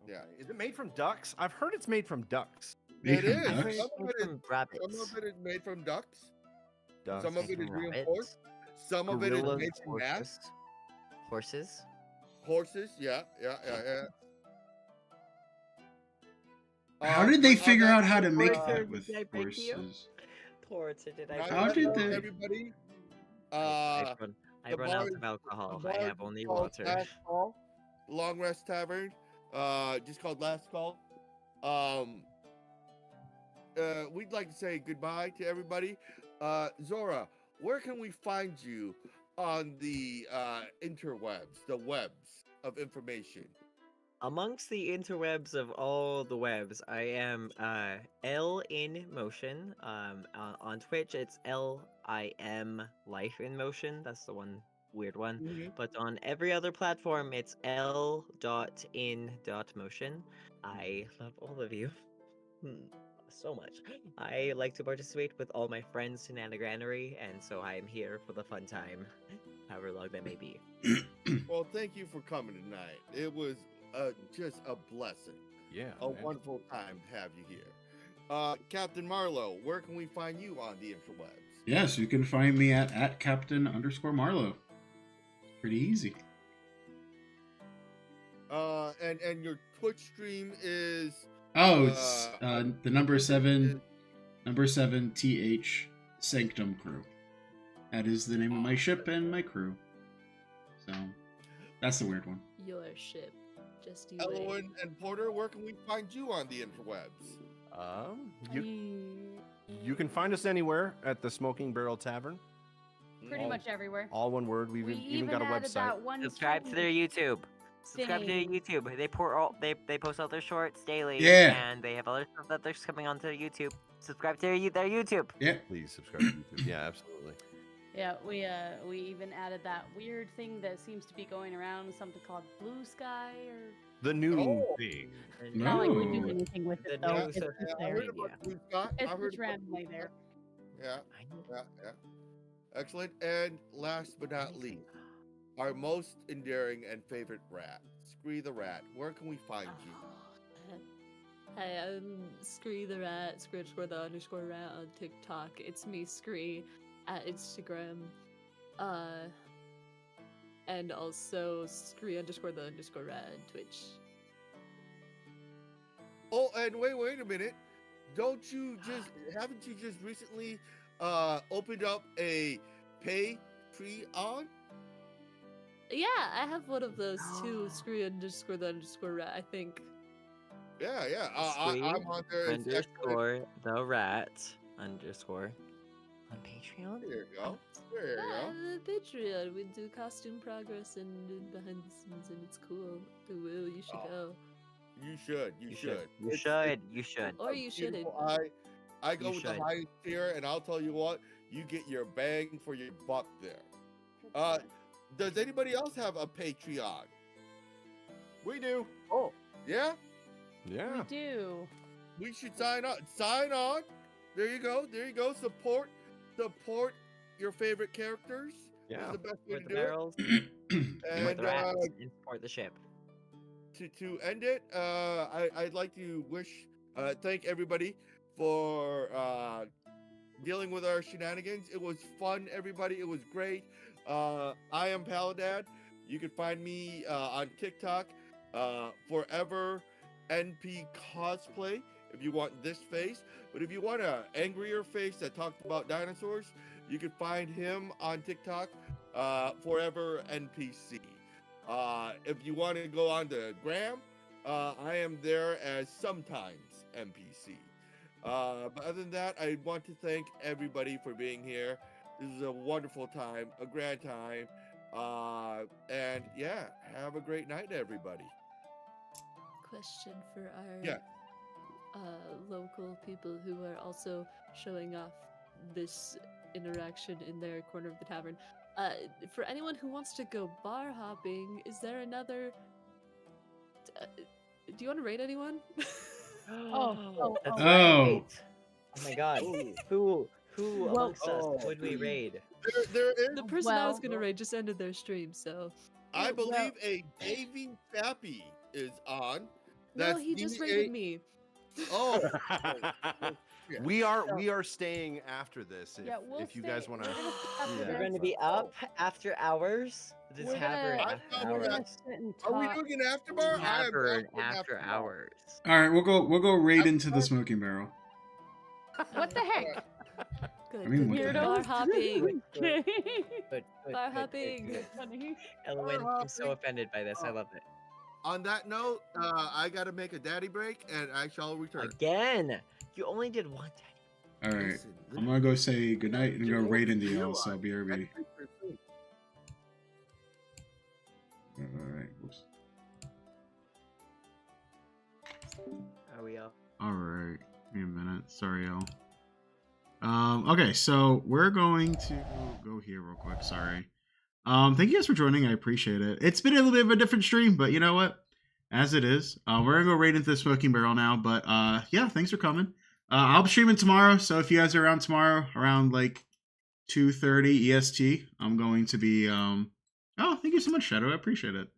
Yeah. Okay. Is it made from ducks? I've heard it's made from ducks. Made It from is. I've heard ducks? it's made from rabbits. Some of it is made from ducks. Ducks. Some of it From is rabbits, reinforced. Some of it is gorillas, made from mass. horses. Horses. Yeah. How did they but on figure that out how to note, make Porter, that with did I break you? horses? Porter, did I? on How that did note, they- everybody? I've the run bar out is- of alcohol. the I bar have is only called water. Fast Hall, Long Rest Tavern. just called Last Call. We'd like to say goodbye to everybody. Zora, where can we find you on the interwebs, the webs of information? Amongst the interwebs of all the webs, I am L in Motion. On Twitch, it's LIM Life in Motion. That's the one weird one. But on every other platform, it's L.in.motion. I love all of you so much. I like to participate with all my friends in Anagranery, and so I am here for the fun time, however long that may be. Well, thank you for coming tonight. It was just a blessing. Yeah. A man. wonderful time to have you here. Captain Marlowe, where can we find you on the interwebs? Yes, you can find me at Captain_Marlowe. Pretty easy. And your Twitch stream is Oh, it's the number 7 TH Sanctum Crew. That is the name of my ship and my crew. So that's the weird one. Your ship. Just you wait. Elowen and Porter, where can we find you on the interwebs? You can find us anywhere at the Smoking Barrel Tavern. Pretty much everywhere. All one word. We've We even got a added website. that one Subscribe to their YouTube. Subscribe to their Dang. YouTube. They post all their shorts daily. Yeah. And they have other stuff that they're coming onto YouTube. Subscribe to their YouTube. Yeah. Please subscribe to YouTube. Yeah, absolutely. Yeah, we even added that weird thing that seems to be going around, something called Blue Sky or The new Oh. thing. not like we No. do anything with it The though. new It's social just I there. heard about Blue Scott. I It's heard just about randomly Blue there. Scott. I know. Yeah. Excellent. And last but not least, our most endearing and favorite rat, Scree the Rat. Where can we find you? Hey, I'm Scree the Rat, Scree_the_rat on TikTok. It's me, Scree, at Instagram. And also Scree_the_rat on Twitch. Oh, and wait a minute. Haven't you just recently opened up a Patreon? Yeah, I have one of those too, Scree_the_rat, I think. Yeah. I'm on there. It's excellent. _the rat_ on Patreon. There you go. There you Yeah, go. the Patreon. We do costume progress and behind the scenes, and it's cool. Will, you should Oh. go. You should. You should. You It's- should. You should. Or a you shouldn't. beautiful I go You with the should. highest tier, and I'll tell you what, you get your bang for your buck there. Does anybody else have a Patreon? We do. Oh. Yeah? Yeah. We do. We should sign on. Sign on. There you go. There you go. Support your favorite characters. Yeah. Is the best way Support to the do it. barrels. Support And the rats. And support the ship. to end it, I'd like to thank everybody for dealing with our shenanigans. It was fun, everybody. It was great. I am Paladad. You can find me on TikTok, Forever NP Cosplay, if you want this face. But if you want an angrier face that talked about dinosaurs, you can find him on TikTok, Forever NPC. If you want to go on to Gram, I am there as sometimes NPC. But other than that, I want to thank everybody for being here. This is a wonderful time, a grand time. And yeah, have a great night, everybody. Question for our Yeah. local people who are also showing off this interaction in their corner of the tavern. For anyone who wants to go bar hopping, is there another? Do you want to raid anyone? Oh, That's oh. right. Oh my god. Who Well- amongst us would we raid? There is, The person I was Well- gonna raid just ended their stream, so I well- believe, a Davy Fappy is on. no, he just raided me. Oh, we are staying after this. If, Yeah, we'll if you stay- guys want to. we're gonna sit after Yeah. We're this. going to be up after hours. The We're tavern gonna- after I'm gonna- hours. Sit and are we talk. doing an after bar? Tavern after hours. All right, we'll go right into the smoking barrel. What the heck? Good. I mean, good, what good. the Bar heck? hopping. Good, Bar hopping. good. Funny. Elowen seems so offended by this. I love it. On that note, I gotta make a daddy break, and I shall return. Again, you only did one time. All right. Listen, I'm gonna go say goodnight and go you raid in the realize L's, so I'll be that ready. creature is soon. All right. Whoops. Are we up? All right. Give me a minute. Sorry, y'all. Okay, so we're going to go here real quick. Sorry. Thank you guys for joining. I appreciate it. It's been a little bit of a different stream, but you know what? As it is, we're gonna go right into the smoking barrel now. But yeah, thanks for coming. I'll be streaming tomorrow, so if you guys are around tomorrow, around like 2:30 EST, I'm going to be. Oh, thank you so much, Shadow. I appreciate it.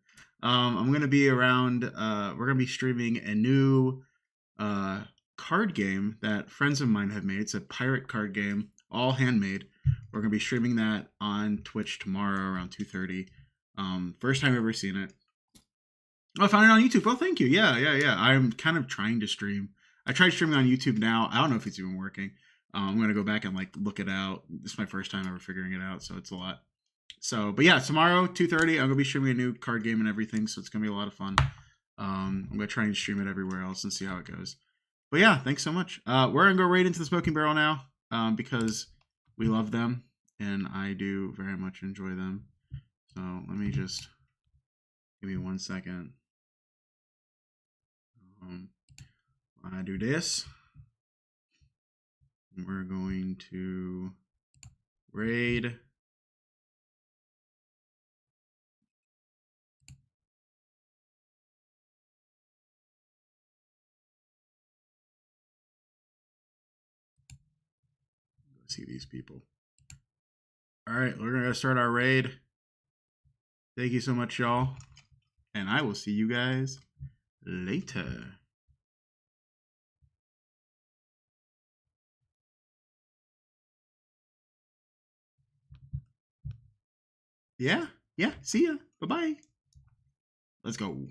I'm gonna be around. We're gonna be streaming a new card game that friends of mine have made. It's a pirate card game, all handmade. We're gonna be streaming that on Twitch tomorrow around 2:30. First time I've ever seen it. Oh, I found it on YouTube. Oh, thank you. Yeah. I'm kind of trying to stream. I tried streaming on YouTube now. I don't know if it's even working. I'm gonna go back and like look it out. This is my first time ever figuring it out, so it's a lot. So, but yeah, tomorrow 2:30, I'm gonna be streaming a new card game and everything, so it's gonna be a lot of fun. I'm gonna try and stream it everywhere else and see how it goes. But yeah, thanks so much. We're gonna go right into the smoking barrel now, because we love them and I do very much enjoy them. So let me just give me 1 second. I do this. We're going to raid. Let's see these people. All right, we're gonna start our raid. Thank you so much, y'all, and I will see you guys later. Yeah. See ya. Bye-bye. Let's go.